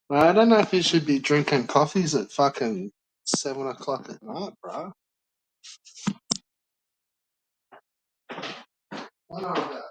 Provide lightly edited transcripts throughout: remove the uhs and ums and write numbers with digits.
I don't know if you should be drinking coffees at fucking 7 o'clock at night, bro. I know about.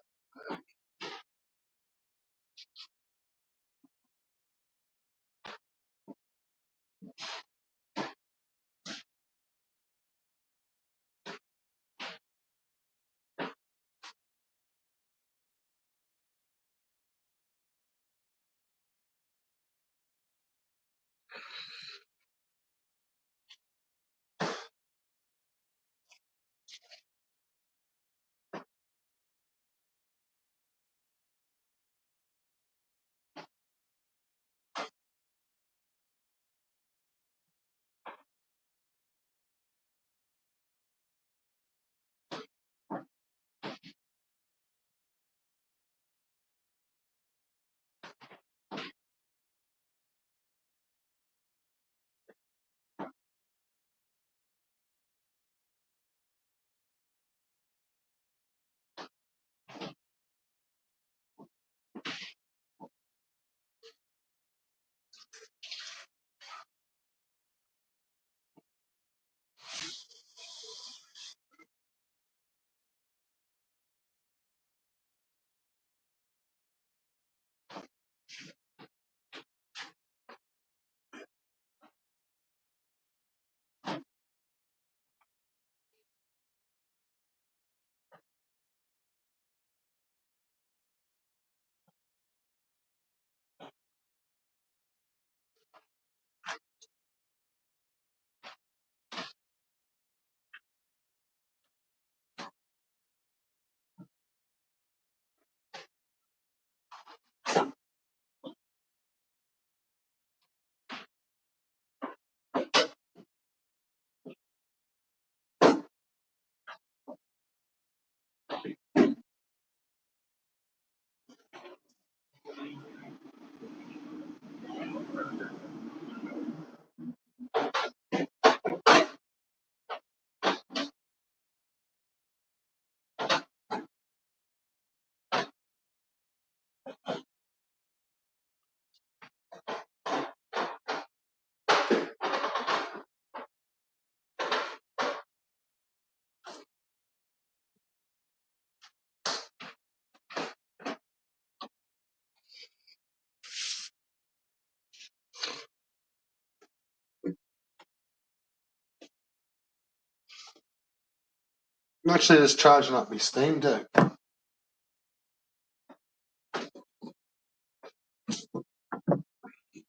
I'm actually just charging up my Steam Deck.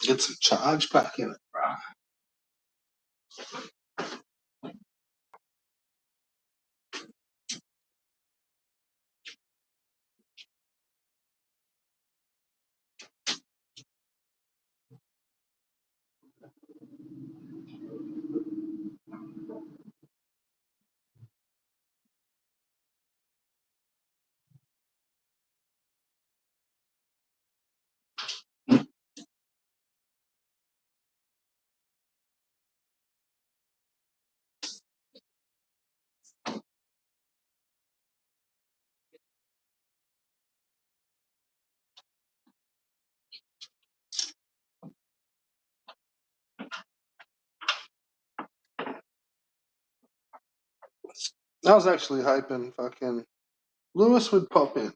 Get some charge back in it, bro. I was actually hoping fucking Lewis would pop in.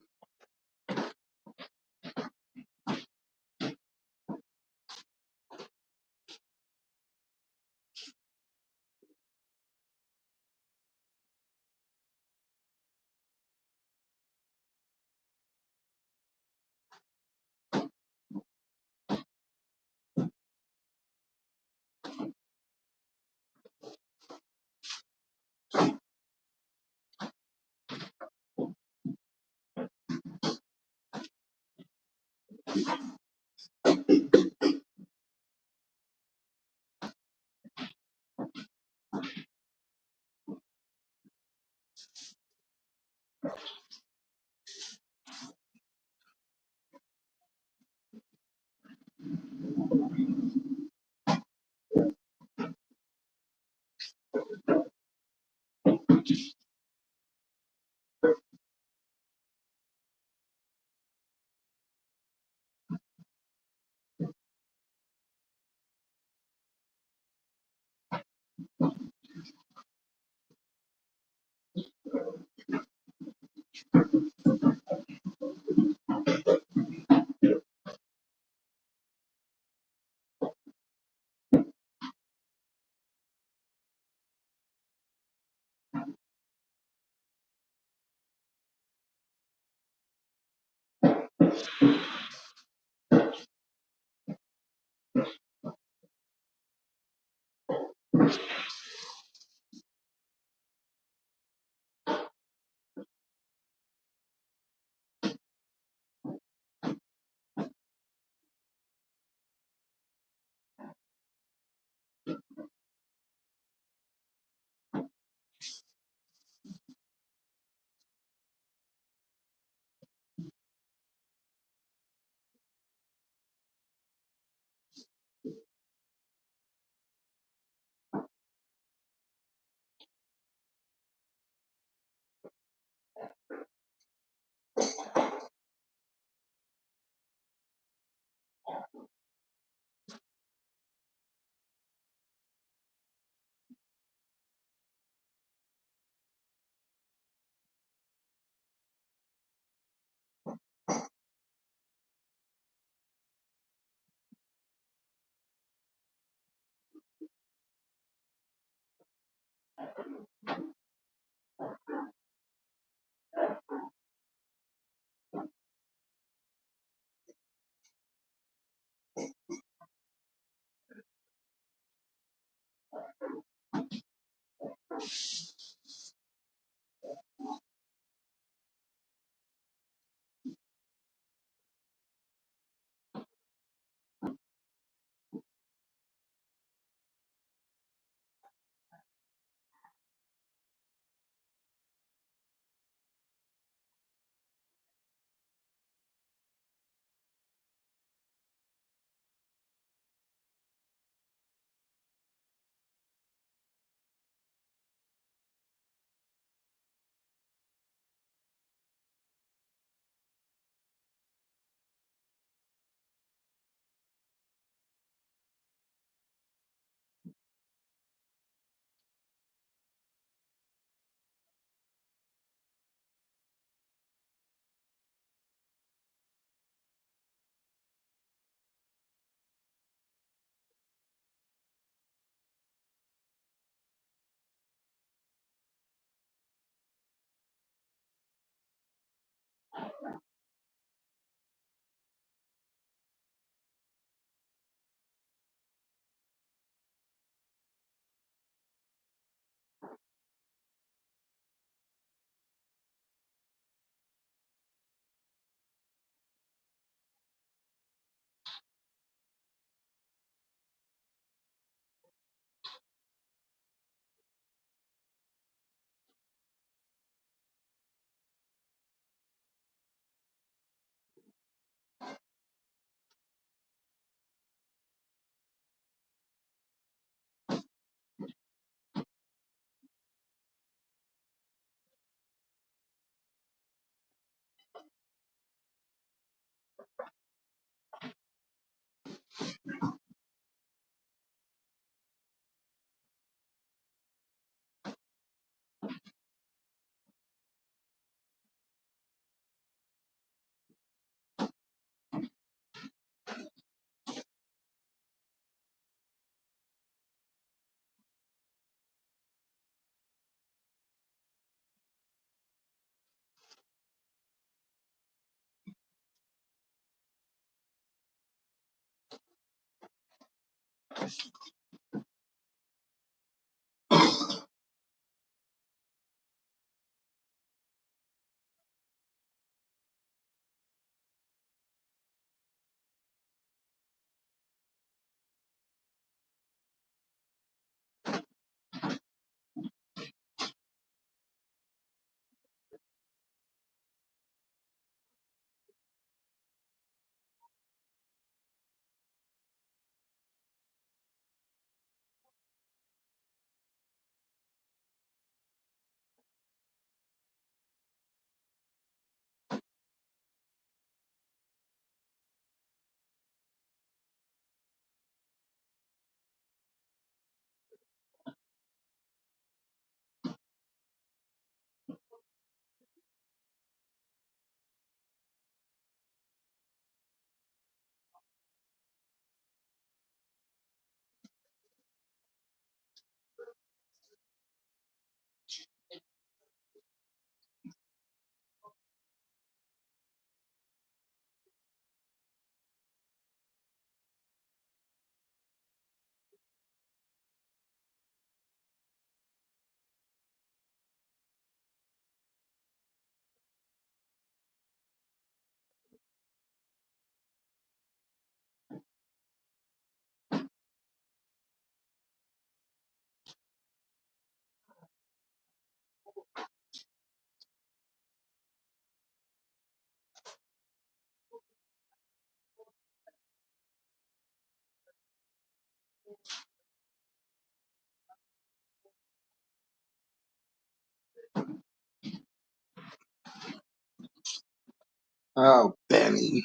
Oh, Benny.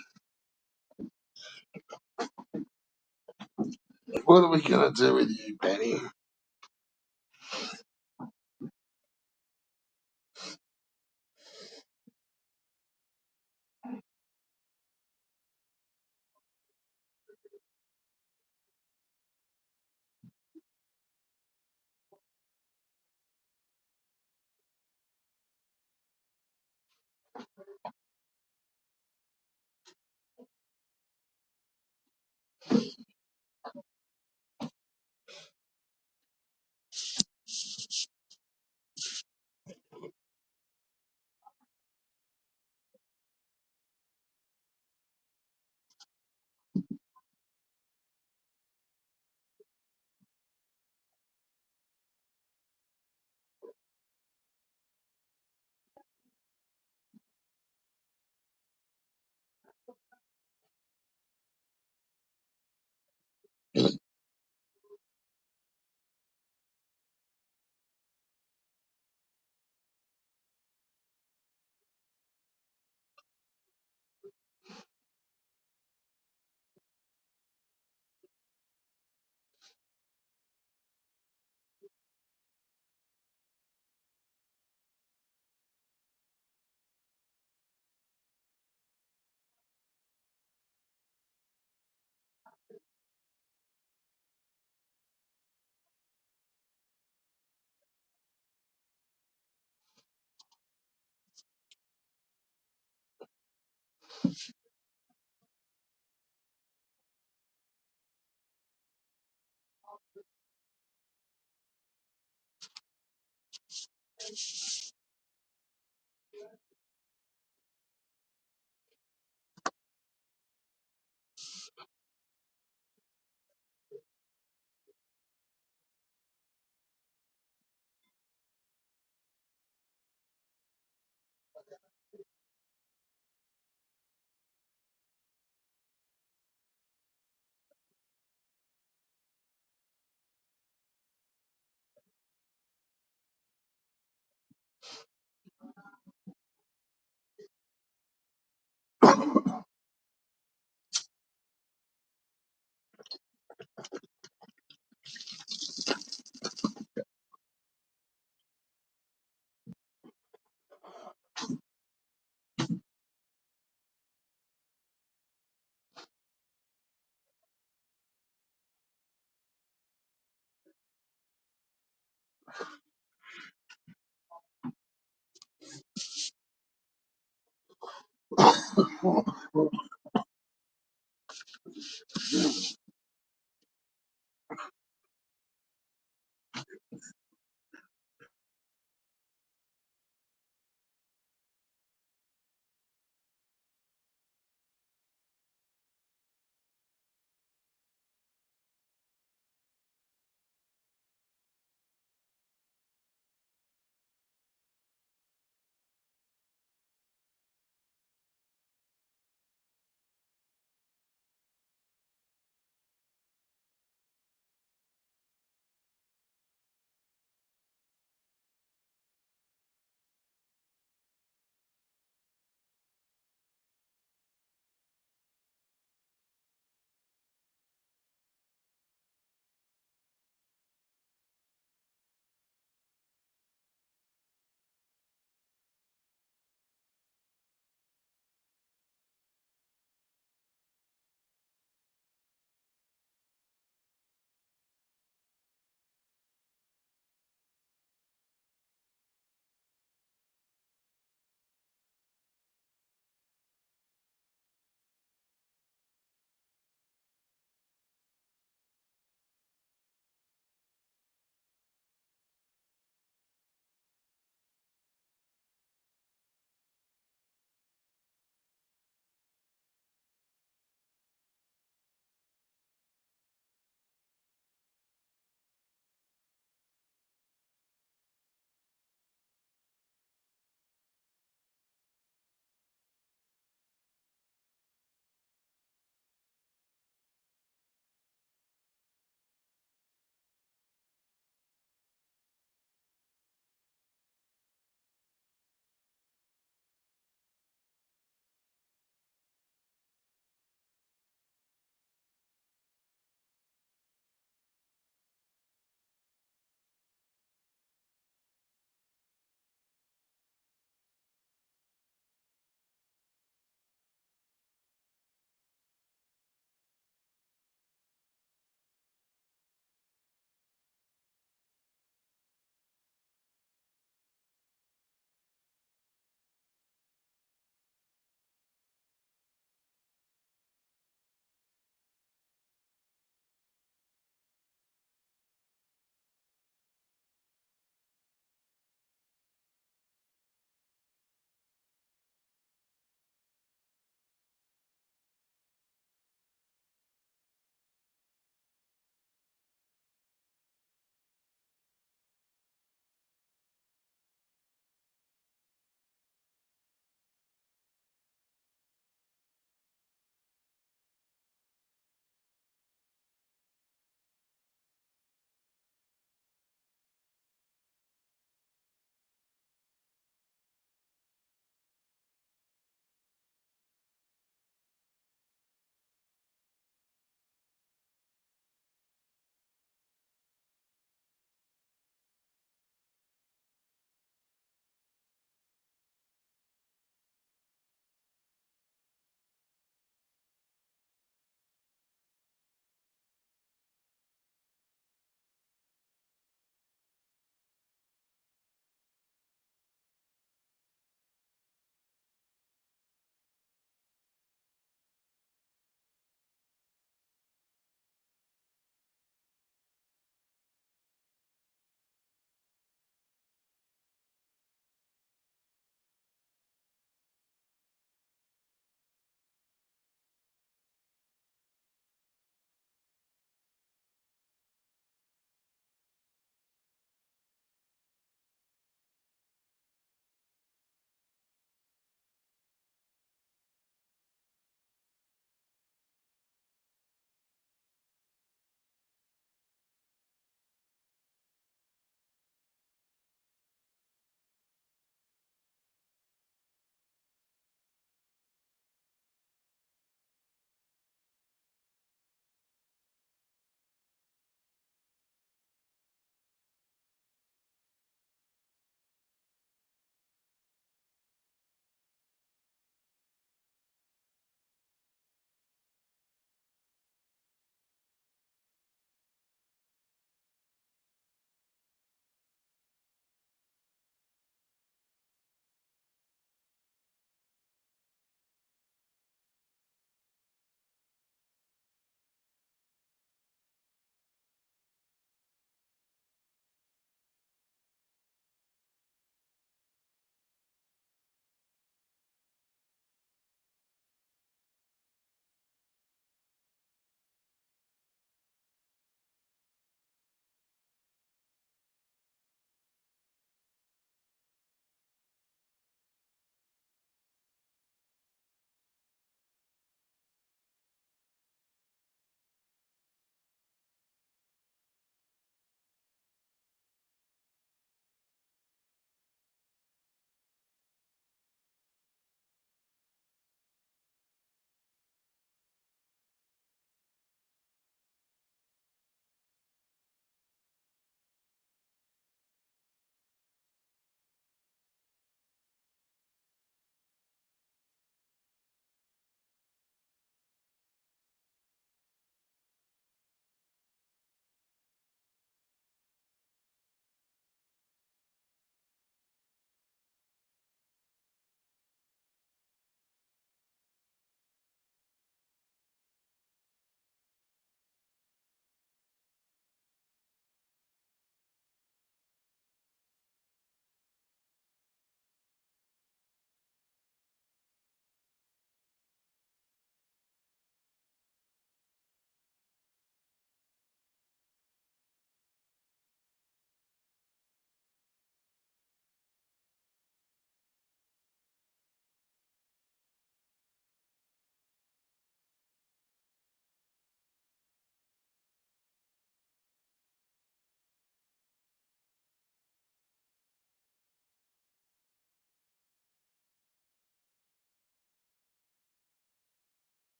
What are we gonna do with you, Benny?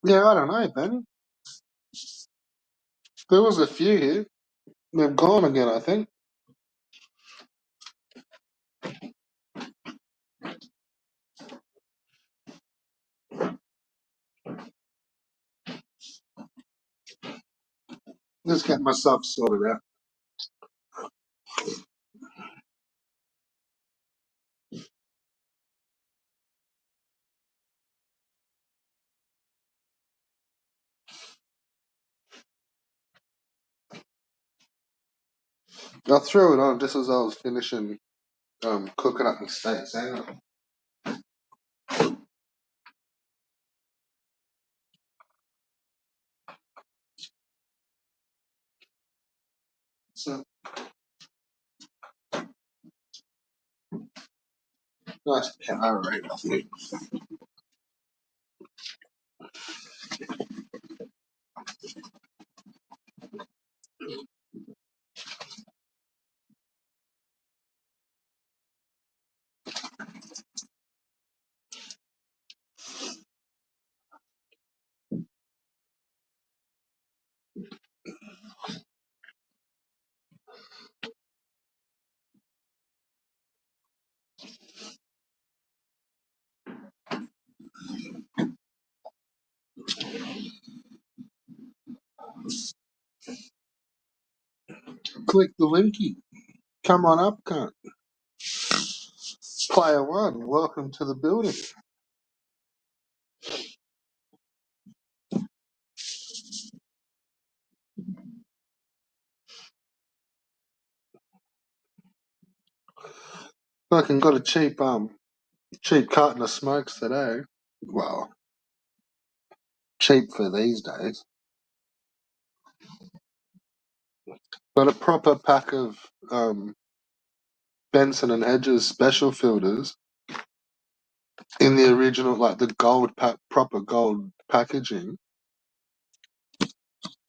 Yeah, I don't know, Ben. There was a few here. They've gone again, I think. Just get myself sorted out. I threw it on just as I was finishing cooking up my steaks. Hang on. So nice power rate, I think. Click the linky. Come on up, cunt. Player one, welcome to the building. Fucking got a cheap carton of smokes today. Well, cheap for these days. Got a proper pack of Benson and Hedges special filters in the original, like the gold proper gold packaging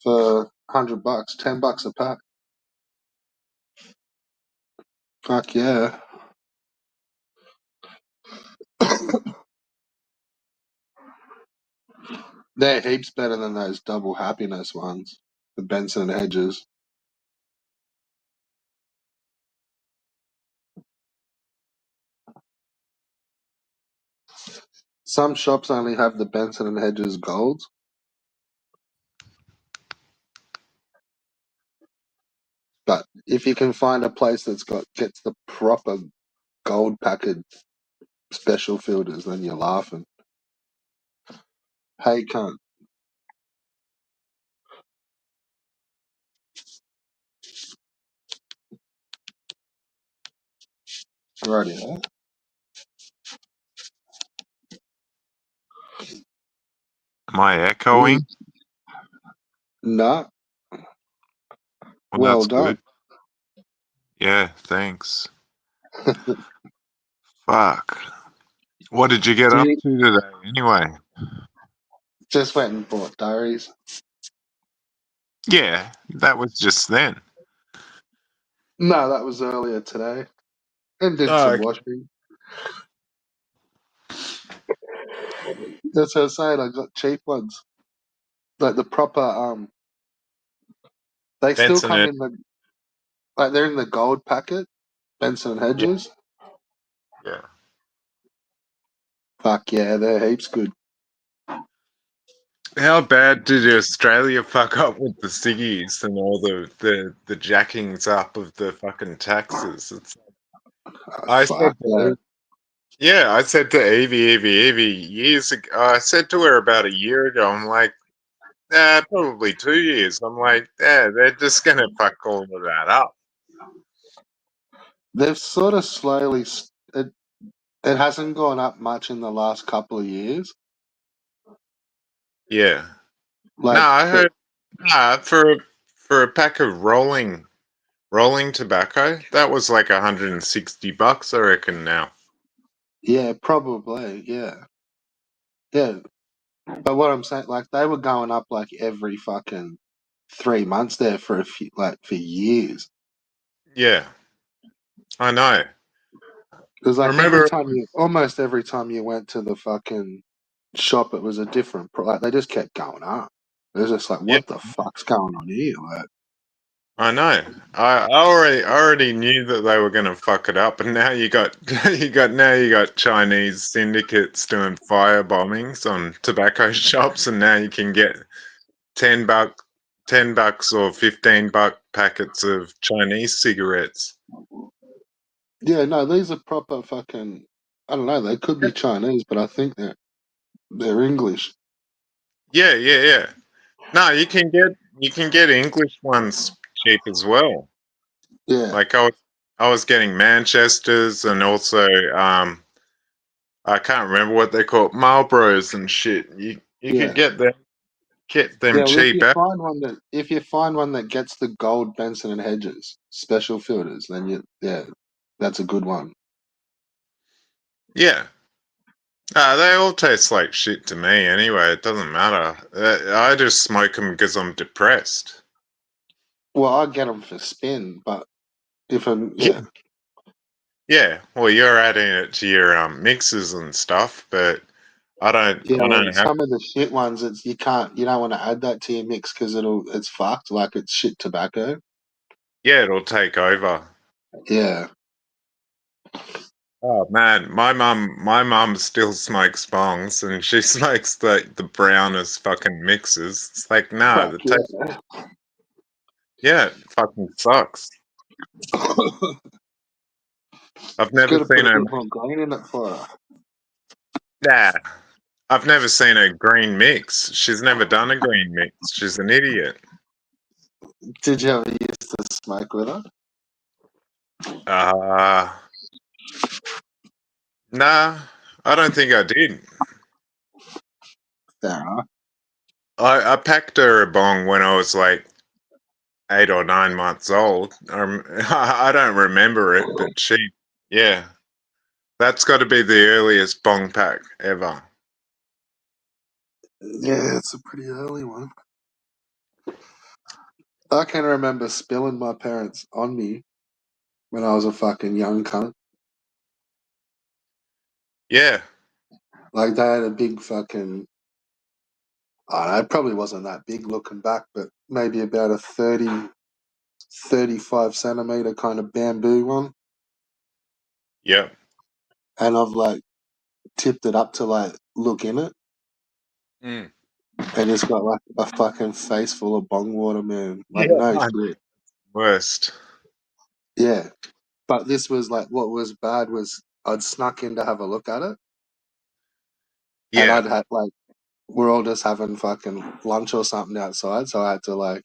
for $100, $10 a pack. Fuck yeah. They're heaps better than those double happiness ones, the Benson and Hedges. Some shops only have the Benson and Hedges golds, but if you can find a place that's gets the proper gold packaged special filters, then you're laughing. Hey, cunt. Righty, huh? Am I echoing? Nah, Well, well that's done. good. Yeah, thanks. Fuck. What did you get Do up you to today, anyway? just went and bought diaries? Yeah, that was just then. No, that was earlier today. And did Oh, some okay. washing. That's what I was saying. I got cheap ones, like the proper. They still Benson come and in they're in the gold packet. Benson and yeah, Hedges. yeah. Fuck yeah, they're heaps good. How bad did Australia fuck up with the ciggies and all the jackings up of the fucking taxes? I Fuck said yeah. to yeah, I said to Evie years ago. I said to her about a year ago. I'm like, probably 2 years. I'm like, yeah, they're just gonna fuck all of that up. They've sort of slowly. It hasn't gone up much in the last couple of years. Yeah. No, Like, I but heard for a pack of rolling tobacco, that was like $160, I reckon now. yeah, probably, yeah, yeah. But what I'm saying, like, they were going up like every fucking 3 months there for for years. Yeah, I know. It was I like remember almost every time you went to the fucking shop, it was a different. Like they just kept going up. It was just like, Yeah, what the fuck's going on here? Like, I know. I already knew that they were going to fuck it up, and now you got you got Chinese syndicates doing fire bombings on tobacco shops, and now you can get 10 buck, $10 or $15 packets of Chinese cigarettes. yeah, no, these are proper fucking. I don't know. They could be Chinese, but I think they're English. Yeah, yeah, yeah. No, you can get English ones cheap as well. Yeah, Like I was getting Manchester's and also I can't remember what they call it, Marlboros and shit. You could yeah, get them yeah. Well, cheap. Eh? if you find one that gets the gold Benson and Hedges special filters, then yeah, that's a good one. Yeah. They all taste like shit to me anyway. It doesn't matter. I just smoke them because I'm depressed. Well, I get them for spin, but if I'm yeah, Yeah. Well, you're adding it to your mixes and stuff, but I don't. yeah. I Well, don't have. some of the shit ones, you don't want to add that to your mix because it's fucked. Like it's shit tobacco. Yeah, it'll take over. Yeah, Oh man, my mum still smokes bongs, and she smokes the brownest fucking mixes. It's like no, fuck the taste. yeah. Yeah, it fucking sucks. I've It's never got to put seen a her. bit more grain in it for her. Nah, I've never seen a green mix. She's never done a green mix. She's an idiot. Did you ever used to smoke with her? Uh, nah, I don't think I did. Sarah. I packed her a bong when I was like 8 or 9 months old. I don't remember it, but yeah, that's got to be the earliest bong pack ever. Yeah, it's a pretty early one. I can remember spilling my parents on me when I was a fucking young cunt. Yeah, Like they had a big fucking. I don't know, it probably wasn't that big looking back, but maybe about a 35 centimeter kind of bamboo one. yep. And I've like tipped it up to like look in it. Mm. And it's got like a fucking face full of bong water, man. Like, Yeah, no I know. shit. Worst. Yeah. But this was like, what was bad was I'd snuck in to have a look at it. And Yeah, I'd had like, we're all just having fucking lunch or something outside. So I had to like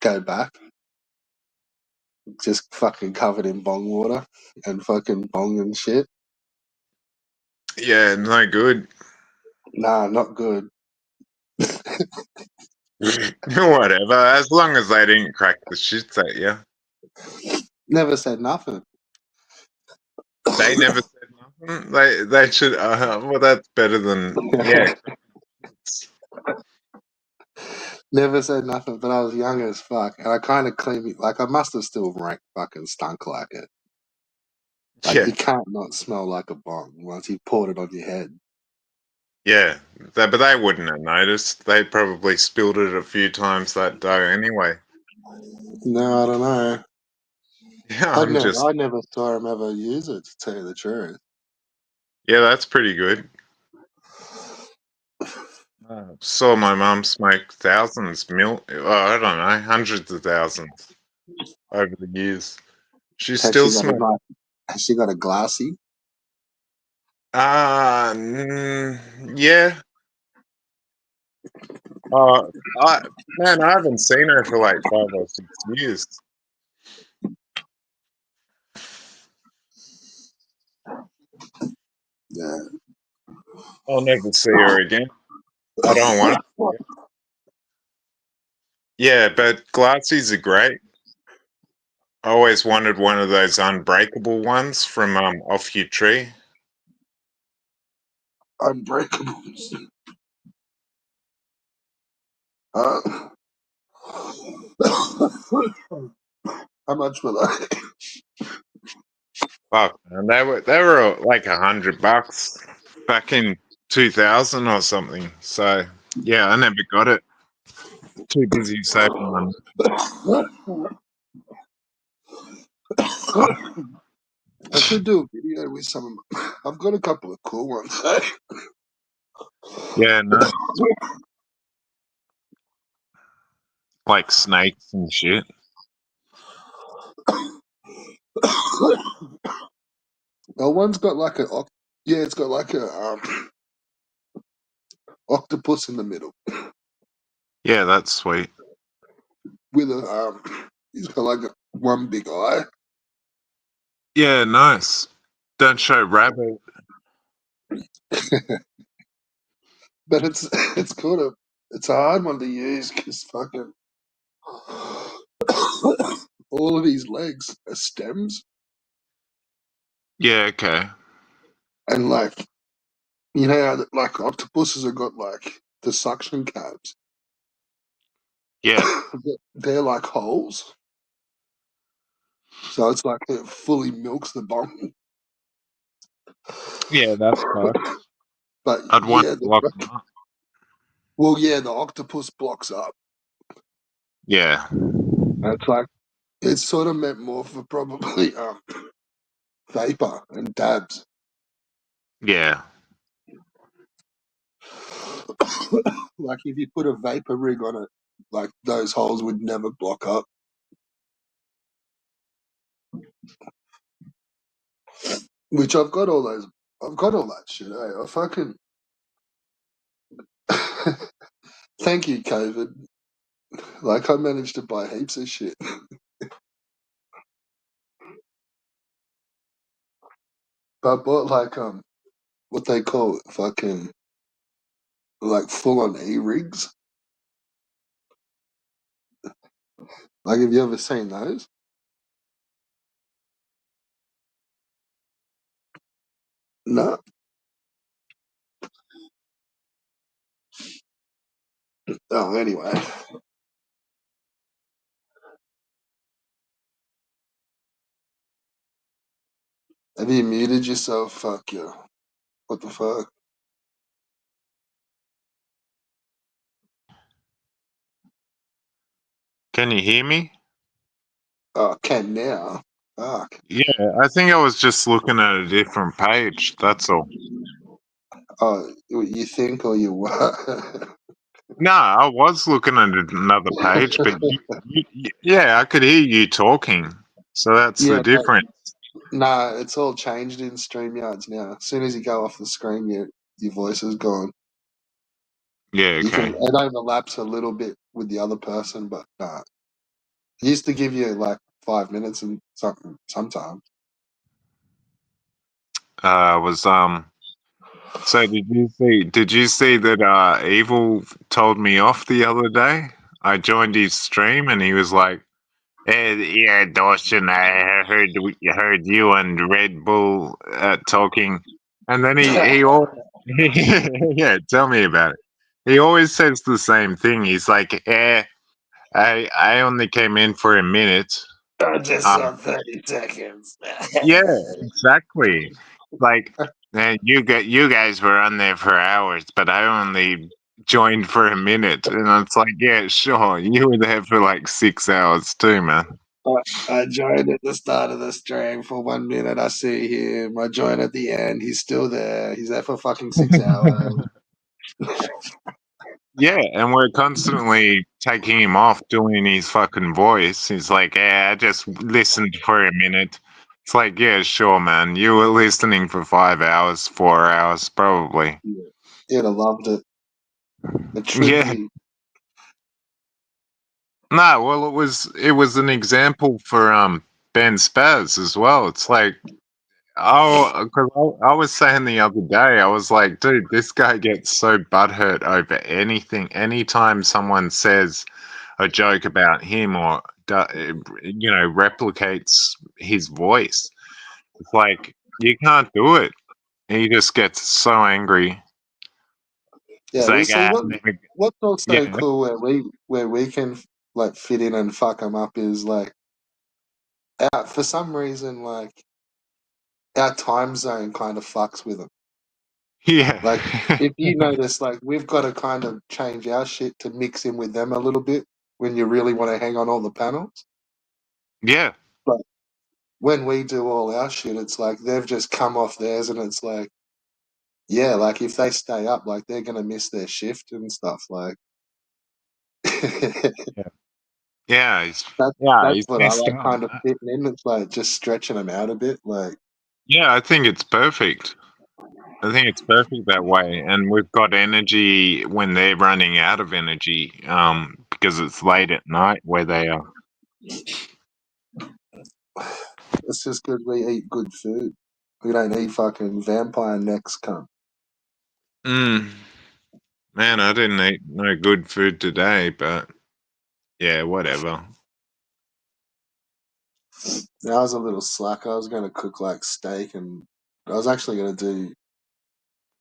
go back, just fucking covered in bong water and fucking bong and shit. yeah, no good. Nah, not good. Whatever, as long as they didn't crack the shits at you. Never said nothing. They never said nothing. They should. Well, that's better than yeah. Never said nothing, but I was young as fuck. And I kind of cleaned it. Like, I must have still fucking stunk like it. Like, Yeah, you can't not smell like a bong once you poured it on your head. yeah. But they wouldn't have noticed. They probably spilled it a few times that day anyway. No, I don't know. Yeah, I'm just. I never saw him ever use it, to tell you the truth. Yeah, that's pretty good. Saw my mum smoke thousands, I don't know, hundreds of thousands over the years. She Has still she got a smokes. nice? Has she got a glassy? Yeah. Uh, I man, I haven't seen her for like 5 or 6 years. Yeah. I'll never see her again. I don't want to. Yeah, but glassies are great. I always wanted one of those unbreakable ones from off your tree. Unbreakable. Uh, how much were they? Fuck, man, they were like $100 back in 2000 or something. So yeah, I never got it. Too busy saving money. I should do a video with some of my, I've got a couple of cool ones. Yeah, no, like snakes and shit. Well, one's got like yeah, it's got like a octopus in the middle Yeah, that's sweet. with a he's got like one big eye. Yeah, nice. Don't show rabbit. But it's kind of it's a hard one to use because fucking all of his legs are stems Yeah, okay. and like you know how like octopuses have got like the suction caps. Yeah, They're like holes, so it's like it fully milks the bottom. yeah, that's fair. But I'd want yeah, to lock them up. well, yeah, the octopus blocks up. Yeah, It's like it's sort of meant more for probably vapor and dabs. yeah, Like if you put a vapor rig on it, like those holes would never block up. Which I've got all those. I've got all that shit. I fucking. Thank you, COVID. Like I managed to buy heaps of shit. But I bought like what they call it, fucking like full on e rigs. Like have you ever seen those? No. Oh, anyway. Have you muted yourself? Fuck you. What the fuck? can you hear me? Oh, can now. Fuck. Yeah, I think I was just looking at a different page. That's all. Oh, you think or you what? No, I was looking at another page, but yeah, I could hear you talking. So that's the Yeah, but difference. nah, it's all changed in StreamYards now. As soon as you go off the screen, your voice is gone. Yeah, You can okay. it overlaps a little bit with the other person, but nah. It used to give you like 5 minutes and something sometimes. Was So did you see that Evil told me off the other day? I joined his stream and he was like, yeah, Dawson, I heard you and Red Bull talking." And then he all yeah, tell me about it. He always says the same thing. He's like, I only came in for a minute. I just Um, saw 30 seconds. yeah, exactly. Like, you guys were on there for hours, but I only joined for a minute, and it's like, yeah, sure, you were there for like 6 hours too, man. I joined at the start of the stream for 1 minute. I see him. I join at the end. He's still there. He's there for fucking 6 hours. Yeah, and we're constantly taking him off doing his fucking voice. He's like, yeah, I just listened for a minute. It's like, yeah, sure, man. You were listening for 5 hours, 4 hours, probably. Yeah. He'd have loved it. It should Yeah. be. No, well, it was an example for Ben Spaz as well. It's like, oh, because I was saying the other day, I was like, dude, this guy gets so butthurt over anything. Anytime someone says a joke about him or replicates his voice, it's like you can't do it. He just gets so angry. He's Yeah, well, like, see what's yeah, also cool where we can like fit in and fuck them up is like for some reason like our time zone kind of fucks with them. Yeah. Like, if you notice, like, we've got to kind of change our shit to mix in with them a little bit when you really want to hang on all the panels. Yeah. But when we do all our shit, it's like they've just come off theirs, and it's like, yeah, like if they stay up, like they're gonna miss their shift and stuff. Like, that's Yeah. Yeah, he's what I messed like, up. kind of fitting in. It's like just stretching them out a bit. Like, Yeah, I think it's perfect. I think it's perfect that way, and we've got energy when they're running out of energy, because it's late at night where they are. it's just good we eat good food. We don't eat fucking vampire necks, cunt. Mm, man, I didn't eat no good food today, but yeah, whatever. I was a little slack. I was going to cook like steak, and I was actually going to do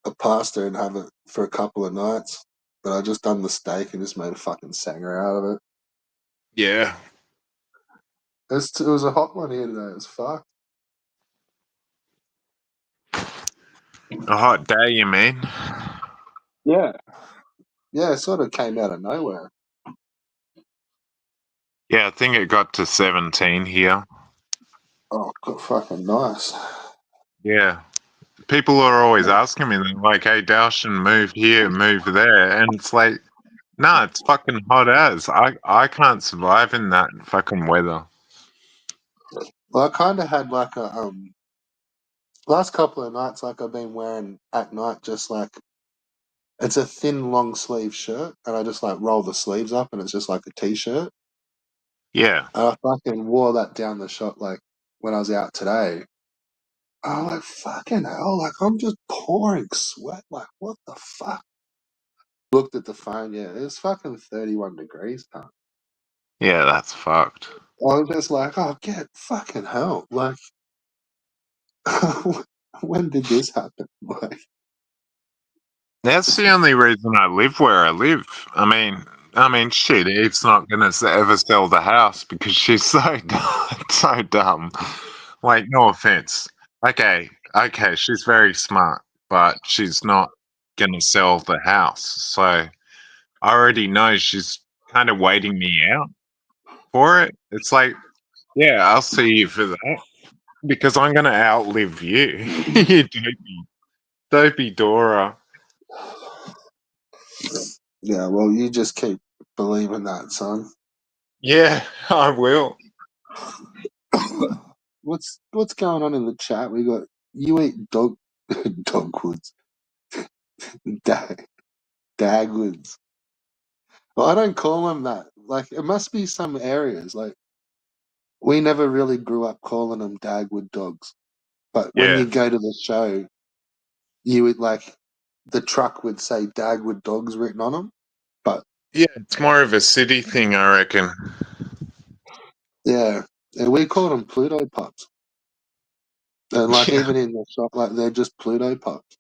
a pasta and have it for a couple of nights. But I just done the steak and just made a fucking sanger out of it. Yeah, It was a hot one here today. It was fucked. a hot day, you mean? Yeah. Yeah, it sort of came out of nowhere. Yeah, I think it got to 17 here. Oh, fucking nice. Yeah, people are always asking me, they're like, "Hey, Darshan, move here, move there," and it's like, nah, it's fucking hot as. I can't survive in that fucking weather. Well, I kind of had like a last couple of nights, like I've been wearing at night, just like it's a thin long sleeve shirt, and I just like roll the sleeves up, and it's just like a t-shirt. Yeah, And I fucking wore that down the shop like when I was out today. I'm like, fucking hell, like I'm just pouring sweat. Like, what the fuck? Looked at the phone, yeah, it's fucking 31 degrees, huh? yeah, that's fucked. I was just like, oh, get fucking help. Like, when did this happen? Like, That's the only reason I live where I live. I mean, shit. Eve's not gonna ever sell the house because she's so so dumb. Like, no offense. Okay, she's very smart, but she's not gonna sell the house. So I already know she's kind of waiting me out for it. It's like, yeah, I'll see you for that because I'm gonna outlive you. You dopey Dora. yeah, well, you just keep believing that, son. Yeah, I will. What's going on in the chat? We got you eat dogwoods, dag dagwoods. Well, I don't call them that. Like, it must be some areas. Like, we never really grew up calling them dagwood dogs. But when Yeah. you go to the show, you would like the truck would say Dagwood Dogs written on them. But Yeah, it's more of a city thing, I reckon. yeah, and we call them Pluto pups. And like Yeah. even in the shop, like they're just Pluto pups.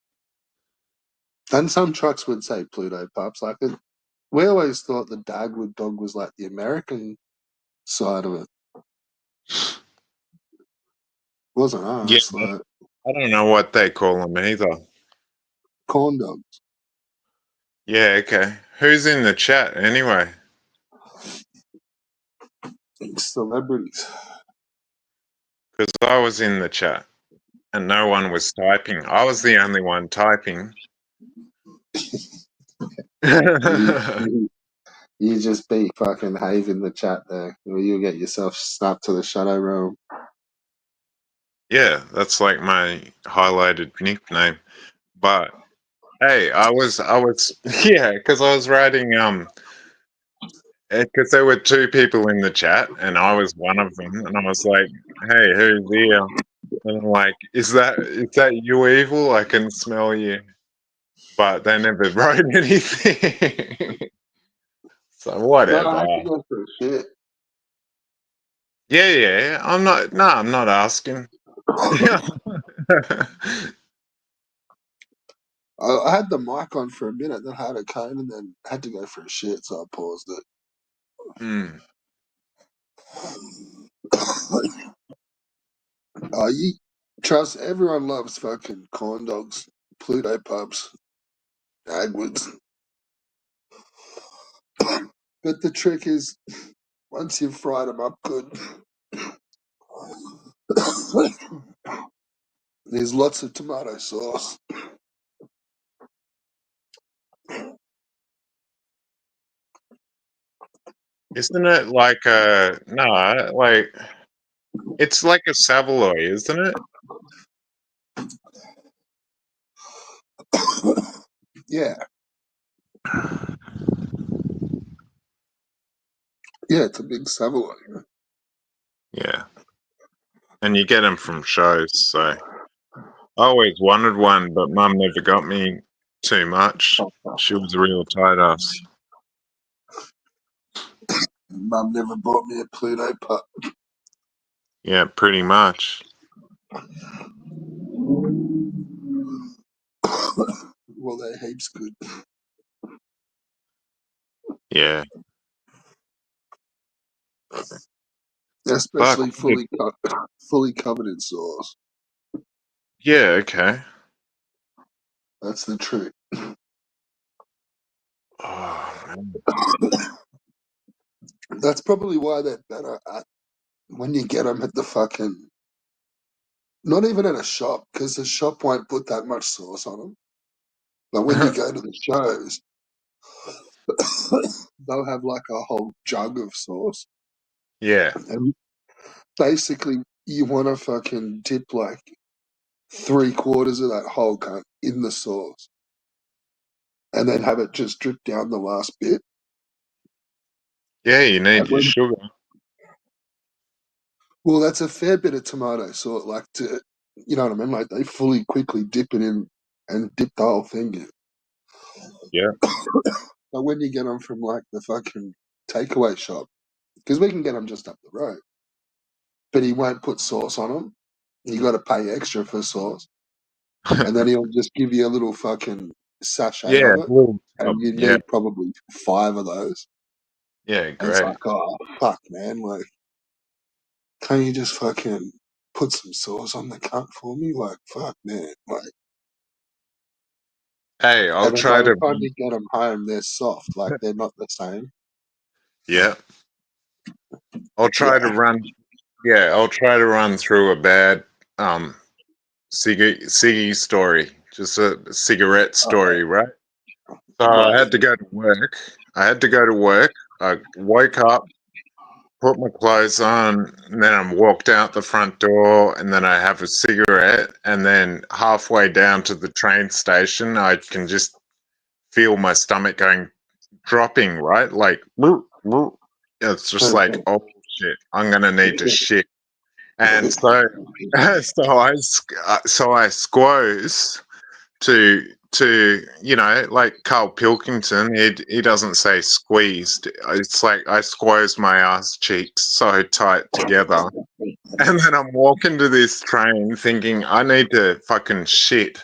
And some trucks would say Pluto pups. Like we always thought the Dagwood dog was like the American side of it. Wasn't Yeah, us, like I don't know what they call them either. corn dogs, Yeah, okay. Who's in the chat anyway? celebrities. Because I was in the chat and no one was typing. I was the only one typing. You, you, you just beat fucking Have in the chat there. You get yourself snapped to the shadow realm. Yeah, that's like my highlighted nickname. But hey, I was, yeah, because I was writing, because there were two people in the chat and I was one of them, and I was like, "Hey, who's here?" And I'm like, "Is that you, evil? I can smell you." But they never wrote anything. So No, I whatever. had to go for a shit. Yeah, yeah. I'm not. No, I'm not asking. I had the mic on for a minute, then had it came, and then had to go for a shit, so I paused it. Mm. Oh, you trust everyone loves fucking corn dogs. Pluto pubs, Dagwoods. But the trick is, once you've fried them up good, there's lots of tomato sauce. Isn't it like no, like it's like a Savoy, isn't it? Yeah. Yeah, it's a big Savoy. Yeah. And you get them from shows, so I always wanted one, but Mum never got me too much. She was a real tight ass. Mum never bought me a Pluto pub. Yeah, pretty much. Well, they're heaps good. Yeah. Fuck. Especially fully covered in sauce. Yeah, okay. That's the trick. Oh, man. That's probably why they're better when you get them at the fucking. Not even at a shop, because the shop won't put that much sauce on them. But when you go to the shows, they'll have like a whole jug of sauce. Yeah. And basically, you want to fucking dip like 3/4 of that whole cunt in the sauce and then have it just drip down the last bit. Yeah, you need your When, sugar. well, that's a fair bit of tomato sauce, like you know what I mean? Like they fully quickly dip it in and dip the whole thing in. Yeah. But when you get them from like the fucking takeaway shop, because we can get them just up the road, but he won't put sauce on them. You got to pay extra for sauce, and then he'll just give you a little fucking sachet Yeah, of it, little tub. and you Yeah. need probably 5 of those. Yeah, And it's like, great. oh fuck, man, like, can't you just fucking put some sauce on the cunt for me? Like, fuck, man, like. Hey, I'll And then by try the to time you get them home, they're soft. Like they're not the same. Yeah. I'll try to Yeah. run I'll try to run through a bad um Siggy story. Just a cigarette story, right? So I Right. had to go to work. I had to go to work. I woke up, put my clothes on, and then I walked out the front door, and then I have a cigarette, and then halfway down to the train station, I can just feel my stomach dropping, right? Like, it's just like, oh shit, I'm gonna need to shit. And so, so I squoze to like Carl Pilkington. He doesn't say squeezed. It's like I squoze my ass cheeks so tight together, and then I'm walking to this train thinking I need to fucking shit.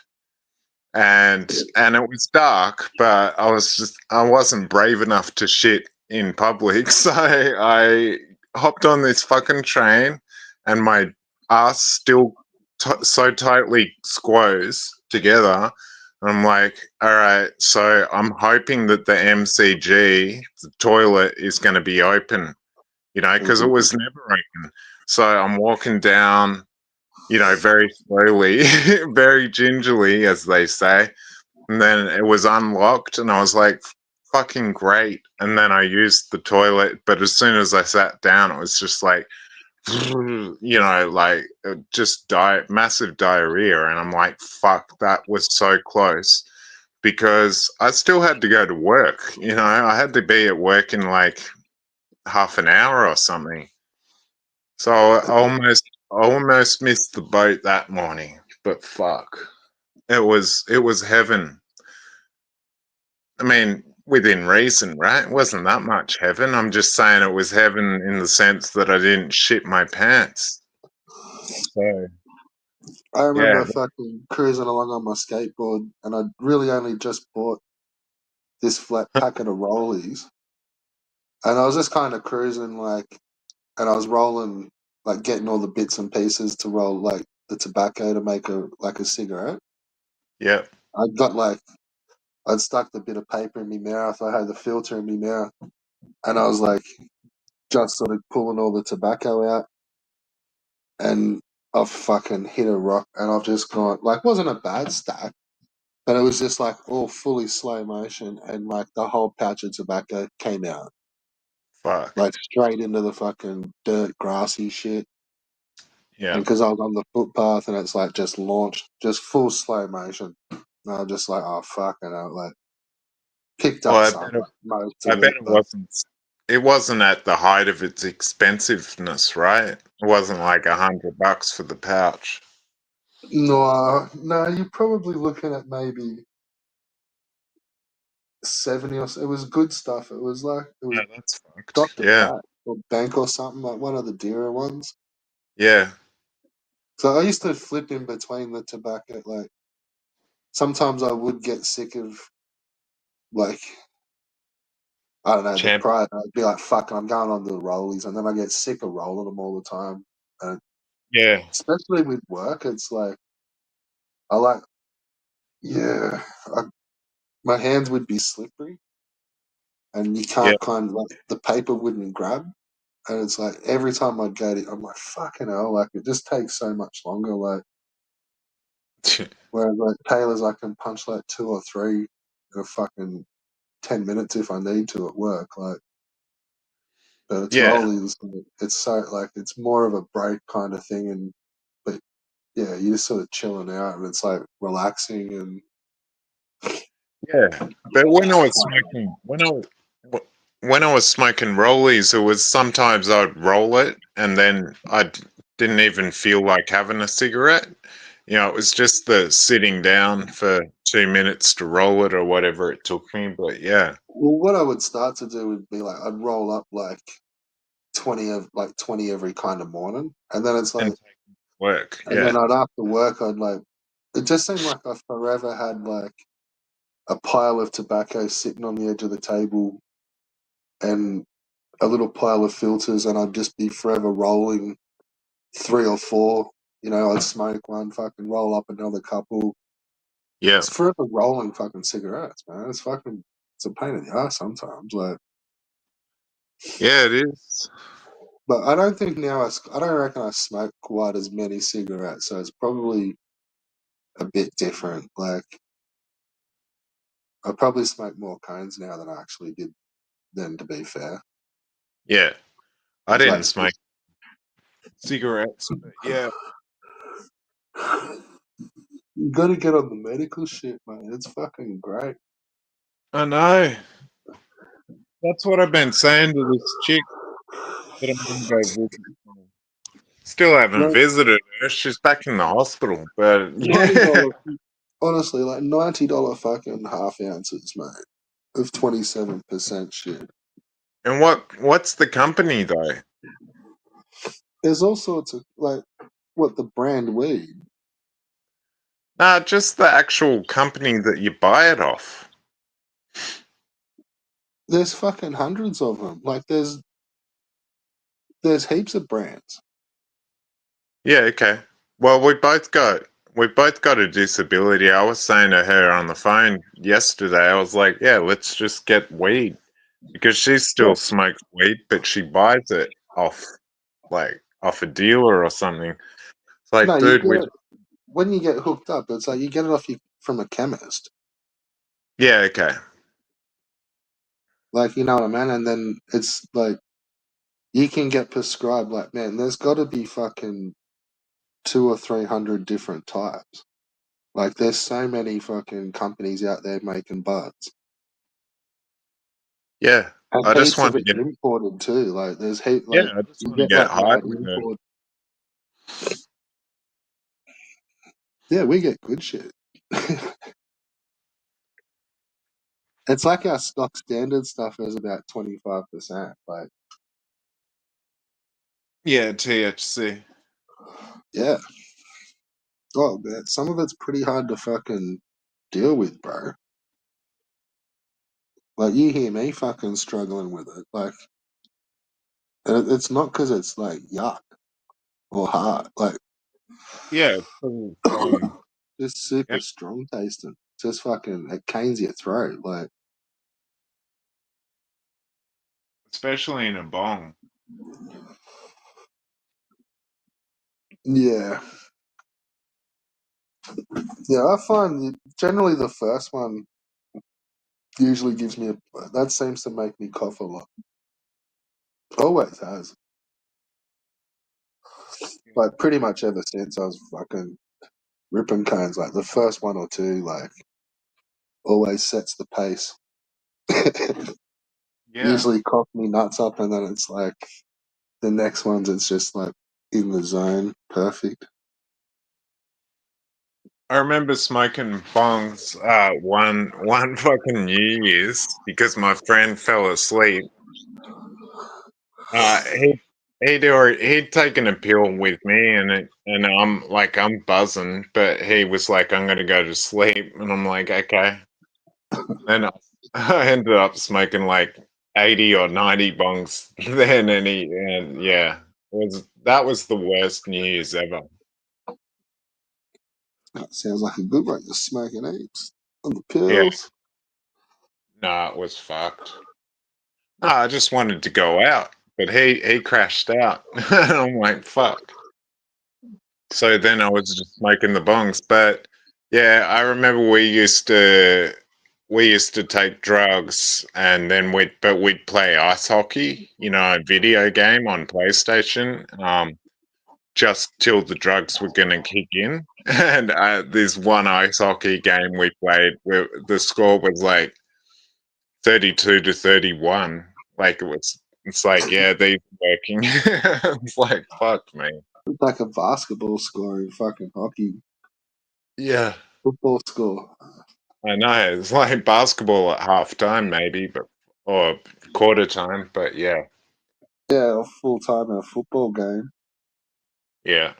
And it was dark, but I wasn't brave enough to shit in public, so I hopped on this fucking train, and my ass still so tightly squoze together. I'm like, all right, so I'm hoping that the MCG, the toilet, is going to be open, because it was never open. So I'm walking down, very slowly, very gingerly, as they say. And then it was unlocked, and I was like, fucking great. And then I used the toilet, but as soon as I sat down, it was just like, like just massive diarrhea. And I'm like, fuck, that was so close, because I still had to go to work. I had to be at work in like half an hour or something. So I almost missed the boat that morning, but fuck. It was heaven. I mean, within reason, right? It wasn't that much heaven. I'm just saying it was heaven in the sense that I didn't shit my pants. So, I yeah, remember fucking cruising along on my skateboard, and I really only just bought this flat packet of rollies, and I was just kind of cruising, like, and I was rolling, like, getting all the bits and pieces to roll, like, the tobacco to make a cigarette. yeah, I got like I'd stuck the bit of paper in my mouth. I had the filter in my mouth, and I was like just sort of pulling all the tobacco out, and I've fucking hit a rock, and I've just gone like wasn't a bad stack, but it was just like all fully slow motion, and like the whole pouch of tobacco came out Fuck. like straight into the fucking dirt, grassy shit. And Yeah. because I was on the footpath, and it's like just launched, just full slow motion. And I was just like, oh fucking hell, like picked Well, up some, like most I of bet it, it but wasn't. It wasn't at the height of its expensiveness, right? It wasn't like $100 for the pouch. no, no, you're probably looking at maybe 70 or so. It was good stuff. It was like it was Yeah, that's fucked. Dr. Yeah. Pat or Bank or something, like one of the dearer ones. Yeah. So I used to flip in between the tobacco. Like sometimes I would get sick of like I don't know the Champ. pride. I'd be like, "Fuck, I'm going on the rollies," and then I get sick of rolling them all the time. And Yeah. especially with work, it's like I like yeah, I, my hands would be slippery, and you Yeah. can't kind of like the paper wouldn't grab. And it's like every time I go to, I'm like, fucking hell, like it just takes so much longer. Like, whereas like Taylor's, I can punch like two or three in a fucking 10 minutes if I need to at work. Like, but it's Yeah. rollies, it's so like it's more of a break kind of thing. And but yeah, you're just sort of chilling out, and it's like relaxing and Yeah. But when I was smoking rollies, it was sometimes I'd roll it and then didn't even feel like having a cigarette. It was just the sitting down for 2 minutes to roll it or whatever it took me. But yeah, well, what I would start to do would be like I'd roll up like 20 every kind of morning, and then it's and like work. and then Yeah. I'd after work, I'd like, it just seemed like I forever had like a pile of tobacco sitting on the edge of the table and a little pile of filters, and I'd just be forever rolling three or four. I'd smoke one, fucking roll up another couple. Yeah. It's forever rolling fucking cigarettes, man. It's a pain in the ass sometimes. Like, Yeah, it is. but I don't think now I don't reckon I smoke quite as many cigarettes, so it's probably a bit different. Like, I probably smoke more cones now than I actually did then, to be fair. Yeah. I It's didn't like, smoke cigarettes, but yeah. you got to get on the medical shit, man. It's fucking great. I know. That's what I've been saying to this chick that I'm going to go visit. Still haven't Like visited her. She's back in the hospital. But ninety yeah. dollar, honestly, like $90 fucking half ounces, mate, of 27% shit. And what's the company though? There's all sorts of like what the brand weed. Nah, just the actual company that you buy it off. There's fucking hundreds of them. Like there's heaps of brands. Yeah, okay. Well, we both got a disability. I was saying to her on the phone yesterday, I was like, yeah, let's just get weed because she Yeah. still smokes weed, but she buys it off a dealer or something. It's No, like, you dude, get it when you get hooked up. It's like you get it off you from a chemist. yeah, okay. Like you know what I mean. And then it's like you can get prescribed. Like man, there's got to be fucking two or three hundred different types. Like there's so many fucking companies out there making buds. Yeah. And I just heaps want of to it get imported too. Like there's heap yeah, like I just you want to get get like high mad with her. import. Yeah, we get good shit. It's like our stock standard stuff is about 25%. Like Yeah, THC. yeah. Oh man, some of it's pretty hard to fucking deal with, bro. Like you hear me fucking struggling with it. Like and it's not because it's like yuck or hard. Like Yeah, it's pretty strong. it's super strong tasting. Just fucking it canes your throat. Like, especially in a bong. yeah, yeah. I find generally the first one usually gives me that seems to make me cough a lot. Always has. Like pretty much ever since I was fucking ripping cones. Like the first one or two, like always sets the pace. Yeah. Usually cough me nuts up, and then it's like the next ones. It's just like in the zone, perfect. I remember smoking bongs one fucking New Year's because my friend fell asleep. He'd taken a pill with me and I'm buzzing, but he was like, I'm gonna go to sleep, and I'm like, okay. And I ended up smoking like 80 or 90 bongs then, and yeah, that was the worst New Year's ever. That sounds like a good one. You're smoking apes on the Yeah, pills. no, it was fucked. No, I just wanted to go out, but he crashed out. And I'm like, fuck. So then I was just smoking the bongs. But yeah, I remember we used to take drugs and then we'd play ice hockey, a video game on PlayStation, just till the drugs were gonna kick in. And this one ice hockey game we played where the score was like 32-31. Like it's like, yeah, these are working. It's like, fuck me. It's like a basketball score in fucking hockey. Yeah. Football score. I know. It's like basketball at halftime maybe, but or quarter time, but yeah. Yeah, a full time in a football game. Yeah.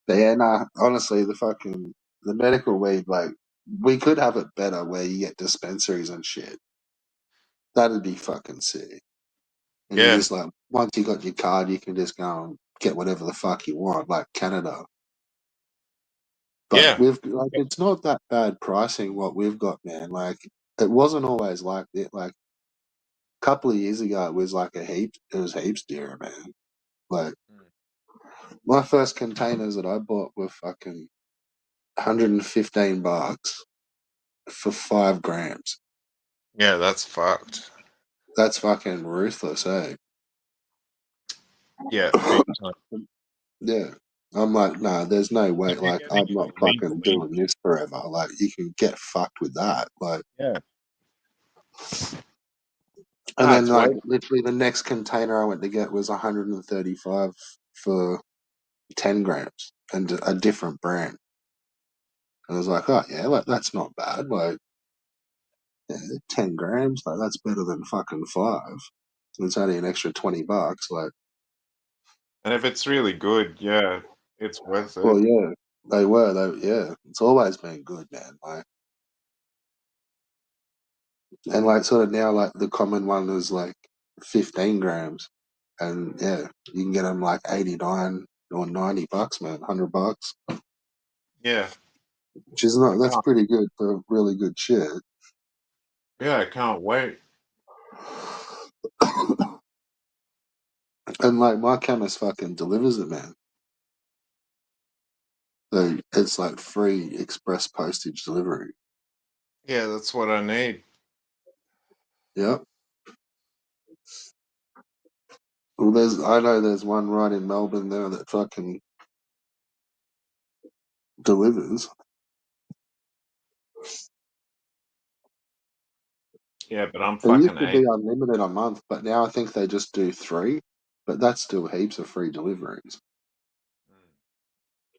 But yeah, nah, honestly, the medical weed, like, we could have it better where you get dispensaries and shit. That'd be fucking sick. And you Yeah. just like once you got your card, you can just go and get whatever the fuck you want, like Canada. But Yeah. we've like it's not that bad pricing what we've got, man. Like it wasn't always like that. Like a couple of years ago, it was like it was heaps dearer, man. Like my first containers that I bought were fucking $115 for 5 grams. Yeah, that's fucked. That's fucking ruthless, eh? Yeah, big time. Yeah. I'm like, nah, there's no way. If you're Like, I'm getting not it fucking legally, doing this forever. Like, you can get fucked with that. Like, yeah. and Ah, then it's way like literally the next container I went to get was 135 for 10 grams and a different brand. And I was like, oh yeah, like that's not bad. Like, yeah, 10 grams, like that's better than fucking five. It's only an extra $20. Like, and if it's really good, yeah, it's worth well, it. yeah, they were. Yeah, it's always been good, man. Like, and like sort of now, like the common one is like 15 grams, and yeah, you can get them like 89 or $90, man, $100, Yeah. which is I not. That's can't pretty good for really good shit. yeah, I can't wait. And like my chemist fucking delivers it, man. So it's like free express postage delivery. Yeah, that's what I need. Yep. Well, I know there's one right in Melbourne there that fucking delivers. Yeah, but I'm It fucking used to be eight. unlimited a month, but now I think they just do three. But that's still heaps of free deliveries.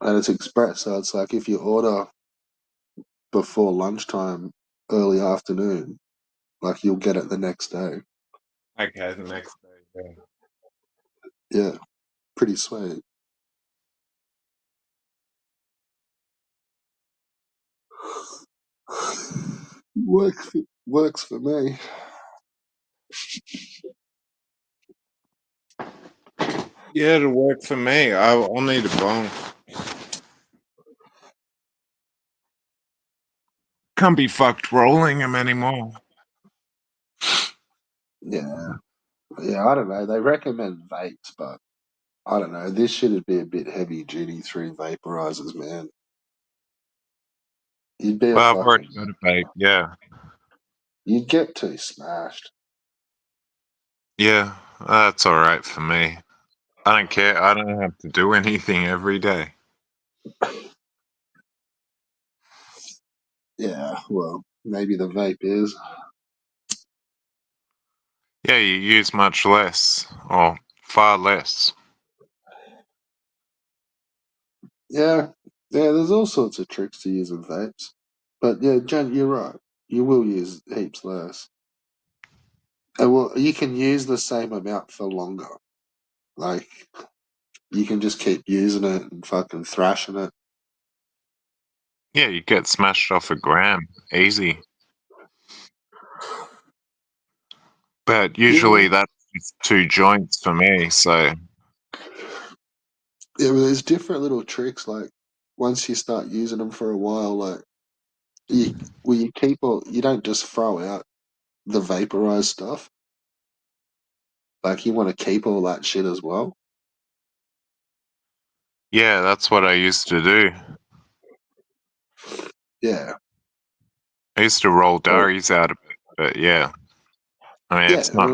And it's express, so it's like if you order before lunchtime, early afternoon, like you'll get it the next day. Okay, the next day. Yeah. Yeah, pretty sweet. Works for me. Yeah, it'll work for me. I'll need a bong. Can't be fucked rolling them anymore. Yeah, yeah. I don't know. They recommend vapes, but I don't know. This shit'd be a bit heavy duty through vaporizers, man. You'd be a Well, I've already fucking. got a vape. Yeah, You'd get too smashed. yeah, that's all right for me. I don't care. I don't have to do anything every day. Yeah, well, maybe the vape is. Yeah, you use much less, or far less. Yeah, yeah. There's all sorts of tricks to using vapes, but yeah, Jen, you're right. You will use heaps less. And well, you can use the same amount for longer. Like you can just keep using it and fucking thrashing it. Yeah, you get smashed off a gram easy. But Yeah, usually that's just two joints for me. So yeah. But there's different little tricks. Like once you start using them for a while, like you, well, you keep all. You don't just throw out the vaporized stuff. Like you want to keep all that shit as well. yeah, that's what I used to do. Yeah, I used to roll but durries out of it. But yeah, I mean, yeah, it's not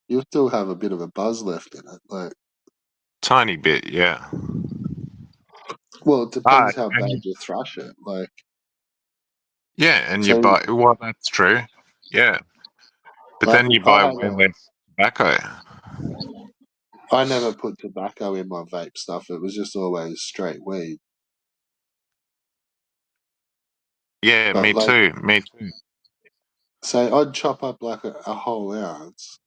you'll still have a bit of a buzz left in it. Like, tiny bit. Yeah. well, it Ah, depends how and bad you, you thrash it. Like, yeah, and you so buy. Well, that's true. Yeah, but like then you I buy had way less tobacco. I never put tobacco in my vape stuff. It was just always straight weed. Yeah, But me like, too. Me too. say I'd chop up like a whole ounce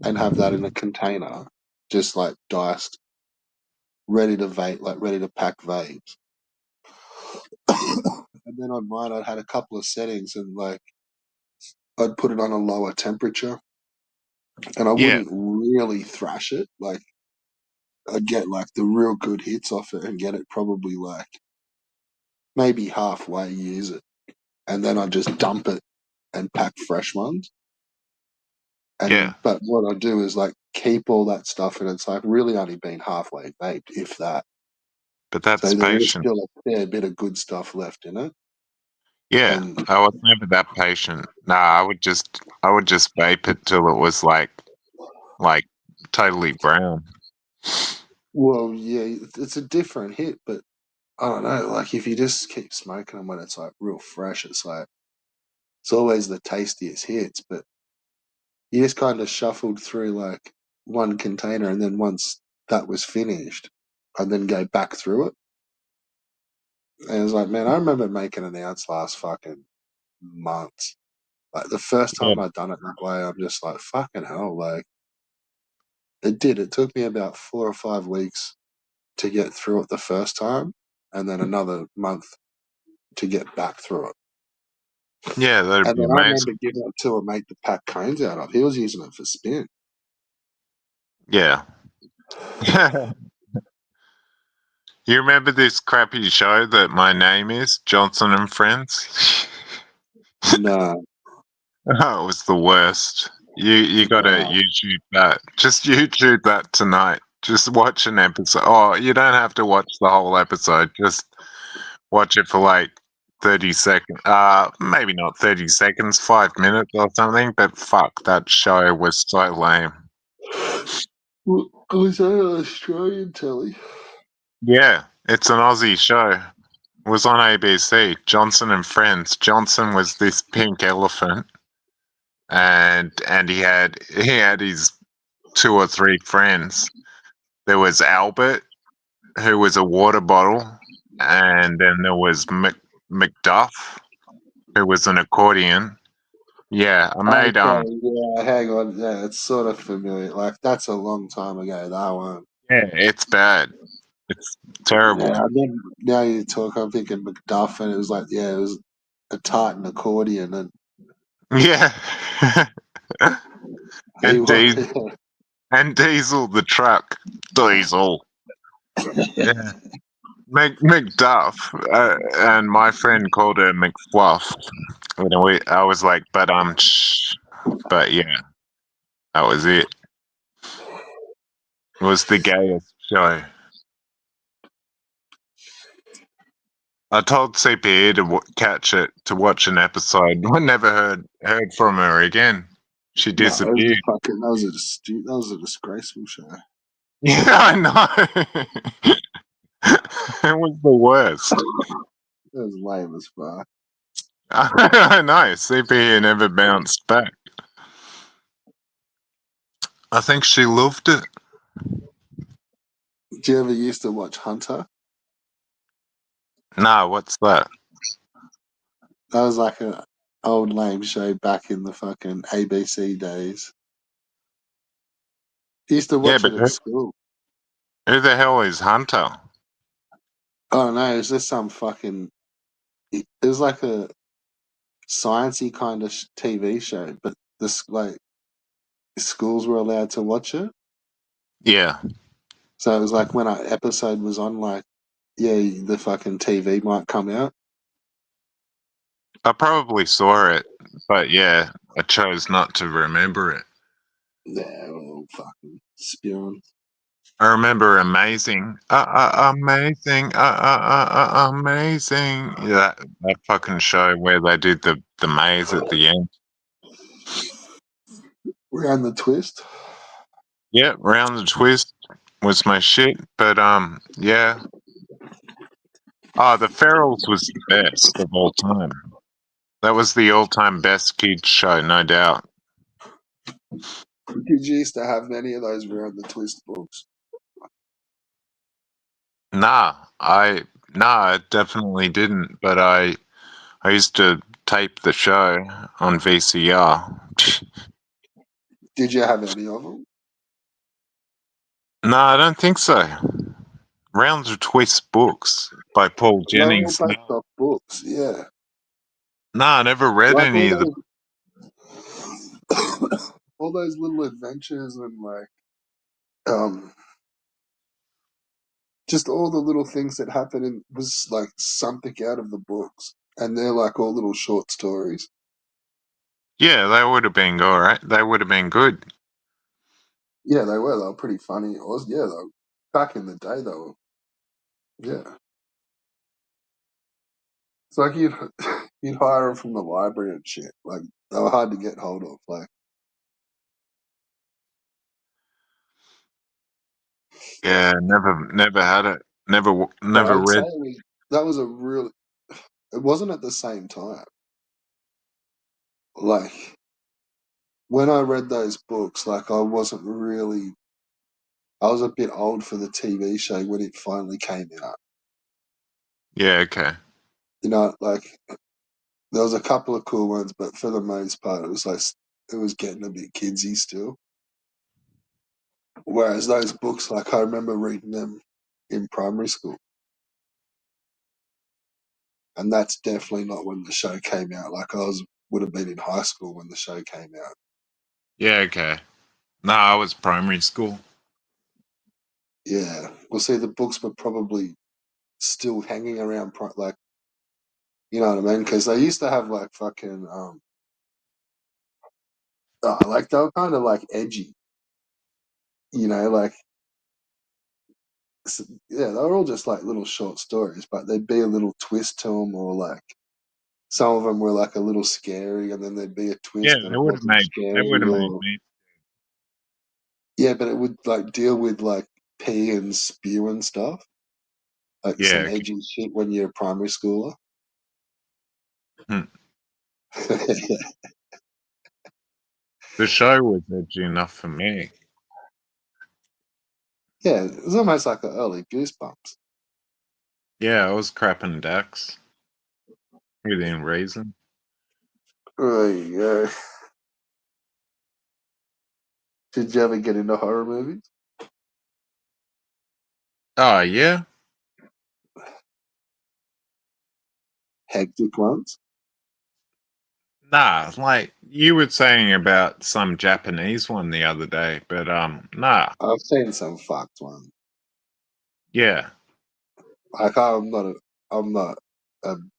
and have that in a container, just like diced, ready to vape, like ready to pack vapes. And then on mine, I'd had a couple of settings, and like I'd put it on a lower temperature, and I Yeah, wouldn't really thrash it. Like I'd get like the real good hits off it, and get it probably like maybe halfway, use it, and then I'd just dump it and pack fresh ones. yeah, And but what I do is like keep all that stuff, and it's like really only been halfway baked, if that. but So that's there is patient. still a fair bit of good stuff left in it. Yeah, And I was never that patient. Nah, I would just vape it till it was like totally brown. well, yeah, it's a different hit, but I don't know. Like if you just keep smoking them when it's like real fresh, it's like it's always the tastiest hits. But you just kind of shuffled through like one container, and then once that was finished, I'd then go back through it. And it was like, man, I remember making an ounce last fucking month. Like the first Yeah, time I'd done it that way, I'm just like, fucking hell. Like it did. It took me about 4 or 5 weeks to get through it the first time, and then another month to get back through it. yeah, that'd And be then I amazing. remember giving it to a mate to pack cones out of. He was using it for spin. Yeah. You remember this crappy show that my name is Johnson and Friends? No, Oh, it was the worst. You gotta no. YouTube that. Just YouTube that tonight. Just watch an episode. Oh, you don't have to watch the whole episode. Just watch it for like 30 seconds. Maybe not 30 seconds, 5 minutes or something. But fuck, that show was so lame. Was that an Australian telly? Yeah, it's an Aussie show. It was on ABC. Johnson and Friends. Johnson was this pink elephant, and he had his two or three friends. There was Albert, who was a water bottle, and then there was Macduff, who was an accordion. Yeah, I made Okay, yeah, hang on. Yeah, it's sort of familiar. Like, that's a long time ago, that one. yeah, it's bad. It's terrible. Yeah, and then now you talk, I'm thinking Macduff, and it was like, yeah, it was a Titan accordion, and Yeah. he And was, Daisy. And Diesel the truck. Diesel. Yeah. McDuff. And my friend called her McFluff. You know, I was like, but yeah, that was it. It was the gayest show. I told CPE to catch it to watch an episode. I never heard from her again. She No, it was a disappeared. fucking that was a disgraceful show. Yeah, I know. It was the worst. It was lame as fuck. I know. CPE never bounced back. I think she loved it. Do you ever used to watch Hunter? No, what's that? That was like an old lame show back in the fucking ABC days. I used to Yeah, watch but it at school. who the hell is Hunter? Oh no, it was just some fucking. It was like a sciencey kind of TV show, but this like schools were allowed to watch it. Yeah, So it was like when an episode was on, like yeah, the fucking TV might come out. I probably saw it, but yeah, I chose not to remember it. Yeah, well, fucking spewing. I remember amazing, amazing, amazing. Yeah, that fucking show where they did the maze at the end. Round the twist. Yeah, round the twist was my shit, but yeah. Oh, the Ferals was the best of all time. That was the all-time best kids show, no doubt. Did you used to have many of those round the twist books? Nah, I definitely didn't, but I used to tape the show on VCR. Did you have any of them? No, I don't think so. Rounds of Twist books by Paul They were all Jennings. based off books, yeah. No, I never read Like any of the. all those little adventures and like um just all the little things that happen in was like something out of the books. And they're like all little short stories. Yeah, they would have been alright. They would have been good. Yeah, they were. They were pretty funny. It was yeah, though. Back in the day they were yeah. It's like you'd you'd hire them from the library and shit. Like they were hard to get hold of. Like Yeah, never had it. but Never I'd say read. that was a real. It wasn't at the same time. Like when I read those books, like I wasn't really. I was a bit old for the TV show when it finally came out. Yeah, okay. You know, like there was a couple of cool ones, but for the most part, it was like it was getting a bit kidsy still. Whereas those books, like I remember reading them in primary school, and that's definitely not when the show came out. Like I was would have been in high school when the show came out. Yeah, okay. No, I was primary school. Yeah, well, see, the books were probably still hanging around, like you know what I mean? Because they used to have like fucking like they were kind of like edgy, you know, like yeah, they were all just like little short stories, but there'd be a little twist to them, or like some of them were like a little scary, and then there'd be a Yeah, twist and it wasn't they would scary, have made or me. yeah, but it would like deal with like pee and spew and stuff, like Yeah, some okay. edgy shit when you're a primary schooler. Hmm. The show was edgy enough for me. Yeah, it was almost like the early Goosebumps. Yeah, I was crapping decks within reason. Oh yeah. Did you ever get into horror movies? Oh yeah. Hectic ones? Nah, like you were saying about some Japanese one the other day, but nah, I've seen some fucked ones. yeah, Like I'm not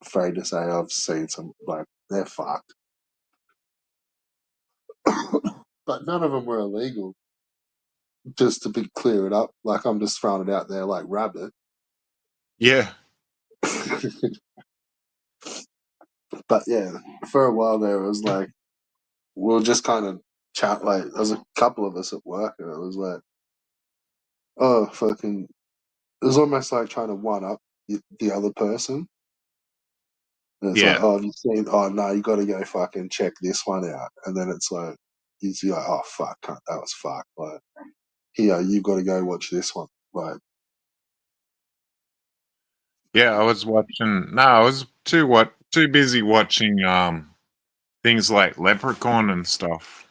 afraid to say I've seen some like they're fucked, but none of them were illegal. Just to be clear it up, like I'm just throwing it out there like rabbit. yeah, But yeah, for a while there, it was like we'll just kind of chat. Like there was a couple of us at work, and it was like, oh fucking, it was almost like trying to one up the other person. And it's like, yeah, oh, have you seen? Oh no, you got to go fucking check this one out. And then it's like, you're like, oh fuck, cunt, that was fucked. Like, here, you got to go watch this one. Like, yeah. I was watching. No, I was too busy watching things like Leprechaun and stuff.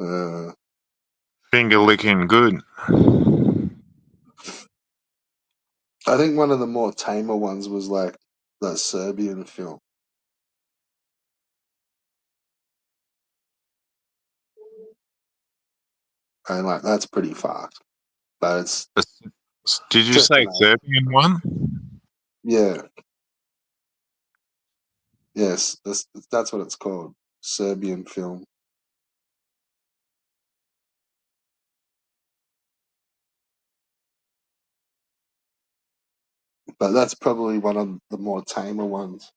uh, Finger licking good. I think one of the more tamer ones was like that Serbian film, and like that's pretty fucked. But it's Did you just say made. Serbian one? Yeah, yes, that's what it's called, Serbian film. But that's probably one of the more tamer ones.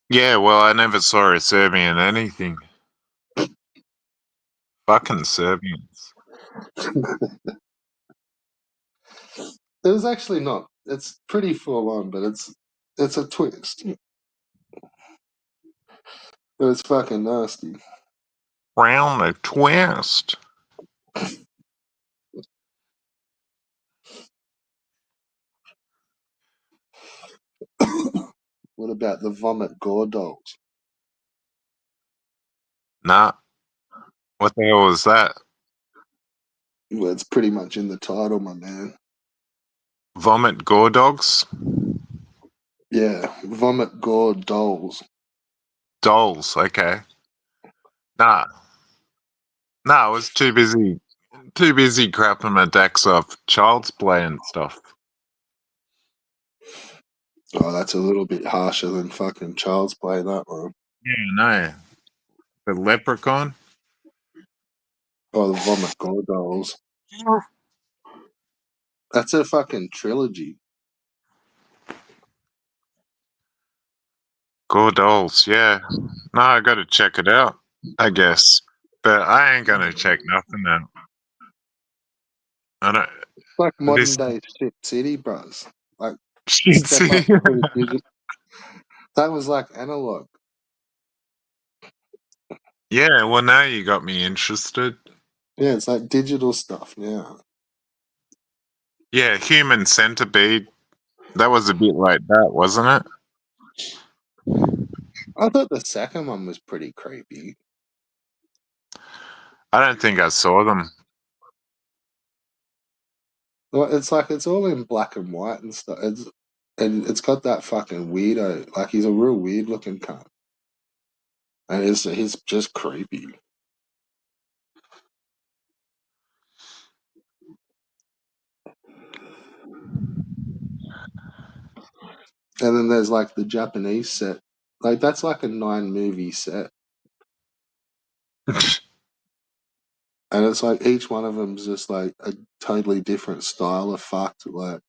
Yeah, well, I never saw a Serbian anything. Fucking Serbians. It was actually not. It's pretty full on, but it's a twist. But it's fucking nasty. Round the twist. What about the vomit gore dolls? Nah, what the hell was that? Well, it's pretty much in the title, my man. Vomit gore dogs? Yeah, vomit gore dolls. Dolls, okay. Nah, nah, I was too busy crapping my decks off Child's Play and stuff. Oh, that's a little bit harsher than fucking Child's Play, that one. Yeah, no. The Leprechaun? Oh, the vomit gore dolls. That's a fucking trilogy. Gore dolls, yeah. No, I gotta check it out, I guess. But I ain't gonna check nothing out. I don't. It's like modern This day Shit City, bros. Like, shit. step up to the digital. That was like analog. Yeah, well, now you got me interested. Yeah, it's like digital stuff now. Yeah, Human Centipede. That was a bit like that, wasn't it? I thought the second one was pretty creepy. I don't think I saw them. Well, it's like it's all in black and white and stuff. And it's got that fucking weirdo. Like he's a real weird looking cunt, and he's just creepy. And then there's like the Japanese set. Like that's like a 9 movie set, and it's like each one of them's just like a totally different style of fucked. Like,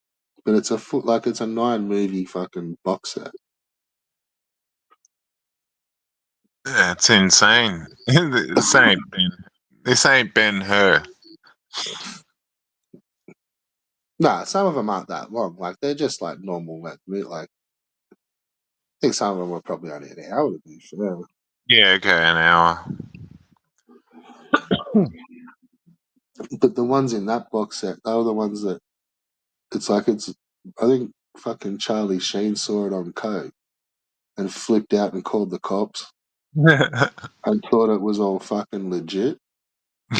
but it's it's a 9 movie fucking box set. Yeah, it's insane. This ain't Ben Hur. Nah, some of them aren't that long. Like they're just like normal. Like I think some of them were probably only an hour to be fair. Yeah, okay, an hour. But the ones in that box set, they were the ones that it's. I think fucking Charlie Sheen saw it on coke and flipped out and called the cops and thought it was all fucking legit,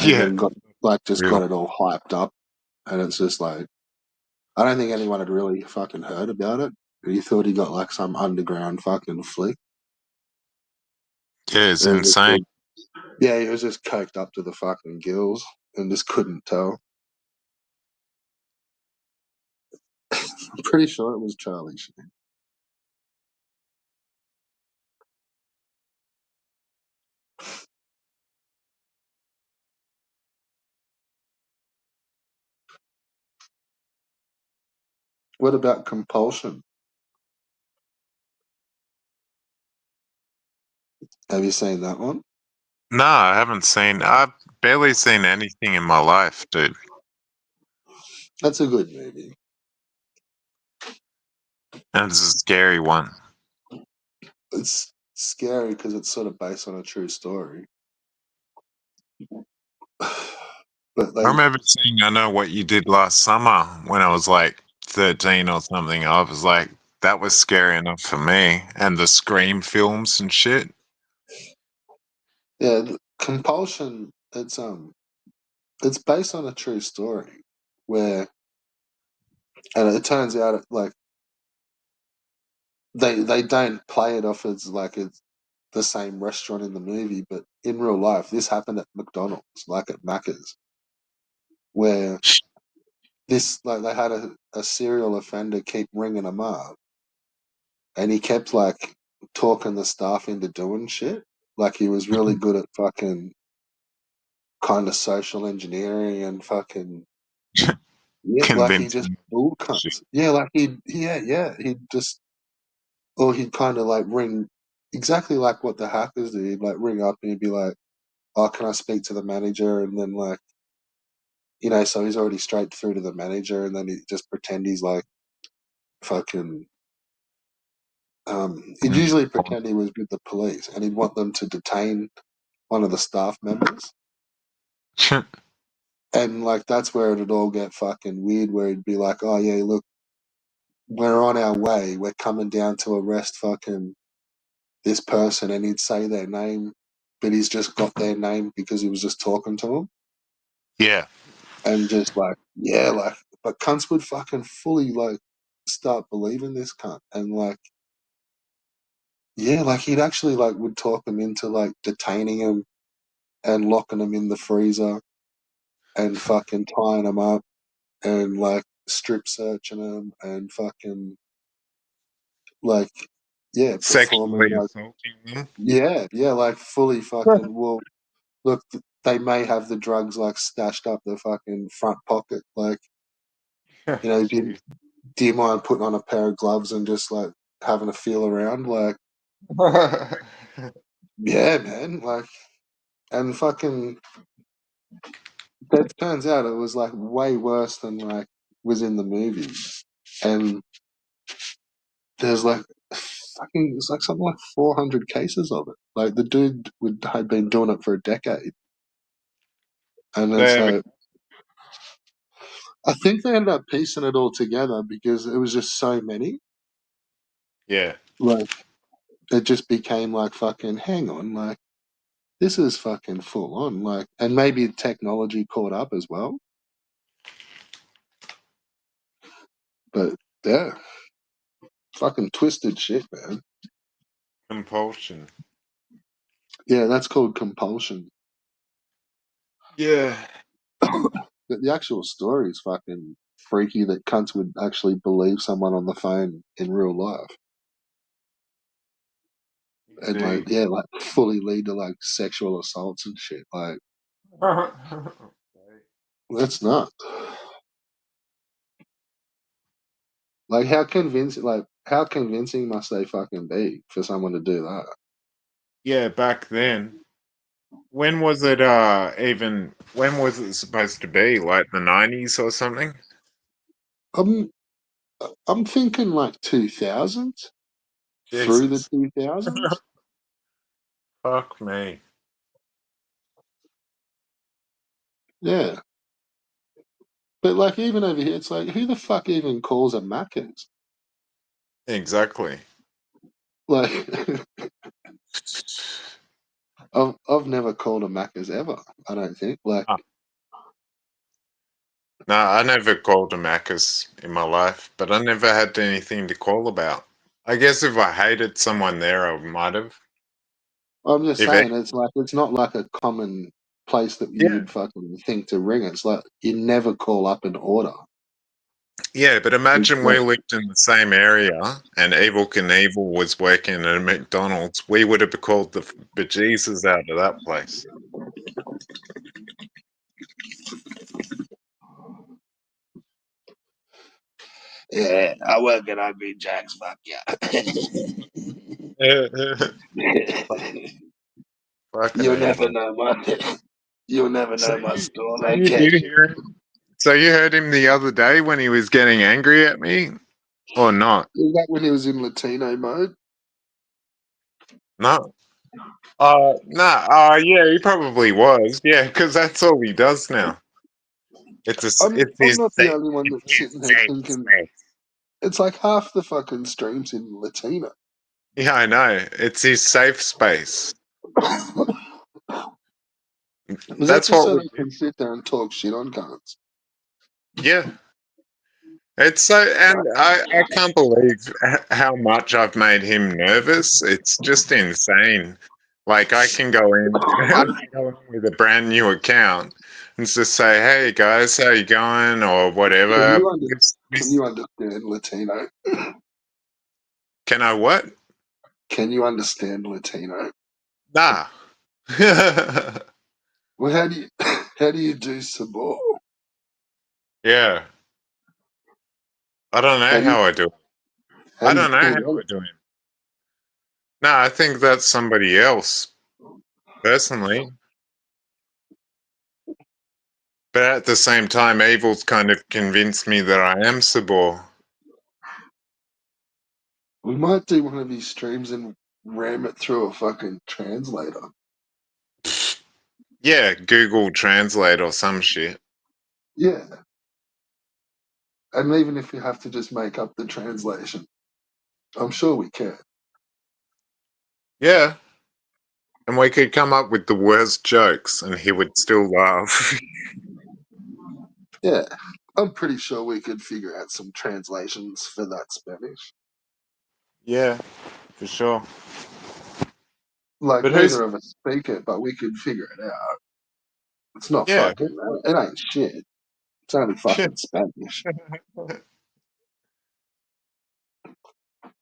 and Yeah. then got Real. it all hyped up, and it's just like I don't think anyone had really fucking heard about it. He thought he got like some underground fucking flick. Yeah, it's It was insane. yeah, he was just coked up to the fucking gills and just couldn't tell. I'm pretty sure it was Charlie Sheen. What about Compulsion? Have you seen that one? No, I haven't seen. I've barely seen anything in my life, dude. That's a good movie. And it's a scary one. It's scary because it's sort of based on a true story. But I like, remember seeing I Know What You Did Last Summer when I was like 13 or something. I was like, that was scary enough for me. And the Scream films and shit. yeah, Compulsion. It's based on a true story where, and it turns out like they don't play it off as like it's the same restaurant in the movie, but in real life, this happened at McDonald's, like at Macca's, where this like they had a serial offender keep ringing them up, and he kept like talking the staff into doing shit. Like he was really good at fucking kind of social engineering and fucking yeah, like he just Convincing bull shit. cunts. Yeah, like he'd just or he'd kind of like ring exactly like what the hackers do. He'd like ring up and he'd be like, "Oh, can I speak to the manager?" And then like so he's already straight through to the manager, and then he just pretend he's like fucking. He'd usually pretend he was with the police, and he'd want them to detain one of the staff members. And like that's where it'd all get fucking weird, where he'd be like, "Oh yeah, look, we're on our way. We're coming down to arrest fucking this person," and he'd say their name, but he's just got their name because he was just talking to them, Yeah. and just like yeah, like but cunts would fucking fully like start believing this cunt, and like yeah, like he'd actually like would talk them into like detaining him and locking them in the freezer and fucking tying them up and like strip searching them and fucking like yeah Sexually performing like assaulting them. yeah like fully fucking well look they may have the drugs like stashed up the fucking front pocket like Jeez. do you mind putting on a pair of gloves and just like having a feel around like yeah man like and fucking that turns out it was like way worse than like was in the movie and there's like fucking it's like something like 400 cases of it like the dude had been doing it for a decade and Did then they ever? so I think they ended up piecing it all together because it was just so many Yeah. like it just became like fucking hang on like this is fucking full on like and maybe technology caught up as well but yeah fucking twisted shit man Compulsion. yeah that's called compulsion. Yeah. The actual story is fucking freaky that cunts would actually believe someone on the phone in real life and like Indeed. yeah like fully lead to like sexual assaults and shit like that's not like how convincing must they fucking be for someone to do that. Yeah, back then. When was it even when was it supposed to be? Like the 90s or something? I'm I'm thinking like 2000s through the Jesus. 2000s. Fuck me. Yeah, but like even over here, it's like who the fuck even calls a Macca's? Exactly. Like I've never called a Macca's ever. I don't think like Ah, No, I never called a Macca's in my life, but I never had anything to call about. I guess if I hated someone there, I might have. I'm just If it, saying, it's like it's not like a common place that you yeah, would fucking think to ring. It's like you never call up an order. yeah, but It's imagine we like, lived in the same area and Evil Knievel was working at a McDonald's. We would have called the bejesus out of that place. yeah, I work at Ugly Jack's. Fuck yeah. Fucking You'll never evil. know my. You'll never So know my you, store so you did location. hear him. So you heard him the other day when he was getting angry at me, or not? Is that when he was in Latino mode? No. Nah. Yeah, he probably was. Yeah, because that's all he does now. It's I'm his not the safe, only one it's that's his sitting there safe thinking space. it's like half the fucking streams in Latino. Yeah, I know. It's his safe space. Is that That's just what so we they do. can sit there and talk shit on cunts? Yeah. It's so, and I can't believe how much I've made him nervous. It's just insane. Like I can go in with a brand new account and just say, "Hey guys, how you going?" or Can whatever. you can you understand Latino? Can I what? Can you understand Latino? Nah. Well, how do you how do you do sabor? Yeah, I don't know How do you how I do it. how I do you don't know pull how I that? do it. No, I think that's somebody else personally. But at the same time, Evil's kind of convinced me that I am Sabor. We might do one of these streams and ram it through a fucking translator. Yeah, Google Translate or some shit. Yeah, and even if you have to just make up the translation, I'm sure we can. Yeah, and we could come up with the worst jokes and he would still laugh. Yeah, I'm pretty sure we could figure out some translations for that Spanish. Yeah, for sure. Like But who's. neither of us speak it, but we could figure it out. It's not Yeah. fucking. It ain't shit. It's only fucking Spanish.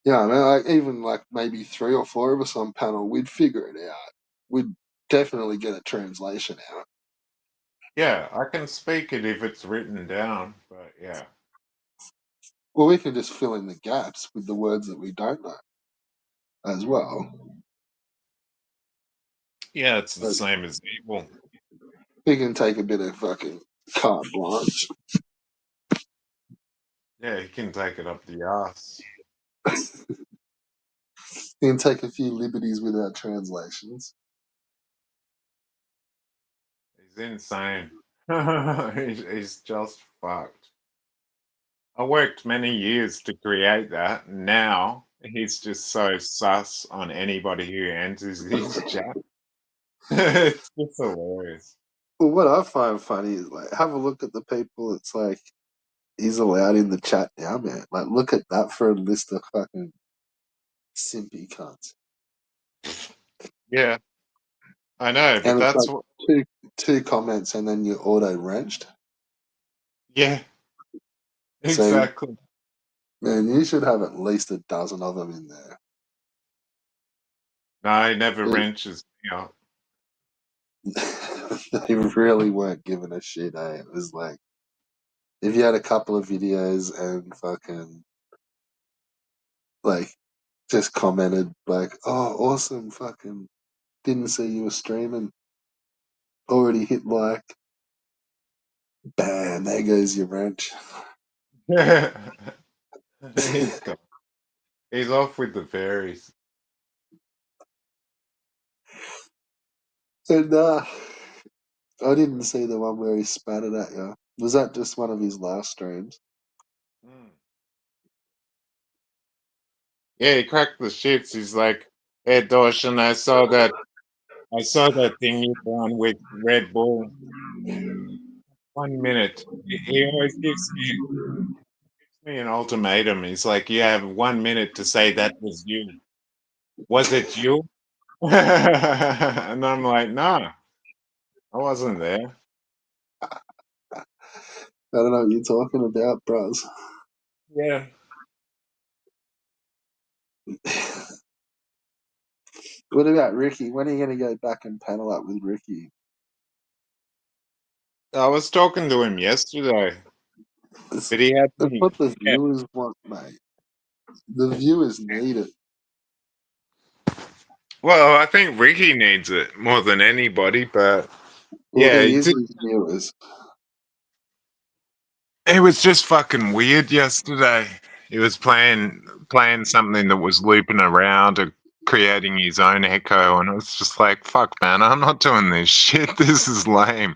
Yeah, I mean, like even like maybe three or four of us on panel, we'd figure it out. We'd definitely get a translation out. Yeah, I can speak it if it's written down, but yeah. Well, we can just fill in the gaps with the words that we don't know as well. Yeah, it's the But same as Evil. we can take a bit of fucking carte blanche. Yeah, he can take it up the ass. We can take a few liberties with our translations. He's insane. He's just fucked. I worked many years to create that. Now he's just so sus on anybody who enters his chat. It's just hilarious. Well, what I find funny is like have a look at the people. It's like he's allowed in the chat now, man. Like, look at that for a list of fucking simpy cunts. Yeah, I know, but And it's that's like what. two two comments, and then you're auto wrenched. Yeah, So, exactly. man, you should have at least a dozen of them in there. No, he never wrenches me up. They really weren't giving a shit. It was like if you had a couple of videos and fucking like just commented like, "Oh, awesome! Fucking didn't see you were streaming. Already hit like." Bam! There goes your wrench. He's gone. He's off with the fairies. And I didn't see the one where he spat it at you. Was that just one of his last streams? Mm. Yeah, he cracked the shits. He's like, "Hey, Dawson, I saw that thing you done with Red Bull." 1 minute. He always gives me an ultimatum. He's like, "You have 1 minute to say that was you. Was it you?" And I'm like, "No, I wasn't there." I don't know what you're talking about, bros. Yeah. What about Ricky? When are you going to go back and panel up with Ricky? I was talking to him yesterday, It's, but he had it's me. what the Yeah. viewers want, mate. The viewers need it. Well, I think Ricky needs it more than anybody, but Well, yeah, he is his viewers. it was just fucking weird yesterday. He was playing something that was looping around or creating his own echo, and it was just like, fuck, man, I'm not doing this shit. This is lame.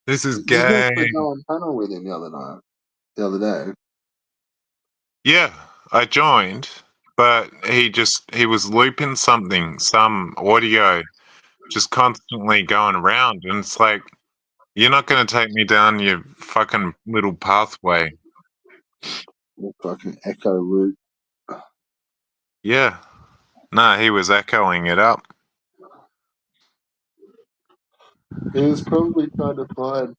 This is Did you gay. actually go on panel with him the other night? The other day? Yeah, I joined, but he was looping something, some audio, just constantly going around, and it's like, you're not going to take me down your fucking little pathway. The fucking echo loop. Yeah. No, he was echoing it up. He was probably trying to find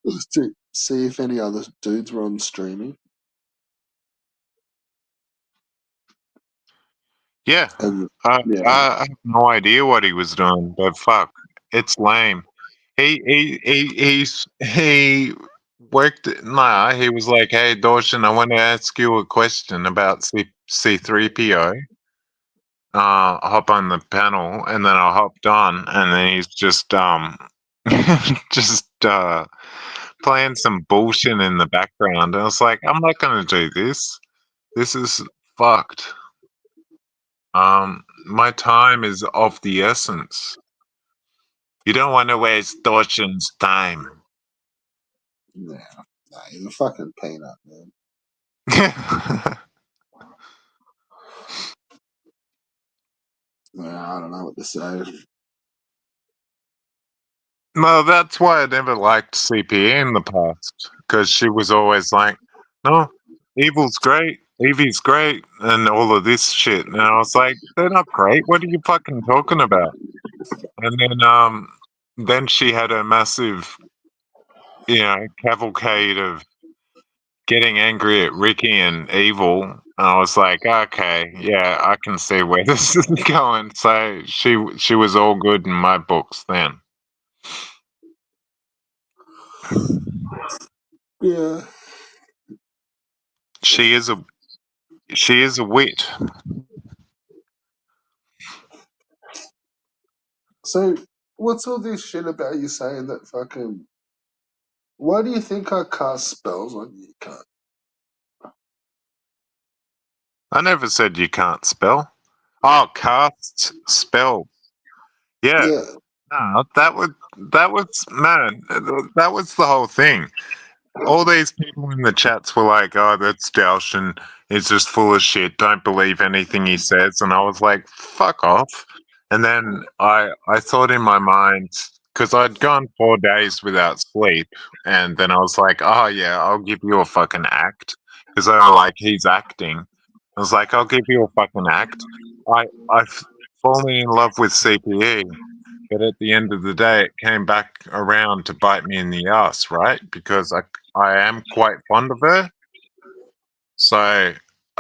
to see if any other dudes were on streaming. Yeah. And I, yeah, I have no idea what he was doing, but fuck, it's lame. He worked. Nah, he was like, "Hey, Dawson, I want to ask you a question about C3PO." Hop on the panel, and then I hopped on, and then he's just just playing some bullshit in the background. And I was like, I'm not gonna do this. This is fucked. My time is of the essence. You don't want to waste Dawson's time. nah, he's a fucking peanut, man. Nah, I don't know what to say. No, that's why I never liked CPE in the past, because she was always like, "No, evil's great, Evie's great," and all of this shit. And I was like, "They're not great. What are you fucking talking about?" And then she had a massive, cavalcade of getting angry at Ricky and Evil. And I was like, okay, yeah, I can see where this is going. So she was all good in my books then. Yeah. She is a she is a wit. So what's all this shit about you saying that fucking? Why do you think I cast spells on you, cunt? I never said you can't spell. Oh, cast spell. Yeah, Yeah. no, that was man. That was the whole thing. All these people in the chats were like, "Oh, that's Dalshin. He's just full of shit. Don't believe anything he says." And I was like, "Fuck off." And then I thought in my mind, because I'd gone 4 days without sleep, and then I was like, "Oh yeah, I'll give you a fucking act," because I like he's acting. I was like, "I'll give you a fucking act." I've fallen in love with CPE, but at the end of the day, it came back around to bite me in the ass, right? Because I am quite fond of her. So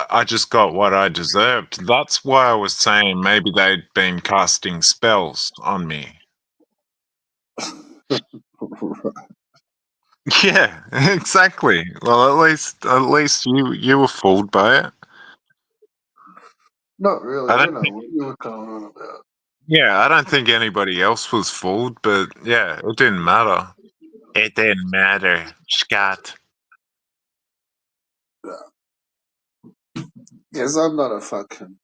I just got what I deserved. That's why I was saying maybe they'd been casting spells on me. Yeah, exactly. Well, at least you were fooled by it. Not really. I I don't don't know think. what you were going on about. Yeah, I don't think anybody else was fooled, but yeah, it didn't matter. It didn't matter, Scott. Yes, I'm not a fucking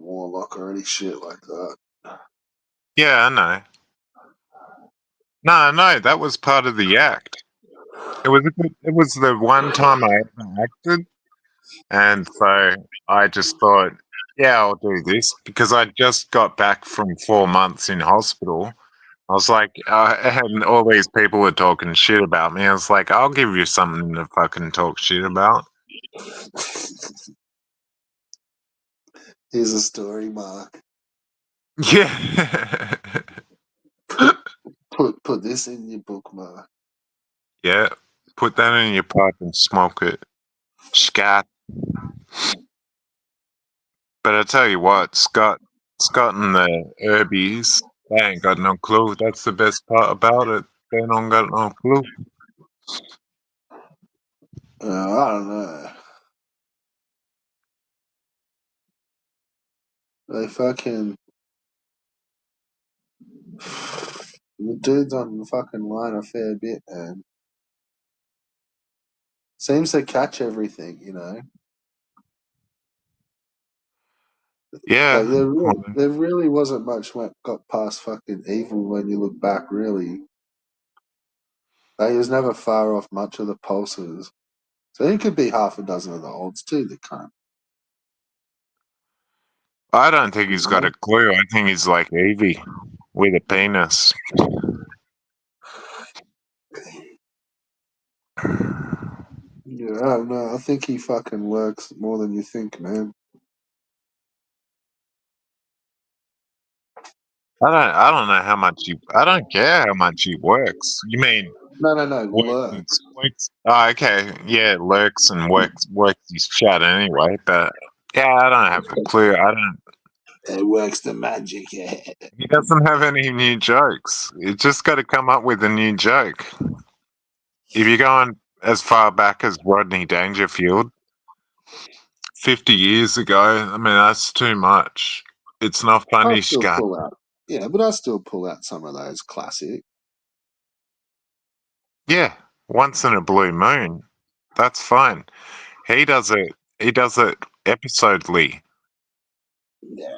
warlock or any shit like that. Yeah, I know. No, no, that was part of the act. It was the one time I ever acted, and so I just thought, Yeah, I'll do this because I just got back from 4 months in hospital. I was like, and all these people were talking shit about me. I was like, I'll give you something to fucking talk shit about. Here's a story, Mark. Yeah. Put this in your book, Mark. Yeah. Put that in your pipe and smoke it. Scat. But I tell you what, Scott and the Herbies, they ain't got no clue. That's the best part about it. They don't got no clue. I don't know. They fucking the dude's on the fucking line a fair bit, man. Seems to catch everything, you know. Like Yeah. there really wasn't much what got past fucking evil when you look back, really. Like, he was never far off much of the pulses. So he could be half a dozen of the olds too, the cunt. I don't think You he's got know? a clue. I think he's like Evie with a penis. Yeah, I don't know. I think he fucking works more than you think, man. I don't know how much he. I don't care how much he works. You mean No, works and lurks. works? Oh, okay. Yeah, lurks and works his shit anyway. But yeah, I don't have a clue. I don't. It works the magic, yeah. He doesn't have any new jokes. You just got to come up with a new joke. If you're going as far back as Rodney Dangerfield, 50 years ago, I mean, that's too much. It's not I funny, still Scott. pull out. Yeah, but I still pull out some of those classic. Yeah, once in a blue moon. That's fine. He does it. He does it episodely. Yeah.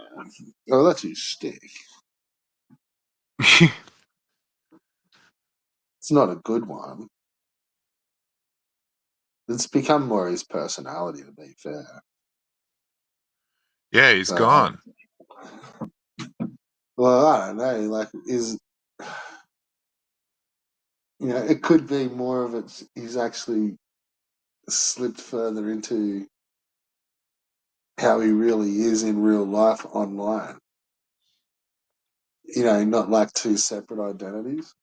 Oh, that's his stick. It's not a good one. It's become more his personality, to be fair. Yeah, he's But gone. well, I don't know. Like, it could be more of it. He's actually slipped further into how he really is in real life online. Not like two separate identities.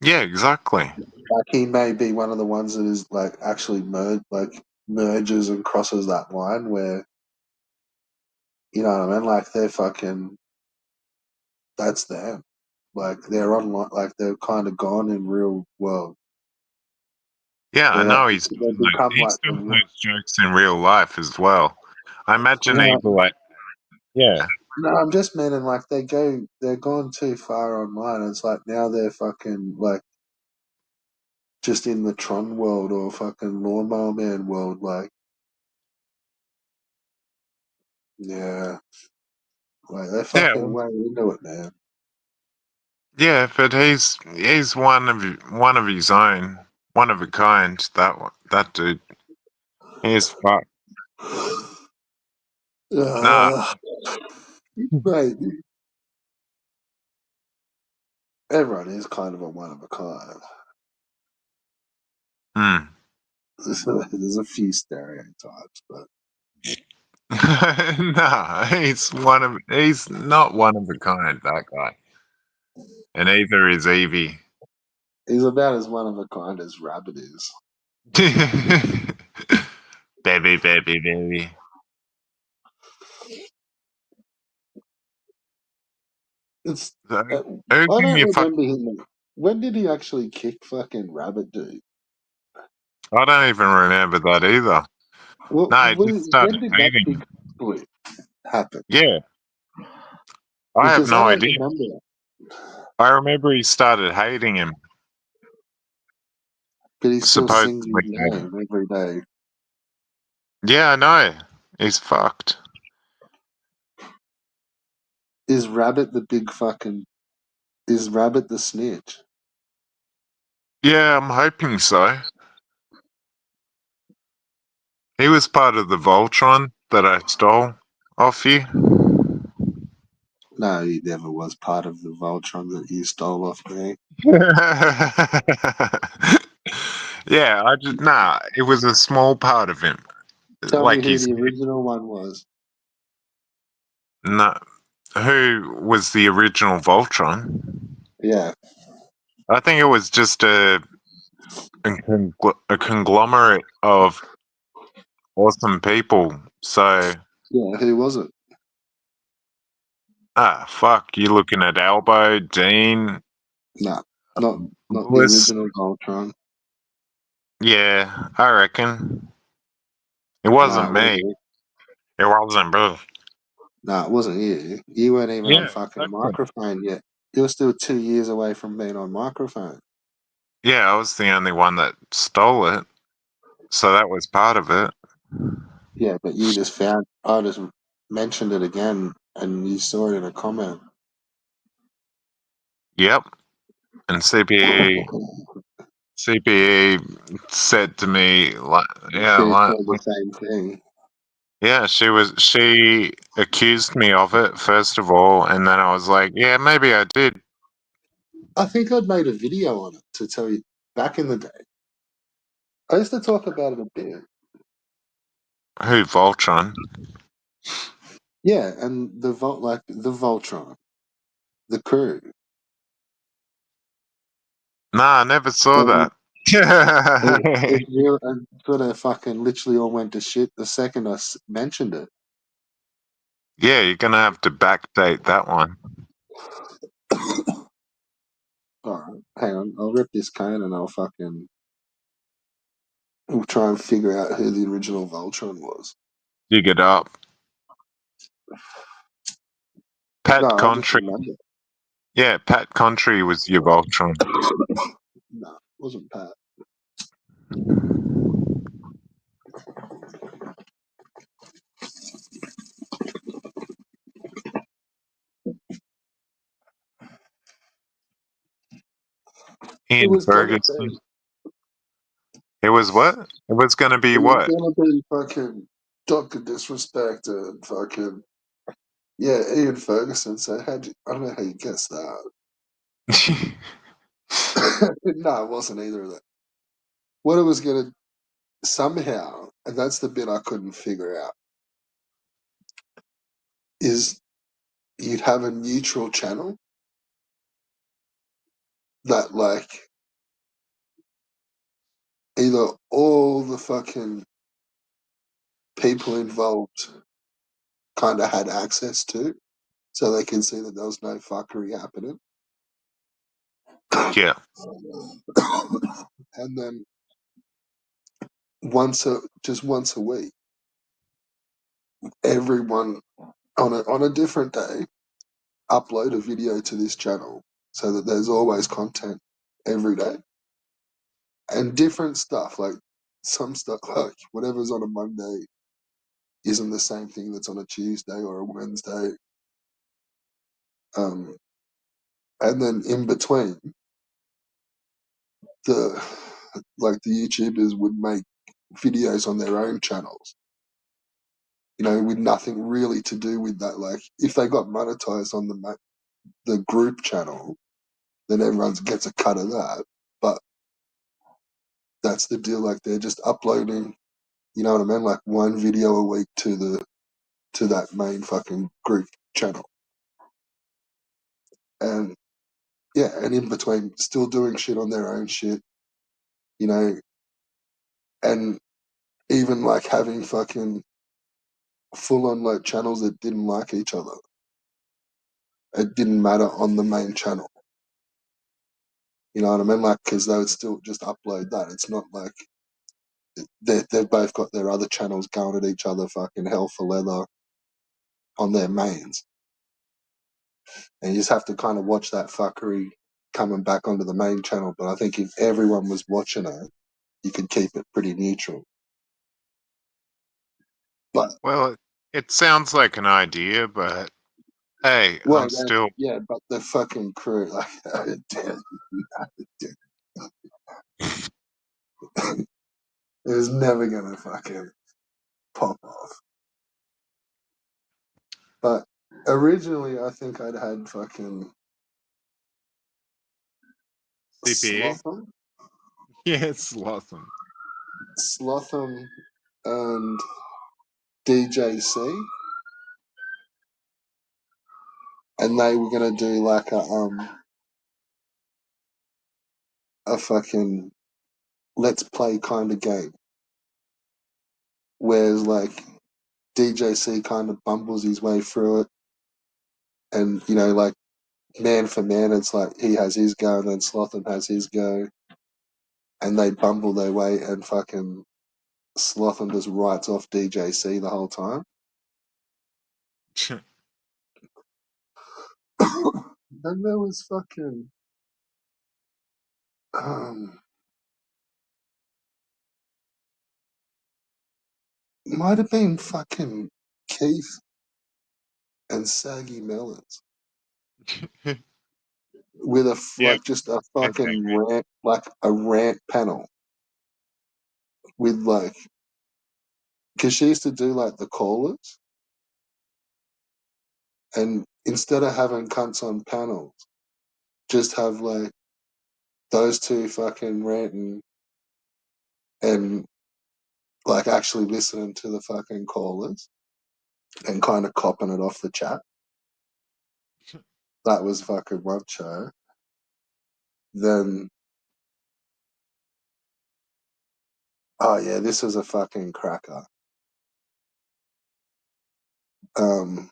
Yeah, exactly. Like, he may be one of the ones that is like actually merges and crosses that line where what I mean. Like, they're fucking. That's them. Like, they're online. Like, they're kind of gone in real world. Yeah, I know he's They doing those. become He's like doing those jokes in real life as well. I imagine no, people like, yeah, no. I'm just meaning like they're gone too far online. It's like now they're fucking like just in the Tron world or fucking Lawnmower Man world. Like, yeah, like they're yeah, fucking way into it, man. yeah. But he's one of his own, one of a kind. That dude. He's fucked. Nah. Uh, mate, everyone is kind of a one of a kind. Hmm. There's a few stereotypes, but Nah, he's not one of a kind, that guy. And neither is Evie. he's about as one of a kind as Rabbit is. Baby, baby, baby. It's So, I who can don't you fuck? remember him. When did he actually kick fucking Rabbit, dude? I don't even remember that either. Well, No, I just when started did that hating big him. split happen? Yeah, I have Because no I don't idea. remember. I remember he started hating him. But he still sings his Supposedly hating. name every day. Yeah, I know. He's fucked. Is Rabbit the big fucking? Is Rabbit the snitch? Yeah, I'm hoping so. He was part of the Voltron that I stole. off you? No, he never was part of the Voltron that you stole off me. Yeah, I just nah. It was a small part of him. Tell me Like who his the original one was. no. Who was the original Voltron? Yeah, I think it was just a conglomerate of awesome people. So yeah. Who was it? fuck. You looking at Albo, Dean, No, not the Lewis? original Voltron. Yeah, I reckon it No, wasn't it me. wasn't. It wasn't, bro. No, it wasn't you. You weren't even on Yeah, fucking exactly. microphone yet. You're still 2 years away from being on microphone. Yeah, I was the only one that stole it, so that was part of it. Yeah, but you just found. I just mentioned it again, and you saw it in a comment. Yep. And CPE said to me, like, yeah, She said the same thing. yeah, she accused me of it first of all, and then I was like, yeah, maybe I did. I think I'd made a video on it to tell you back in the day. I used to talk about it a bit. Who, Voltron? Yeah, and like the Voltron, the crew. Nah, I never saw And that. it real and sort of fucking literally all went to shit the second I mentioned it. Yeah, you're gonna have to backdate that one. Alright, hang on. I'll rip this cane and we'll try and figure out who the original Voltron was. Dig it up. No, Pat I just Contry. remember. Yeah, Pat Contry was your Voltron. No, it wasn't Pat. It Ian was gonna Ferguson. be. It was what? It was gonna be It was what? gonna be fucking Doctor Disrespect and fucking yeah, Ian Ferguson. So I don't know how you guessed that. No, it wasn't either of that. What it was gonna somehow, and that's the bit I couldn't figure out, is you'd have a neutral channel that like either all the fucking people involved kind of had access to, so they can see that there was no fuckery happening. Yeah. And then just once a week, everyone on a different day upload a video to this channel so that there's always content every day and different stuff like some stuff like whatever's on a Monday isn't the same thing that's on a Tuesday or a Wednesday. Um, and then in between, the the YouTubers would make videos on their own channels, with nothing really to do with that. Like if they got monetized on the group channel, then everyone gets a cut of that. But that's the deal. Like they're just uploading, you know what I mean? Like one video a week to that main fucking group channel, and yeah, and in between, still doing shit on their own shit, you know, and even like having fucking full on like channels that didn't like each other. It didn't matter on the main channel. You know what I mean? Like, because they would still just upload that. It's not like they've both got their other channels going at each other, fucking hell for leather on their mains. And you just have to kind of watch that fuckery coming back onto the main channel. But I think if everyone was watching it, you could keep it pretty neutral. But Well, it sounds like an idea, but hey, well, I'm still. yeah, but the fucking crew, like, it was never gonna fucking pop off. But originally, I think I'd had fucking CPE? Slotham, Yeah, Slotham. Slotham, and DJC, and they were gonna do like a fucking let's play kind of game, whereas like DJC kind of bumbles his way through it, and like man for man, it's like he has his go, and then Slotham has his go, and they bumble their way, and fucking Slotham just writes off DJC the whole time. Then there was fucking um, might have been fucking Keith and Saggy Melons with Yep. just a Okay, fucking rant, like a rant panel with like, because she used to do like the callers, and instead of having cunts on panels, just have like those two fucking ranting and like actually listening to the fucking callers and kind of copping it off the chat. That was fucking one show. Then, oh yeah, this was a fucking cracker. Um,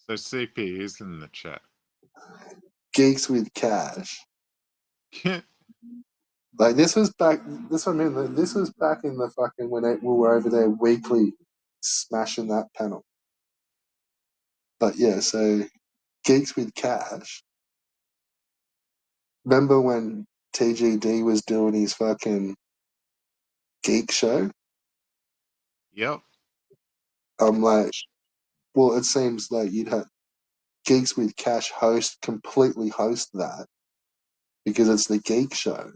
so CPE is in the chat. Geeks with Cash. Like this was back. This I mean. This was back in the fucking when we were over there weekly, smashing that panel. But yeah, so Geeks with Cash. Remember when TGD was doing his fucking geek show? Yep. I'm like, well, it seems like you'd have Geeks with Cash completely host that because it's the geek show.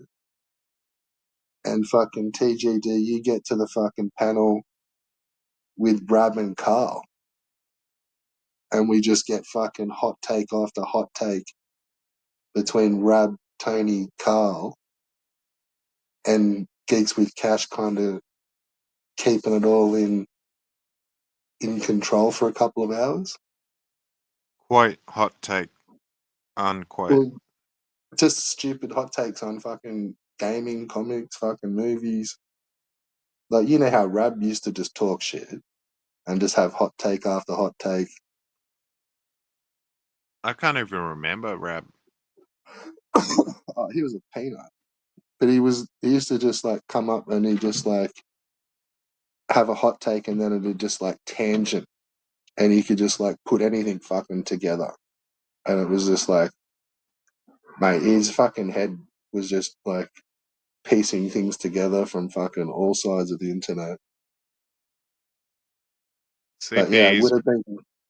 And fucking TGD, you get to the fucking panel with Rab and Carl, and we just get fucking hot take after hot take between Rab, Tony, Carl, and Geeks with Cash kind of keeping it all in control for a couple of hours. Quite hot take. Unquote. Well, just stupid hot takes on fucking gaming, comics, fucking movies. Like, you know how Rab used to just talk shit and just have hot take after hot take. I can't even remember Rab. Oh, he was a peanut. But he used to just like come up and he just like have a hot take and then it'd just like tangent and he could just like put anything fucking together. And it was just like, mate, his fucking head was just like piecing things together from fucking all sides of the internet. But yeah, it would CPE's. have been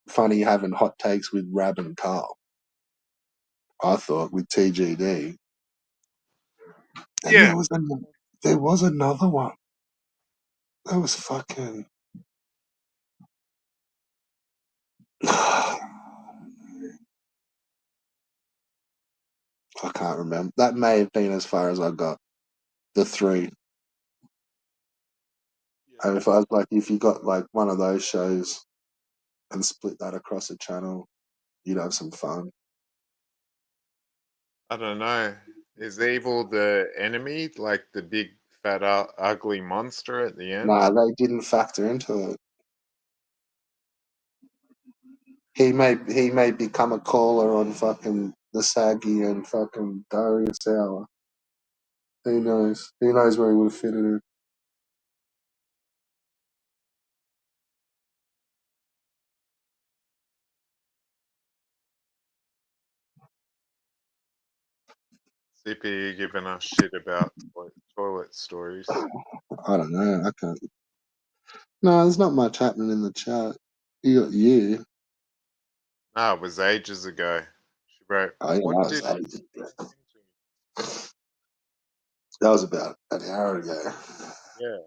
funny having hot takes with Rab and Carl, I thought, with TGD. And Yeah. there was another one. That was fucking I can't remember. That may have been as far as I got. The three. And if I was like, if you got like one of those shows and split that across a channel, you'd have some fun. I don't know. Is evil the enemy? Like the big, fat, ugly monster at the end? Nah, they didn't factor into it. He may become a caller on fucking the Saggy and fucking Darius Hour. Who knows? Who knows where he would have fitted in? CPE giving us shit about toilet stories. I don't know. I can't. No, there's not much happening in the chat. You got you. Ah, it was ages ago. She wrote, Oh yeah, "What that was did I ages ago. walk into?" That was about an hour ago. Yeah.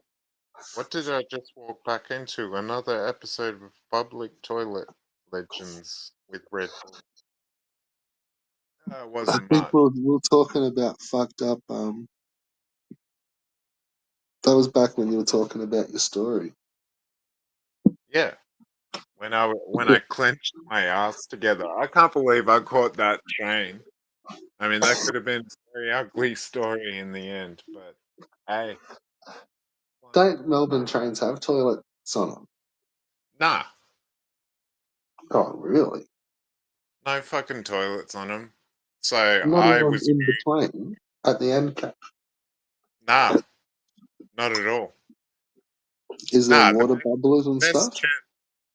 What did I just walk back into? Another episode of Public Toilet. Legends with Red Bull. It I wasn't think much. we were talking about fucked up. That was back when you were talking about your story. Yeah, when I clenched my ass together, I can't believe I caught that train. I mean, that could have been a very ugly story in the end, but hey, Don't Melbourne trains have toilets on them? nah, Oh, really? no fucking toilets on them. So Not I even was in between at the end cap. nah, not at all. Is there Nah, water bubblers and best stuff chance,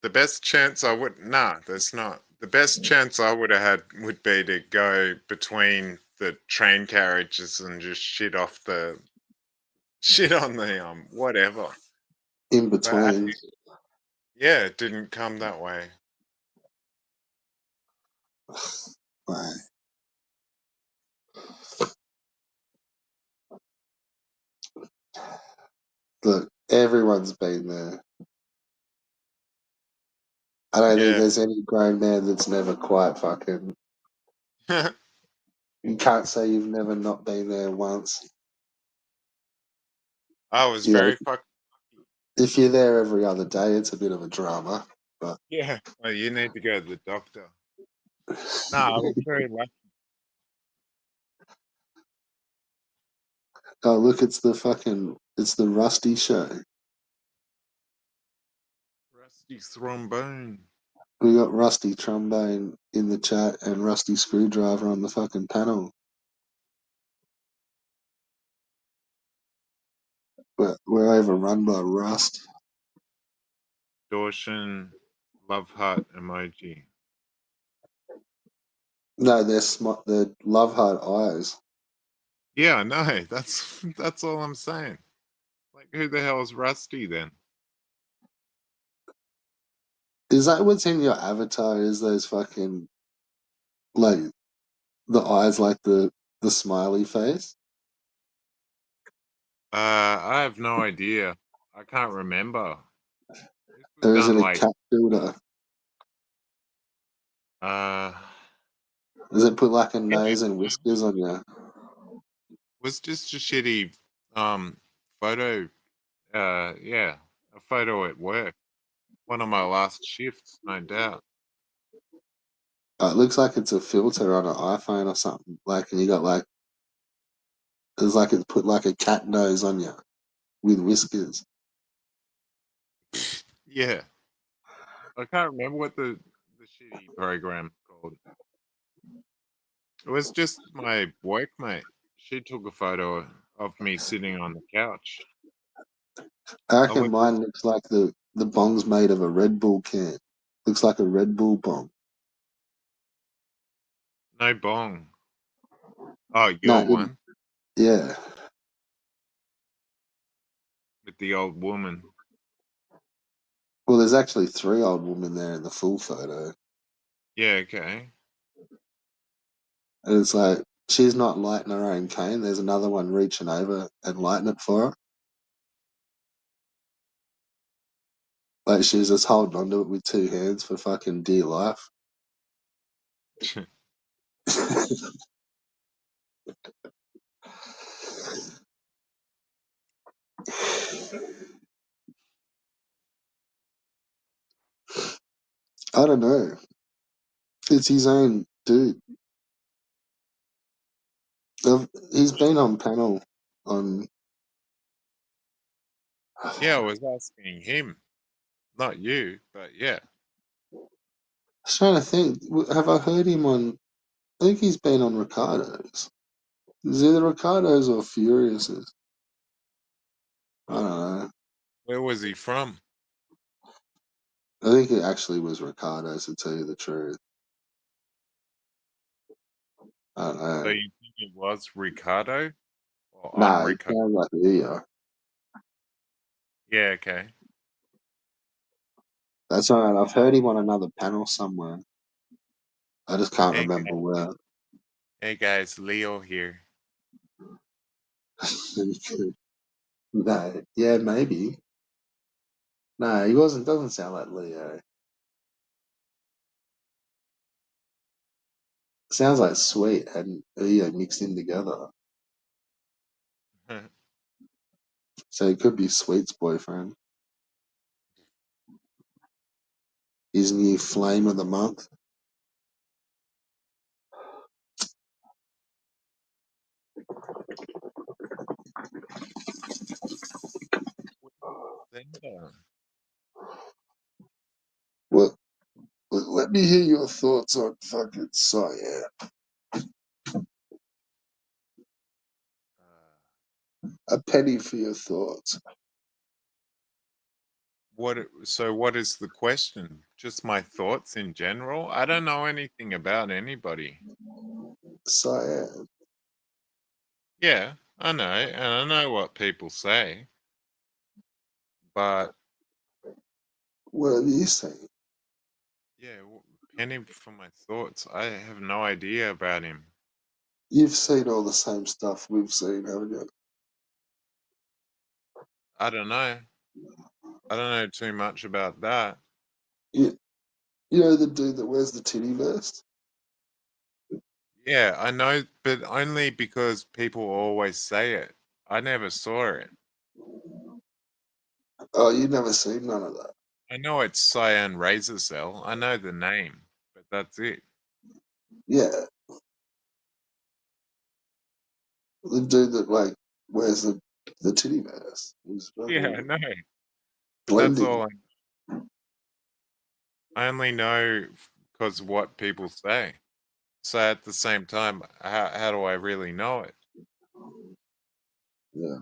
the best chance I would nah, there's not. The best chance I would have had would be to go between the train carriages and just shit off the shit on the whatever. in But between? yeah, it didn't come that way. Right. Look, everyone's been there. I don't think Yeah. there's any grown man that's never quite fucking. You can't say you've never not been there once. I was You know, very fucking lucky. if you're there every other day, it's a bit of a drama. But Yeah. Well, you need to go to the doctor. No, I was very lucky. oh, look, it's the Rusty show. Rusty thrombone. We got Rusty Trombone in the chat and Rusty Screwdriver on the fucking panel. But we're overrun by Rust. Distortion. Love heart emoji. No, they're love heart eyes. Yeah, I know. That's all I'm saying. Like, who the hell is Rusty then? Is that what's in your avatar? Is those fucking like the eyes, like the smiley face? I have no idea. I can't remember. This was Or is it done a like, cat filter? uh, Does it put like a yeah, it nose and whiskers on you? was just a shitty photo. Yeah, a photo at work. One of my last shifts, no doubt. It looks like it's a filter on an iPhone or something. Like, and you got like it's like it put like a cat nose on you with whiskers. Yeah, I can't remember what the shitty program called. It was just my workmate. She took a photo of me sitting on the couch. I I reckon was mine looks like the bong's made of a Red Bull can. Looks like a Red Bull bong. no bong. Oh, No, your one yeah. with the old woman. Well, there's actually three old women there in the full photo, Yeah, okay. and it's like she's not lighting her own cane. There's another one reaching over and lighting it for her. Like she's just holding onto it with two hands for fucking dear life. I don't know. It's his own dude. He's been on panel on. Yeah, I was asking him, not you, but yeah. I was trying to think. Have I heard him on? I think he's been on Ricardo's. Is it either Ricardo's or Furious's? I don't know. Where was he from? I think it actually was Ricardo's, to tell you the truth. I don't So know. you think it was Ricardo or on Nah, it Ricardo? sounds like Leo. Yeah, okay. That's all right. I've heard him on another panel somewhere. I just can't Hey, remember where. hey guys, Leo here. No, yeah, maybe. No, he wasn't. Doesn't sound like Leo. Sounds like sweet and mixed in together. So it could be Sweet's boyfriend. His new flame of the month. Well, let me hear your thoughts on fucking Cyan. A penny for your thoughts. What is the question? Just my thoughts in general? I don't know anything about anybody. Cyan. Yeah, I know, and I know what people say, but What have you seen? yeah, penny for my thoughts. I have no idea about him. You've seen all the same stuff we've seen, haven't you? I don't know. I don't know too much about that. You, you know the dude that wears the titty vest? Yeah, I know, but only because people always say it. I never saw it. Oh, you've never seen none of that. I know it's Cyan Razor Cell. I know the name, but that's it. Yeah, the dude that like wears the titty vest. He's Yeah, fucking I know, but that's blending. all I only know because what people say. So at the same time, how do I really know it? Yeah,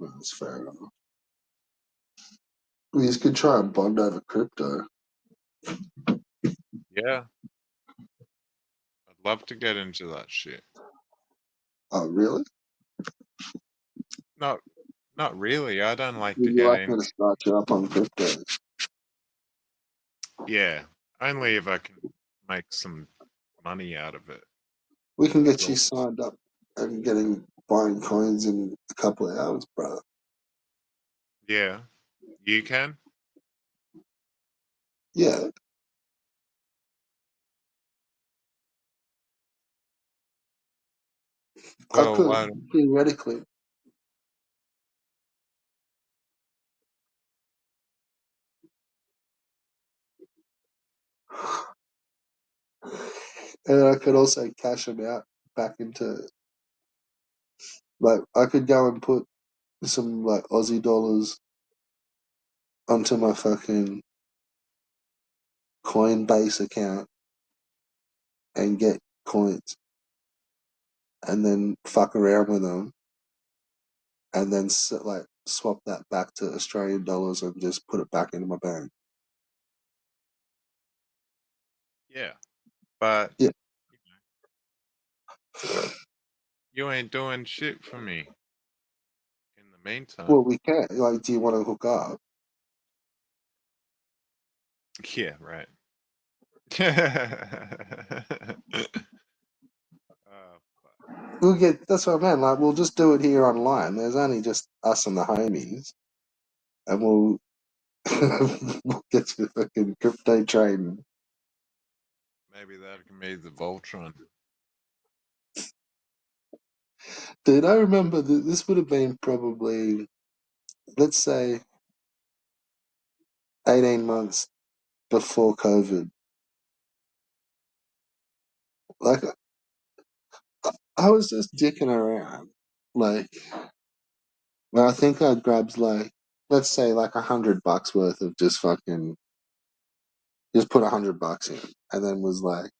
that's fair enough. We just could try and bond over crypto. Yeah, I'd love to get into that shit. Oh, really? Not, not really. I don't like Would to you get like me in. to start you up on crypto? Yeah, only if I can make some money out of it. We can get you Well, signed up and getting buying coins in a couple of hours, brother. yeah, you can. Yeah, I Well, could theoretically. And I could also cash them out back into like I could go and put some like Aussie dollars onto my fucking Coinbase account and get coins and then fuck around with them and then like swap that back to Australian dollars and just put it back into my bank. yeah, but Yeah. you ain't doing shit for me in the Well, meantime. we can. Like, do you want to hook up? Yeah, right. Oh, fuck. We'll get. That's what I meant. Like, we'll just do it here online. There's only just us and the homies, and we'll we'll get to fucking crypto trading. Maybe that can be the Voltron. Dude, I remember this would have been probably, let's say, 18 months before COVID. Like, I was just dicking around. Like, well, I think I grabbed like, let's say, like $100 worth of just fucking, just put $100 in, and then was like,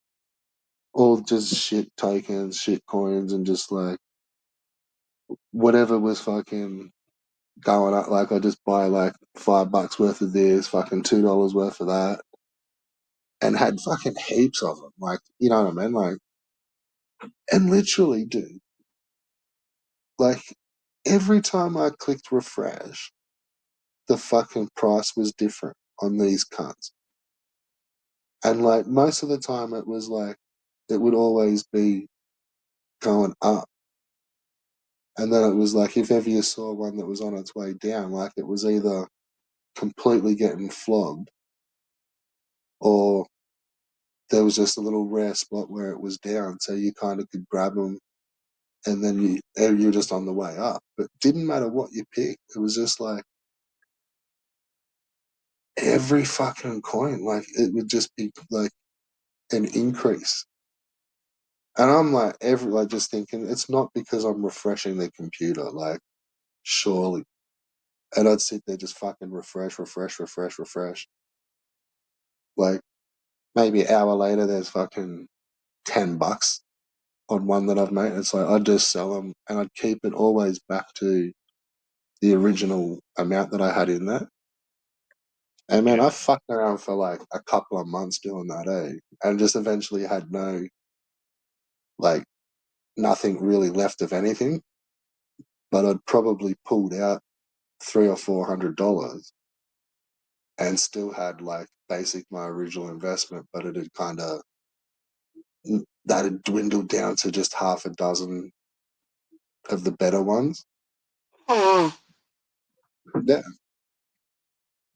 all just shit tokens, shit coins, and just like whatever was fucking going up. Like, I just buy like $5 worth of this, fucking $2 worth of that, and had fucking heaps of them. Like, you know what I mean? Like, and literally, dude, like every time I clicked refresh, the fucking price was different on these cunts. And like most of the time, it was like it would always be going up. And then it was like if ever you saw one that was on its way down, like it was either completely getting flogged or there was just a little rare spot where it was down, so you kind of could grab them, and then you're just on the way up. But it didn't matter what you picked; it was just like every fucking coin, like it would just be like an increase. And I'm like just thinking it's not because I'm refreshing the computer, like surely. And I'd sit there just fucking refresh. Like maybe an hour later, there's fucking $10 on one that I've made. It's like I'd just sell them and I'd keep it always back to the original amount that I had in there. And man, Yeah. I fucked around for like a couple of months doing that, and just eventually had like nothing really left of anything. But I'd probably pulled out $300 or $400 and still had like basic my original investment, but it had kind of that had dwindled down to just half a dozen of the better ones. Yeah,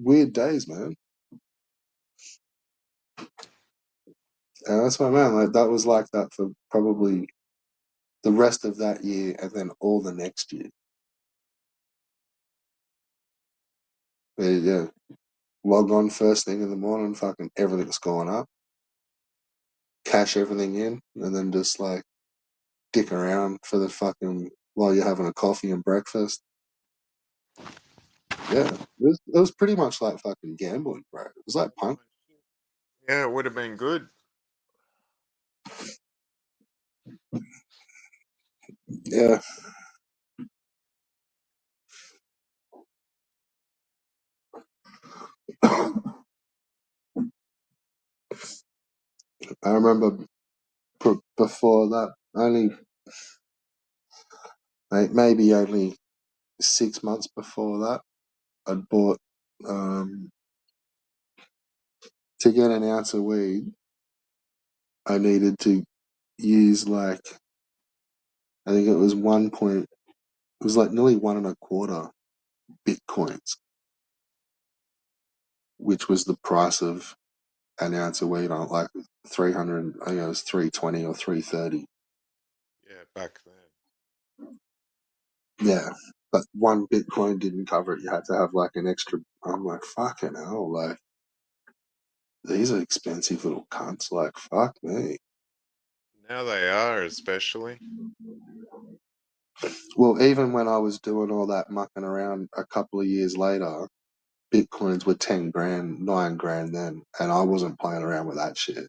weird days, man. And that's my man. Like that was like that for probably the rest of that year, and then all the next year. Yeah, log on first thing in the morning, fucking everything's going up, cash everything in, and then just like dick around for the fucking while you're having a coffee and breakfast. Yeah, it was pretty much like fucking gambling, bro. It was like punk. Yeah, it would have been good. Yeah, I remember before that, only like maybe only 6 months before that, I'd bought to get an ounce of weed. I needed to use like I think it was 1 point. It was like nearly 1.25 bitcoins, which was the price of an ounce of weed on like 300. I think it was 320 or 330. Yeah, back then. Yeah, but one Bitcoin didn't cover it. You had to have like an extra. I'm like, fucking hell, like these are expensive little cunts. Like, fuck me. Now they are, especially. Well, even when I was doing all that mucking around a couple of years later, Bitcoins were 10 grand, 9 grand then, and I wasn't playing around with that shit.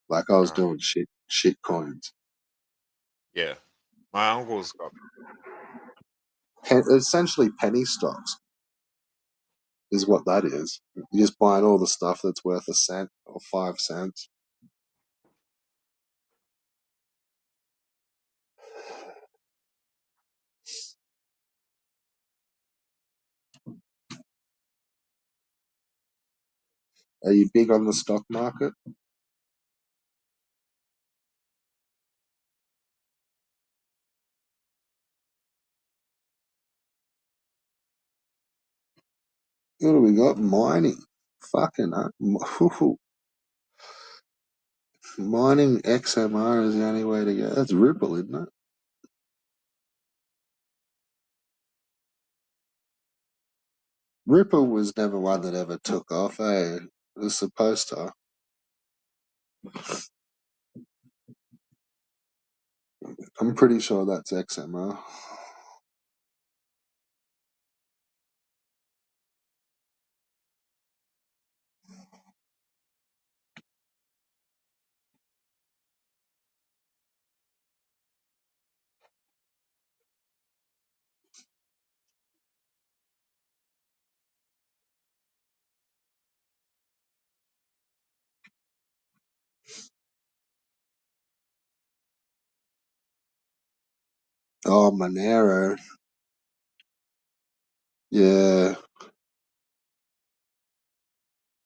Like I was No. doing shit coins. Yeah. My uncle's got. Essentially, penny stocks is what that is. You're just buying all the stuff that's worth a cent or 5 cents. Are you big on the stock market? What do we got? Mining. Fucking mining XMR is the only way to go. That's Ripple, isn't it? Ripple was never one that ever took off, eh? It was supposed to. I'm pretty sure that's XMR. Oh, Monero. Yeah.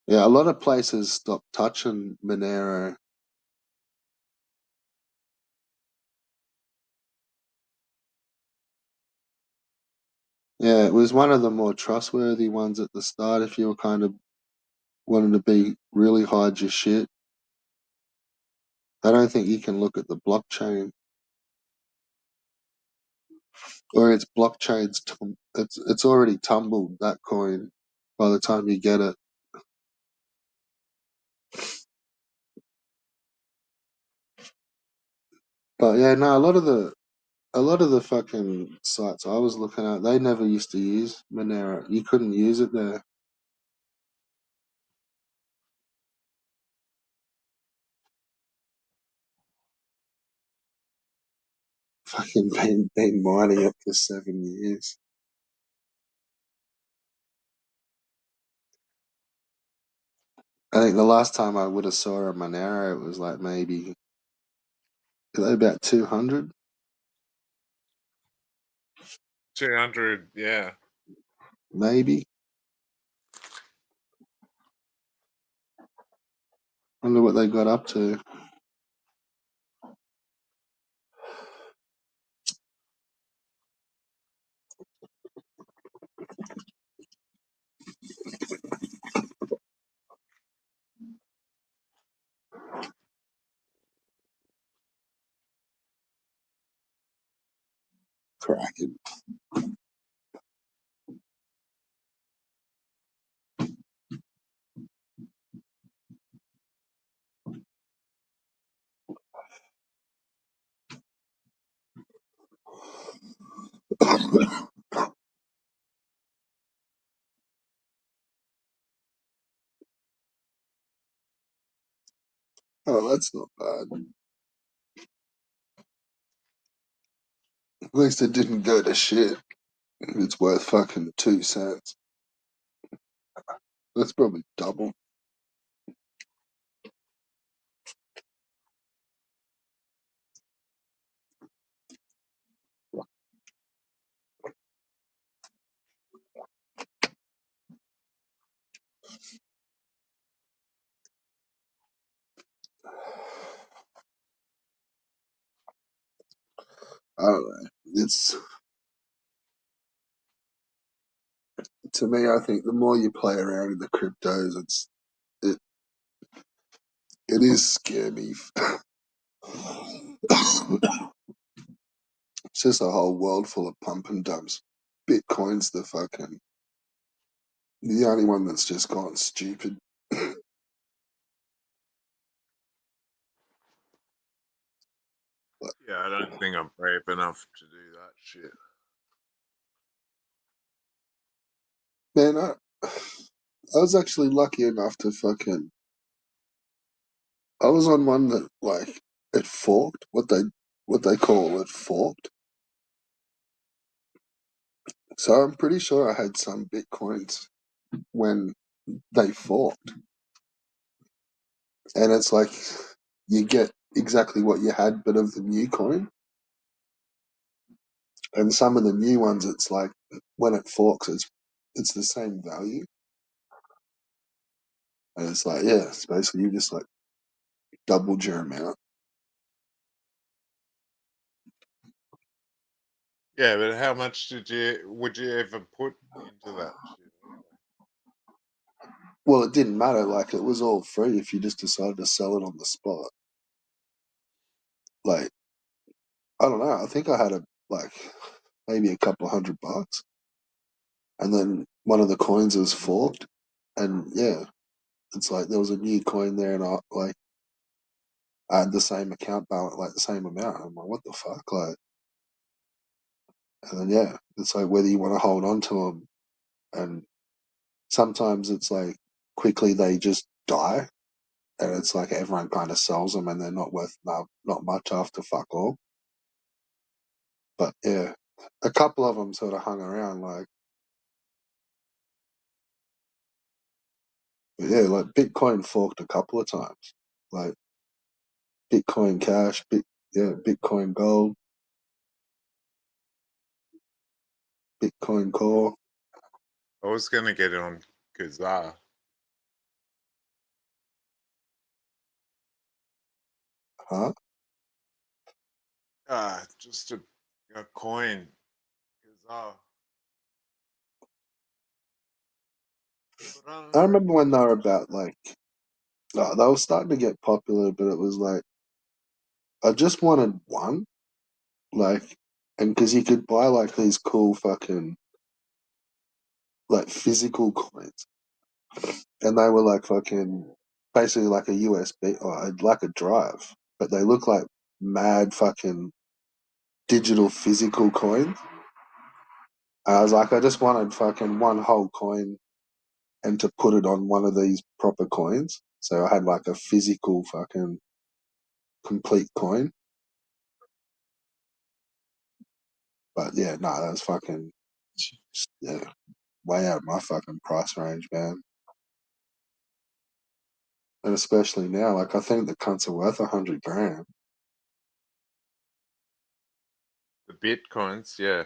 Yeah, a lot of places stopped touching Monero. Yeah, it was one of the more trustworthy ones at the start if you were kind of wanting to be really hide your shit. I don't think you can look at the blockchain, or it's blockchain's. It's already tumbled, that coin, by the time you get it. But yeah, no, a lot of the fucking sites I was looking at, they never used to use Monero. You couldn't use it there. Fucking been mining it for 7 years. I think the last time I would have saw a Monero, it was like maybe about 200, 200, yeah. maybe. Wonder what they got up to. Cracking. Oh, that's not bad. At least it didn't go to shit. It's worth fucking 2 cents. That's probably double. I don't know. It's To me, I think the more you play around in the cryptos, it it is scary. It's just a whole world full of pump and dumps. Bitcoin's the only one that's just gone stupid. But Yeah, I don't think I'm brave enough to do that shit. man, I was actually lucky enough to fucking. I was on one that like it forked. What they call it forked. So I'm pretty sure I had some bitcoins when they forked, and it's like you get exactly what you had, but of the new coin. And some of the new ones, it's like when it forks, it's the same value, and it's like yeah, it's basically you just like doubled your amount. Yeah, but how much would you ever put into that shit anyway? Well, it didn't matter. Like it was all free if you just decided to sell it on the spot. Like I don't know. I think I had like maybe a couple $100, and then one of the coins was forked, and yeah, it's like there was a new coin there, and I had the same account balance, like the same amount. I'm like, what the fuck, like, and then yeah, it's like whether you want to hold on to them, and sometimes it's like quickly they just die, and it's like everyone kind of sells them, and they're not worth not much after fuck all. But yeah, a couple of them sort of hung around, like, but yeah, like Bitcoin forked a couple of times, like Bitcoin Cash, Bitcoin Gold, Bitcoin Core, I was gonna get it on Kazaa. huh? Just a coin. Kazaa. But I don't I know. remember when they were about like, they were starting to get popular, but it was like I just wanted one, like, and because you could buy like these cool fucking like physical coins, and they were like fucking basically like a USB or like a drive, but they look like mad fucking digital physical coins. I was like, I just wanted fucking one whole coin and to put it on one of these proper coins. So I had like a physical fucking complete coin. But yeah, no, that was fucking, yeah, way out of my fucking price range, man. And especially now, like I think the cunts are worth 100 grand. The bitcoins, yeah.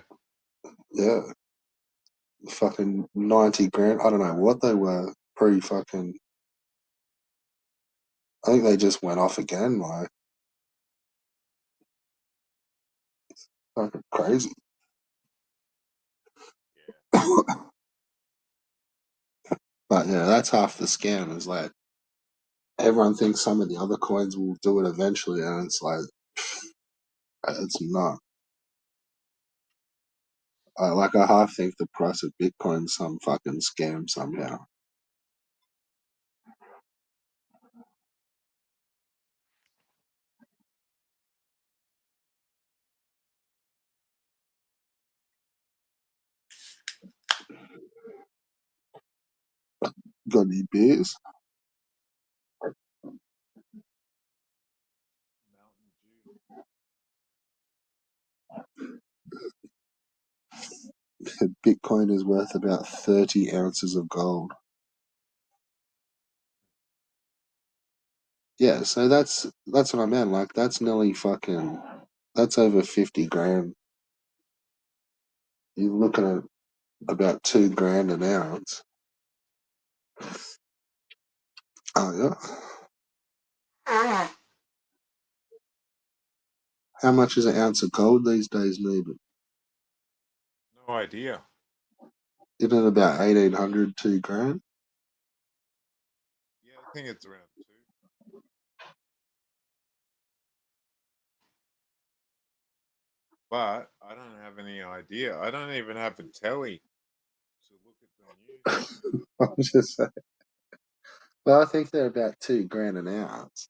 Yeah, fucking 90 grand. I don't know what they were pre fucking. I think they just went off again, like fucking crazy. Yeah. But yeah, that's half the scam. Is like everyone thinks some of the other coins will do it eventually, and it's like it's not. Like I half think the price of Bitcoin's some fucking scam somehow. Got any beers? Mountain Dew. Bitcoin is worth about 30 ounces of gold. Yeah, so that's what I meant. Like that's nearly fucking. That's over 50 grand. You're looking at about 2 grand an ounce. Oh yeah. How much is an ounce of gold these days, needed? No idea. Isn't it about 1800, 2 grand? Yeah, I think it's around two. But I don't have any idea. I don't even have a telly to look at the news. I'm just saying. Well, I think they're about 2 grand an ounce.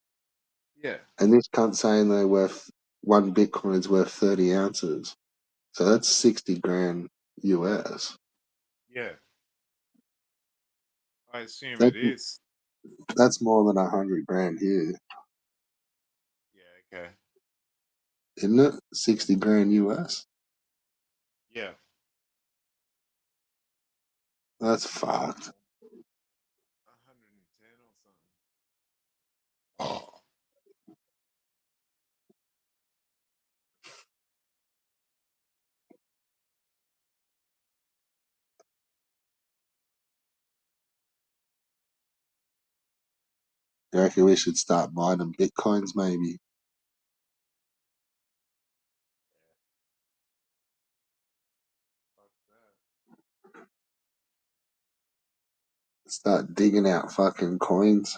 Yeah, And this cunt's saying they're worth one Bitcoin is worth 30 ounces. So that's 60 grand US. yeah. I assume That it is. that's more than 100 grand here, Yeah, okay. isn't it? 60 grand US. Yeah. That's fucked. 110 or something. Oh. You reckon we should start mining Bitcoins maybe? Fuck that. Start digging out fucking coins.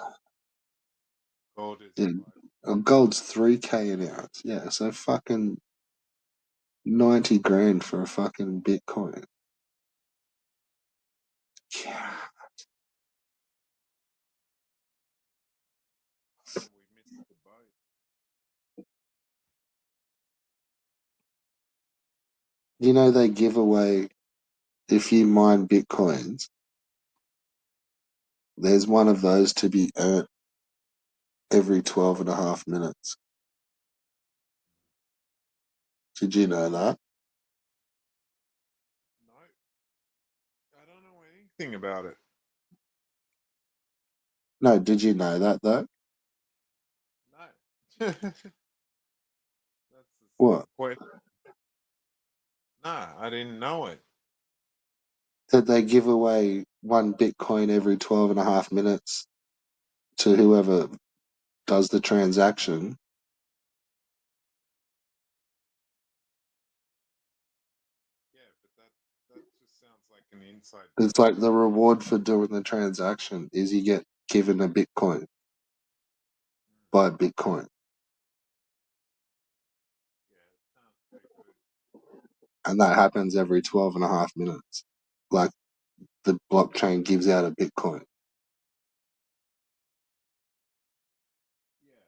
Gold is Yeah. priceless. Gold's 3K an ounce. Yeah, so fucking 90 grand for a fucking Bitcoin. Yeah. Yeah, we missed the boat. You know they give away, if you mine Bitcoins, there's one of those to be earned every 12 and a half minutes. Did you know that? No, I don't know anything about it. No, did you know that though? No. That's the same What? question. Nah, I didn't know it. That they give away one Bitcoin every 12 and a half minutes to whoever does the transaction. Yeah, but that That just sounds like an inside It's joke. like the reward for doing the transaction is you get given a Bitcoin. Buy Bitcoin. Yeah, it sounds pretty good. And that happens every 12 and a half minutes. Like the blockchain gives out a Bitcoin. Yeah.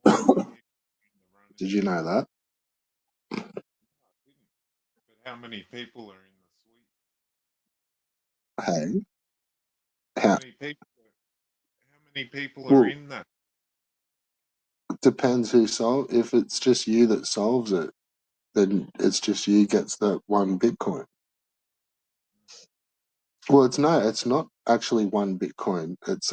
How many people are in the run in Did you the know that? No, I didn't. But how many people are in the suite? Hey, How how, many people how many people are well, in that? it depends who solves. If it's just you that solves it, then it's just you gets that one Bitcoin. Well, it's not actually one Bitcoin. It's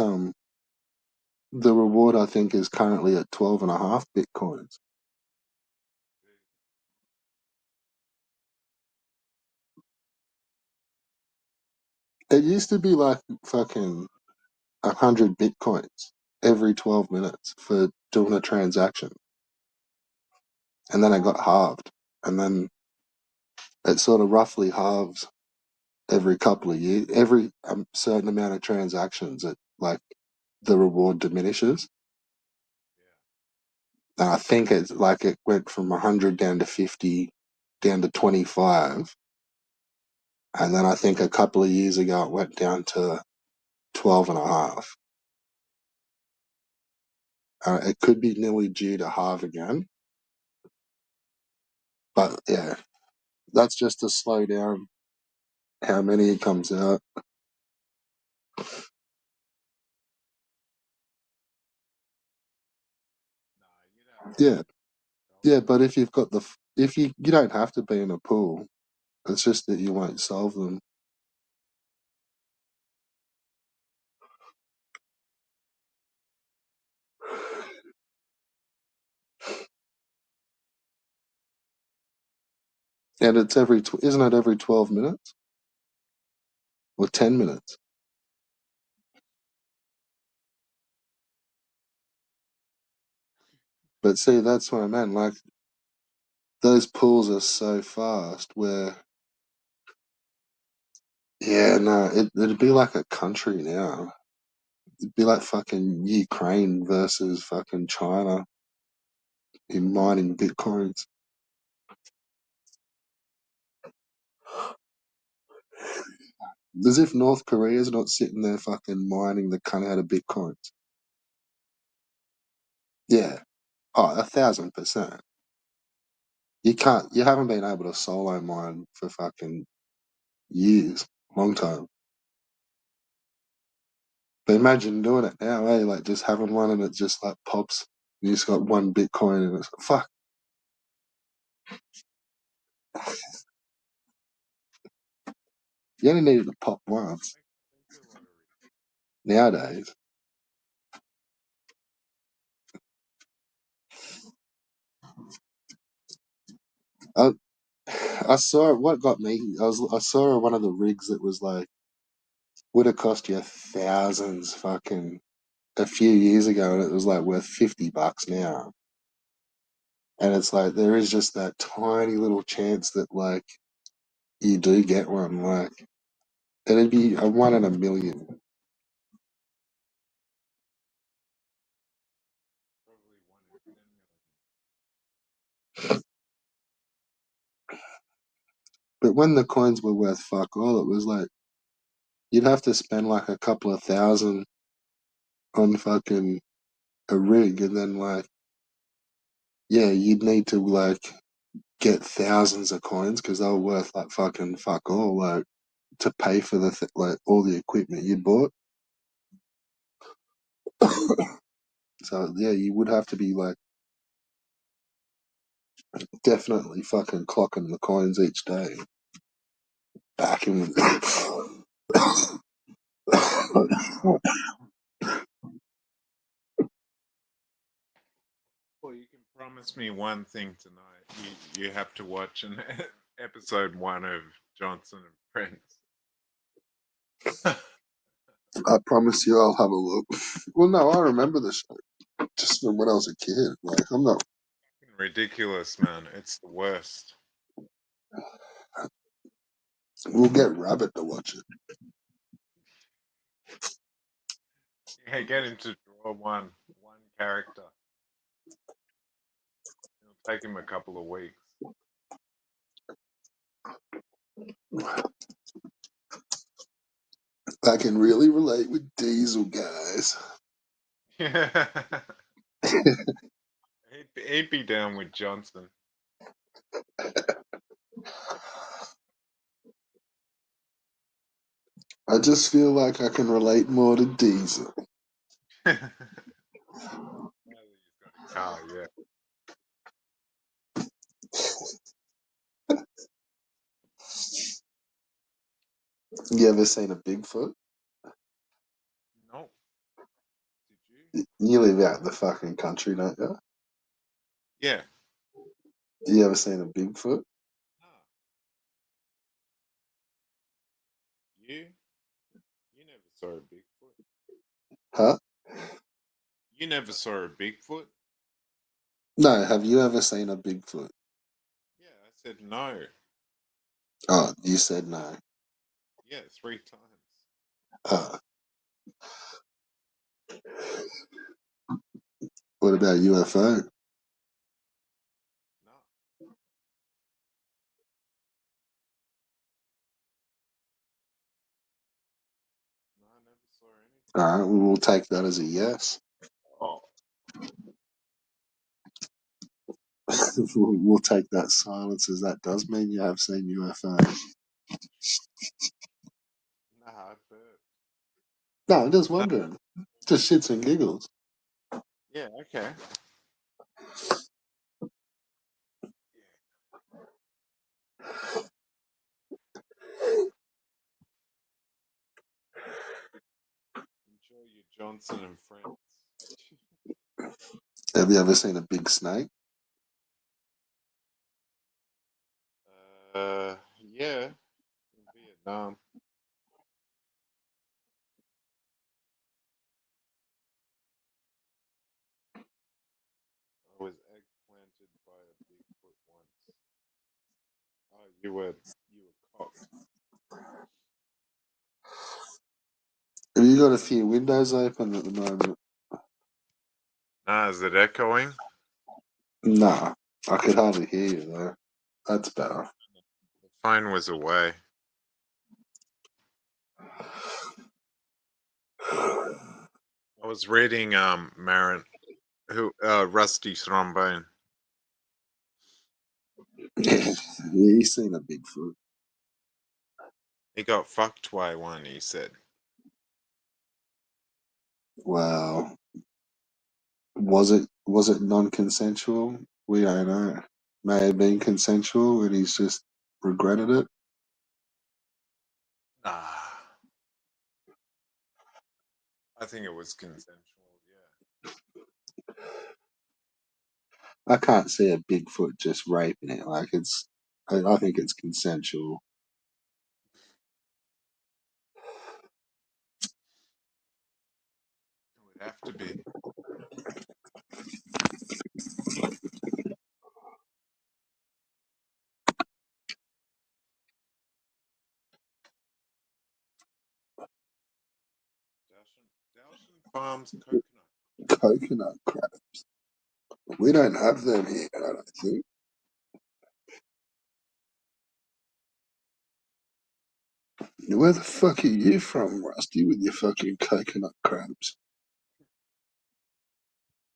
the reward I think is currently at 12 and a half Bitcoins. It used to be like fucking 100 Bitcoins every 12 minutes for doing a transaction. And then it got halved. And then it sort of roughly halves every couple of years. Every certain amount of transactions, it like the reward diminishes. And I think it's like it went from 100 down to 50, down to 25. And then I think a couple of years ago it went down to 12 and a half. It could be nearly due to halve again. But yeah, that's just to slow down how many comes out. Nah, you'd have to Yeah, tell yeah. them. But if you've got if you don't have to be in a pool. It's just that you won't solve them. And it's isn't it every 12 minutes or 10 minutes? But see, that's what I meant. Like those pools are so fast where, yeah, no, it'd be like a country now. It'd be like fucking Ukraine versus fucking China in mining bitcoins. As if North Korea's not sitting there fucking mining the cunt out of bitcoins. Yeah. Oh, 1,000%. You haven't been able to solo mine for fucking years, long time. But imagine doing it now, eh? Like just having one and it just like pops. You just got one Bitcoin and it's fuck. You only needed to pop once Make a lottery. nowadays. I I saw what got me. I saw one of the rigs that was like would have cost you thousands fucking a few years ago, and it was like worth $50 now. And it's like there is just that tiny little chance that like you do get one. Like it'd be a one in a million. Probably 1 in 10 million. But when the coins were worth fuck all, it was like you'd have to spend like a couple of thousand on fucking a rig, and then like yeah, you'd need to like get thousands of coins because they were worth like fucking fuck all, like to pay for like all the equipment you'd bought. So yeah, you would have to be like definitely fucking clocking the coins each day. Back in. Well, you can promise me one thing tonight. You have to watch an episode 1 of Johnson and Friends. I promise you, I'll have a look. Well, no, I remember the show just from when I was a kid. Like I'm not. Ridiculous, man. It's the worst. We'll get Rabbit to watch it. Yeah, get him to draw one character. It'll take him a couple of weeks. I can really relate with Diesel, guys. Yeah. He'd be down with Johnson. I just feel like I can relate more to Diesel. Now that he's got a car, yeah. You ever seen a Bigfoot? No. Did you? You live out in the fucking country, don't you? Yeah. You ever seen a Bigfoot? Ah, you? You never saw a Bigfoot. Huh? You never saw a Bigfoot? No, have you ever seen a Bigfoot? Yeah, I said no. Oh, you said no. Yeah, 3 times. Uh, what about UFO? No. No, I never saw anything. All right, we will take that as a yes. Oh, We'll take that silence as that does mean you have seen UFO. nah, I burped. No, I'm just No. wondering. Just shits and giggles. Yeah, okay. Enjoy your Johnson and Friends. Have you ever seen a big snake? Yeah, in Vietnam. I was eggplanted by a Bigfoot once. Oh, you were cocked. Have you got a few windows open at the moment? Nah, is it echoing? Nah, I could hardly hear you though. That's better. The phone was away. I was reading Marin who Rusty Thrombone. Yeah, he's seen a Bigfoot. He got fucked by one, he said. Wow. Was it non-consensual? We don't know. May have been consensual and he's just regretted it. Nah. I think it was consensual, yeah. I can't see a Bigfoot just raping it. Like I think it's consensual. It would have to be. Dowson Farms coconut. Coconut crab. We don't have them here, I don't think. Where the fuck are you from, Rusty, with your fucking coconut crabs?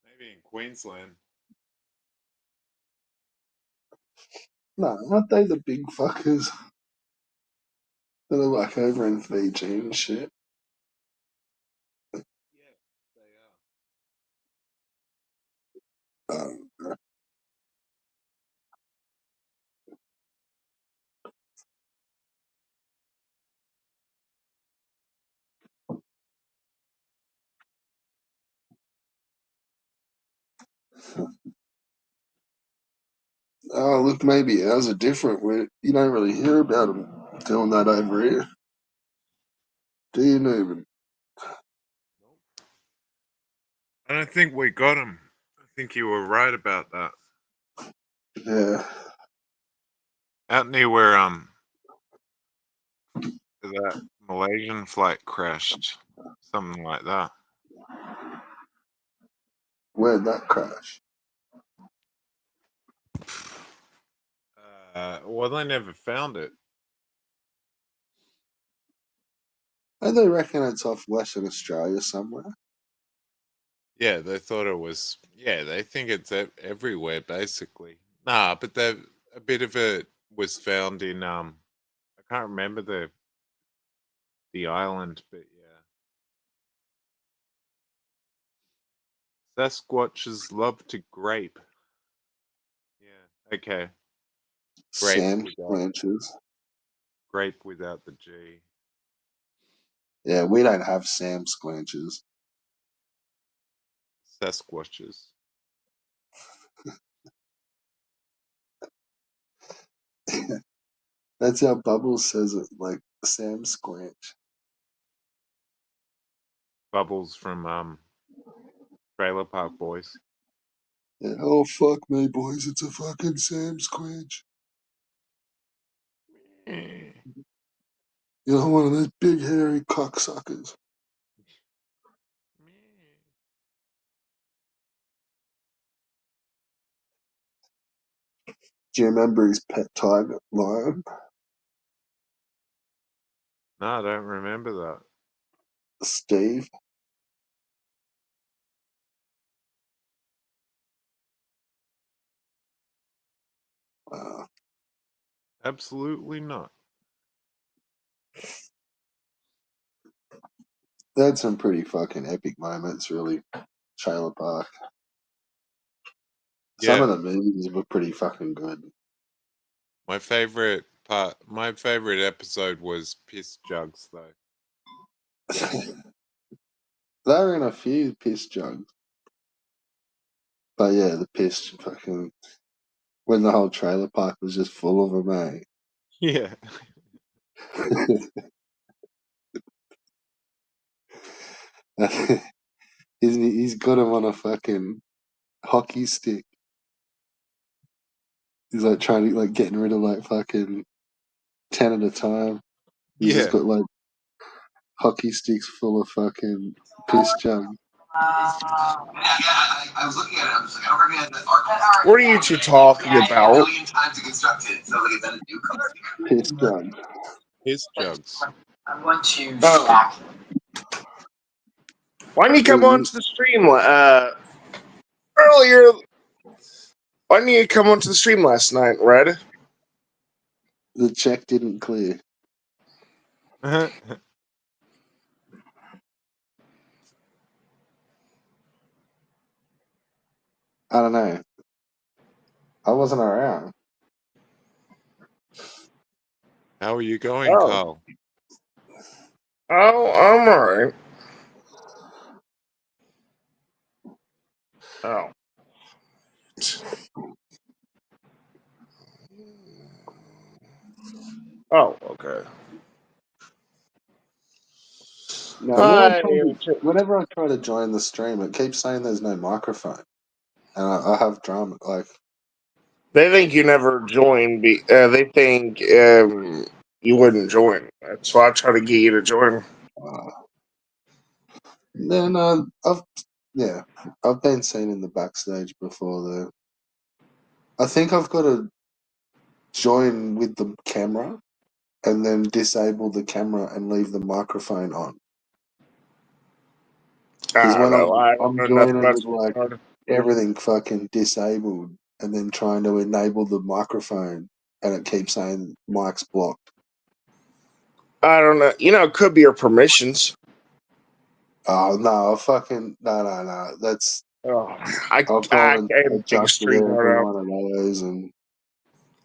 Maybe in Queensland. No, aren't they the big fuckers that are like over in Fiji and shit? Yeah, they Um, oh, look, maybe ours are different. You don't really hear about them doing that over here. Do you, Newman? Nope. I don't think we got him. I think you were right about that. Yeah. Out near where that Malaysian flight crashed. Something like that. Where'd that crash? Well, they never found it. And they reckon it's off Western Australia somewhere. Yeah, they thought it was. Yeah, they think it's everywhere basically. Nah, but a bit of it was found in I can't remember the island, but yeah. Sasquatches love to grape. Yeah. Okay. Grape Sam without Squanches. grape without the G. Yeah, we don't have Sam Squanches. Sasquatches. That's how Bubbles says it, like Sam Squanch. Bubbles from Trailer Park Boys. Yeah, oh fuck me, boys! It's a fucking Sam Squanch. You know, one of those big hairy cocksuckers. Do you remember his pet tiger, lion? No, I don't remember that. Steve. Uh, Absolutely not. they had some pretty fucking epic moments, really. Trailer Park. Some Yeah, of the movies were pretty fucking good. my favorite episode was Piss Jugs though. They were in a few piss jugs. But yeah, the piss fucking when the whole trailer park was just full of them, Yeah. eh? He's got him on a fucking hockey stick. He's like trying to like getting rid of like fucking 10 at a time. He's just Yeah. got like hockey sticks full of fucking piss jugs. I was looking at it. I was like, I don't recognize that art. What are you two talking about? A million times constructed. So like, is that a new color? Piss jugs. Piss Jugs. I'm going to stack. Why didn't you come The, onto the stream earlier? Why didn't you come onto the stream last night, Red? the check didn't clear. Uh-huh. I don't know. I wasn't around. How are you going, Oh, Carl? I'm alright. Oh. Oh, okay. No, Hi. whenever I try to join the stream, it keeps saying there's no microphone, and I have drama. Like, They think you never joined. They think you wouldn't join. That's why I try to get you to join. uh, then yeah, I've been seen in the backstage before. Though I think I've got to join with the camera and then disable the camera and leave the microphone on. Because I don't when know. I don't I'm know nothing joining about with like it. everything fucking disabled and then trying to enable the microphone and it keeps saying mic's blocked. I don't know. It could be your permissions. Oh no, no. That's Oh, I I've gone I and can't figure adjusted every StreamYard out. one of those and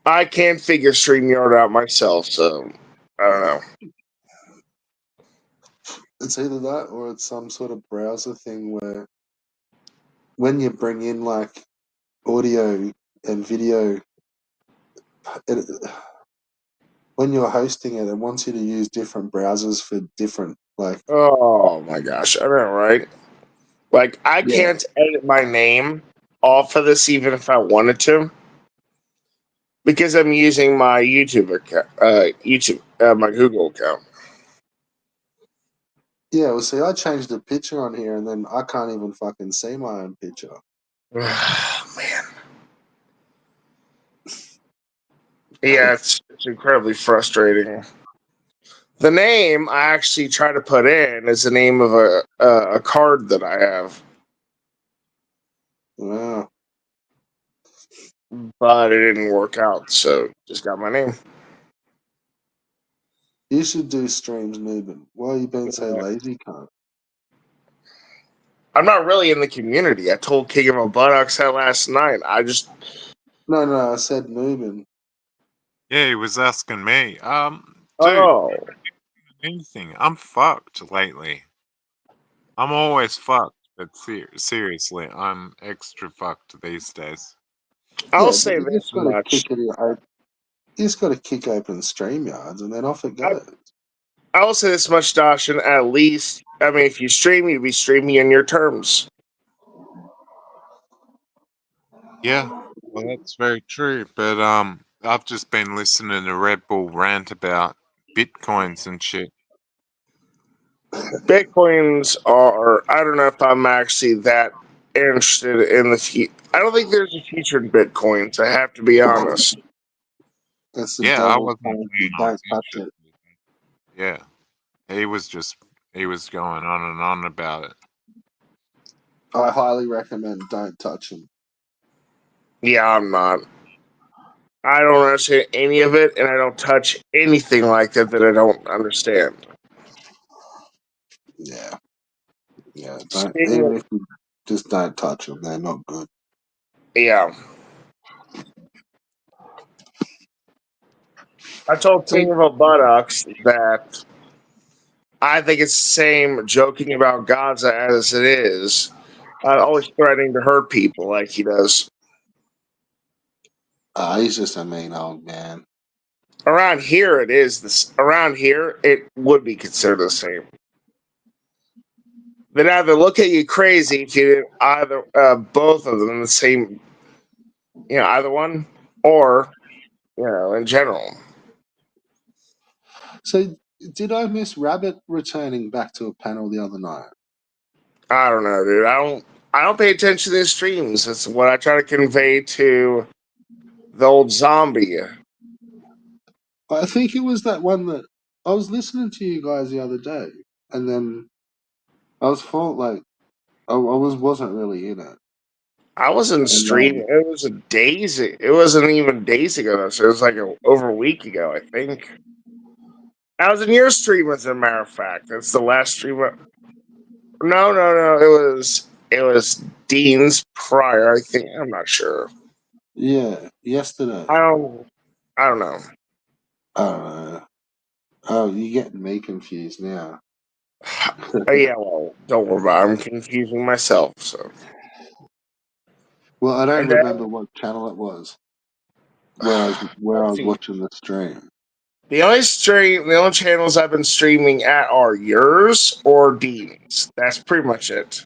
I can't figure StreamYard out myself, so I don't know. it's either that or it's some sort of browser thing where when you bring in like audio and video, it, when you're hosting it, it wants you to use different browsers for different like Oh my gosh, I know, right? Like I yeah. can't edit my name off of this even if I wanted to because I'm using my YouTube account, my Google account. Yeah, well, see, I changed the picture on here, and then I can't even fucking see my own picture. Man. Yeah, it's incredibly frustrating. The name I actually try to put in is the name of a card that I have, Wow. but it didn't work out, so just got my name. You should do streams, Newman. Why are you being so Yeah. lazy, cunt? I'm not really in the community. I told King of a Buttocks that last night. I just No, I said Newman. Yeah, he was asking me. Dude, oh anything. I'm fucked lately. I'm always fucked, but seriously, I'm extra fucked these days. I'll Yeah, but say you just this got to much. kick it. You just got to kick open StreamYards, and then off it I, goes. I'll say this much, Dawson. At least, I mean, if you stream, you'd be streaming in your terms. Yeah, well, that's very true. But I've just been listening to Red Bull rant about bitcoins and shit. Bitcoins are. I don't know if I'm actually that interested in the future. I don't think there's a future in bitcoins. I have to be honest. That's the Yeah, I devil's wasn't currency. saying I Don't was touch interested. it. Yeah, he was going on and on about it. I highly recommend don't touch them. Yeah, I'm not. I don't understand any of it, and I don't touch anything like that I don't understand. Yeah, yeah. Don't Speaking even of, if you just don't touch them. They're not good. yeah, I told So King of a Buttocks that I think it's the same joking about Gaza as it is always threatening to hurt people like he does. he's just a mean old man. Around here, it is this. Around here, it would be considered the same. They'd either look at you crazy if you did either both of them the same, either one, or in general. So did I miss Rabbit returning back to a panel the other night? I don't know, dude. I don't pay attention to these streams. That's what I try to convey to the old zombie. I think it was that one that I was listening to you guys the other day, and then I was felt like wasn't really in it, I wasn't and streaming. It was a days. It wasn't even days ago though. So it was like over a week ago, I think. I was in your stream, as a matter of fact. That's the last stream. No, no, no. It was Dean's prior. I think. I'm not sure. yeah, yesterday. I don't. I don't know. I don't know. Oh, you're getting me confused now. Yeah. Well, don't worry about it. I'm confusing myself. So. Well, I don't And remember then what channel it was where I let's was see. watching the stream. The only channels I've been streaming at are yours or Dean's. That's pretty much it.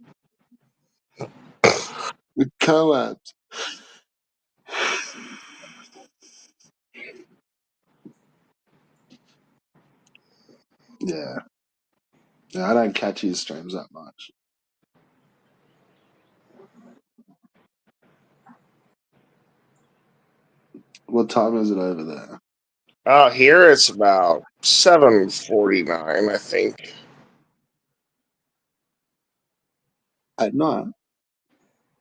The co-ops. Yeah. Yeah, I don't catch his streams that much. What time is it over there? Here it's about 7:49, I think. At night?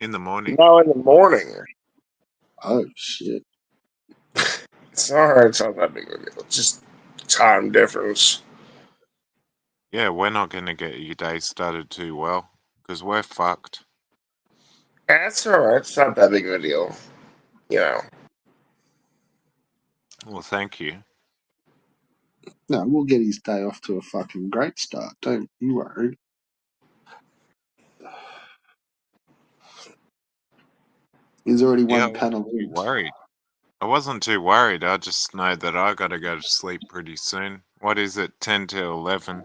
In the morning. No, in the morning. Oh shit. It's not that big of a deal. It's just time difference. Yeah, we're not gonna get your day started too well, because we're fucked. That's alright. It's not that big of a deal. You know. Well, thank you. No, we'll get his day off to a fucking great start. Don't you worry. He's already Yeah, I one wasn't panel too in. worried. I wasn't too worried. I just know that I gotta go to sleep pretty soon. What is it, 10 to 11?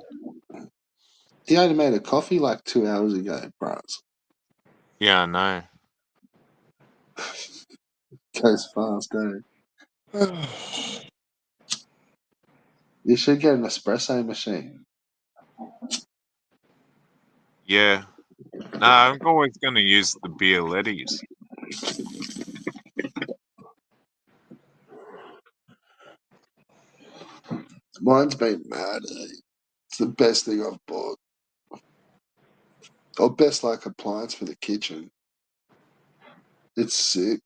He only made a coffee like 2 hours ago, bros. Yeah, I know. Goes fast, eh? You should get an espresso machine. Yeah. No, I'm always going to use the Bialettis. Mine's been mad. It's the best thing I've bought. Or best like appliance for the kitchen. It's sick.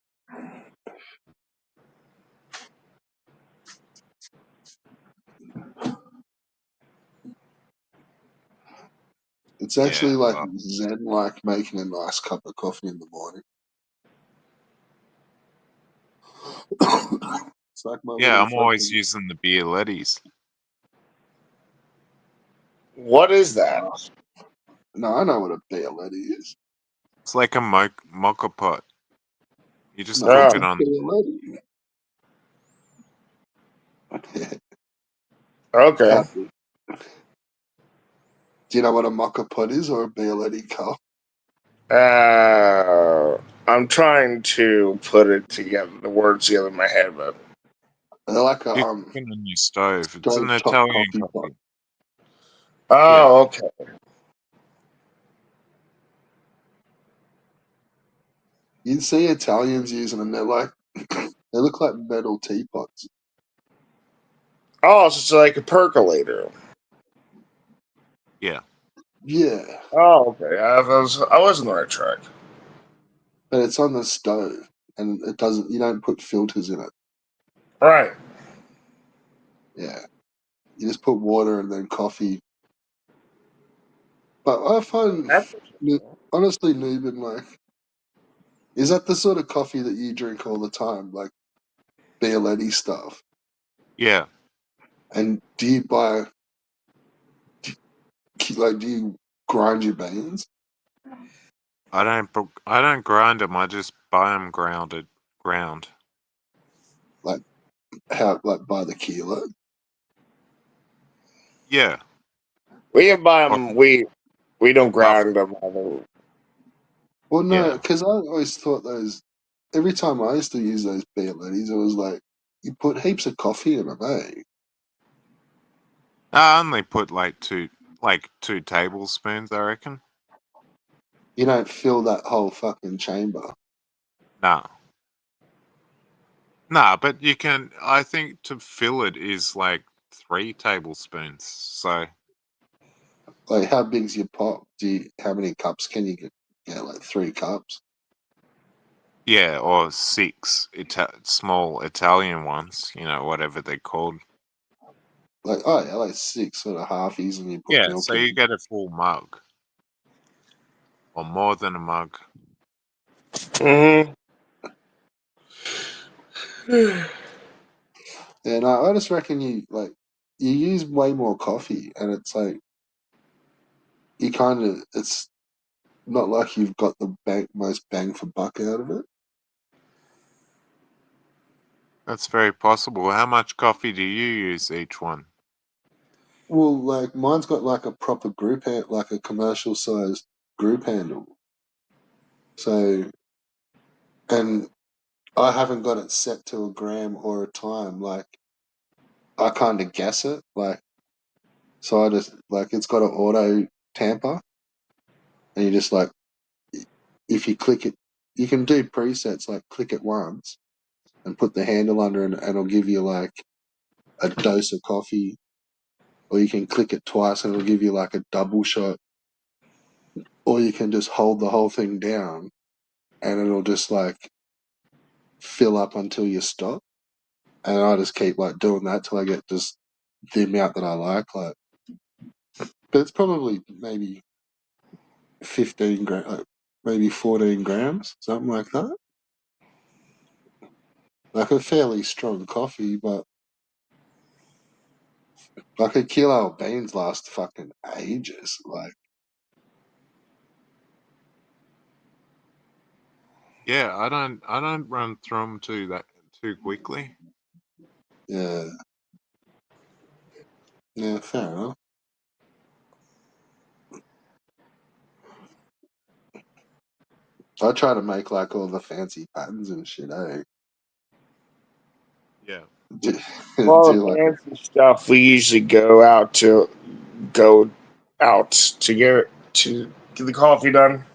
It's actually Yeah. like zen like making a nice cup of coffee in the morning. It's like my Yeah, little I'm always fucking. using the Bialettis. What is that? No, I know what a Bialetti is. It's like a mocha pot. You just No, cook it's Oh, it a on. Bialetti. okay. Happy. Do you know what a mocha pot is or a Bialetti cup? I'm trying to put it together, the words together in my head, but They're like a You cook it on your stove. It's an stove top Italian coffee pot. coffee. Yeah. oh, okay. You see Italians using them. They're like they look like metal teapots. Oh, so it's like a percolator. Yeah. Yeah, Oh, okay. I was on the right track. but it's on the stove, and it doesn't. You don't put filters in it. Right. Yeah, you just put water and then coffee. But I find, That's honestly, Newbin, like, is that the sort of coffee that you drink all the time, like Bialetti stuff? Yeah. And do you buy, like, do you grind your beans? I don't grind them. I just buy them ground. Like, how, like, by the kilo? Yeah. we can buy Or them. We don't half. ground them. Well, no, Yeah. because I always thought those, every time I used to use those Bialettis, it was like, you put heaps of coffee in them, eh? I only put like two tablespoons, I reckon. You don't fill that whole fucking chamber. Nah. Nah, but you can I think to fill it is like 3 tablespoons. So Like, how big's your pot? How many cups can you get? Yeah, like 3 cups. yeah, or 6 small Italian ones, whatever they're called. Like, oh yeah, like 6 sort of halfies, and you put Yeah, milk so in. you get a full mug. Or more than a mug. Mm-hmm. And I just reckon you use way more coffee, and it's like it's not like you've got the most bang for buck out of it. That's very possible. How much coffee do you use each one? Well, like mine's got like a proper like a commercial sized group handle. So, and I haven't got it set to a gram or a time. Like I kind of guess it. Like so, I just like it's got an auto tamper, and you just like if you click it, you can do presets like click it once and put the handle under, and it'll give you like a dose of coffee, or you can click it twice and it'll give you like a double shot, or you can just hold the whole thing down and it'll just like fill up until you stop. And I just keep like doing that till I get just the amount that I like. But it's probably maybe 15 grams, like maybe 14 grams, something like that. Like a fairly strong coffee, but like a kilo of beans last fucking ages. Like, Yeah, I don't run through them too quickly. yeah, yeah, fair enough. I try to make like all the fancy patterns and shit, eh? Yeah. Do, Well, do the like fancy stuff we usually go out to get get the coffee done?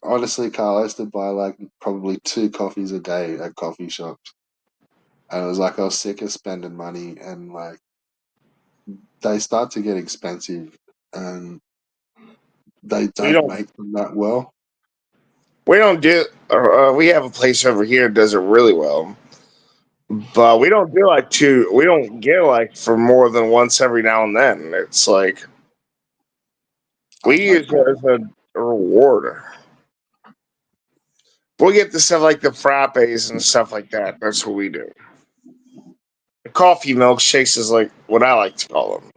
Honestly, Carl, I used to buy like probably 2 coffees a day at coffee shops. And it was like I was sick of spending money, and like they start to get expensive, and they We don't don't. make them that well. We don't do. We have a place over here that does it really well, but we don't do like two. We don't get like for more than once every now and then. It's like I we use like it as a reward. We'll get the stuff like the frappes and stuff like that. That's what we do. The coffee milkshakes is like what I like to call them,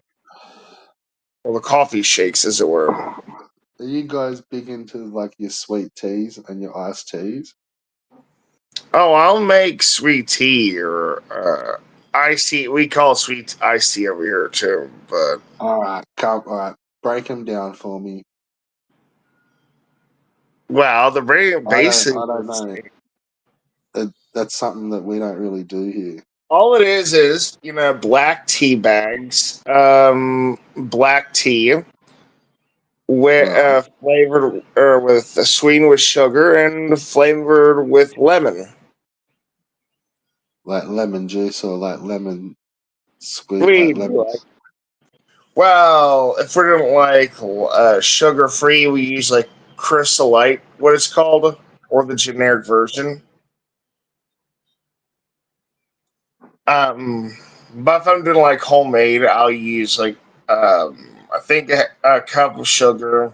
or the coffee shakes, as it were. Are you guys big into like your sweet teas and your iced teas? Oh, I'll make sweet tea or iced tea. We call it sweet iced tea over here too. But All right, come. All right, break them down for me. well, the very basic. I don't know. That's something that we don't really do here. All it is black tea bags, black tea with Right, flavored or with sweetened with sugar and flavored with lemon. like lemon juice or like lemon squeeze, We like do lemons. well, if we don't like sugar free, we use like Crystal Light, what it's called, or the generic version. Um, but if I'm doing like homemade, I'll use like I think a cup of sugar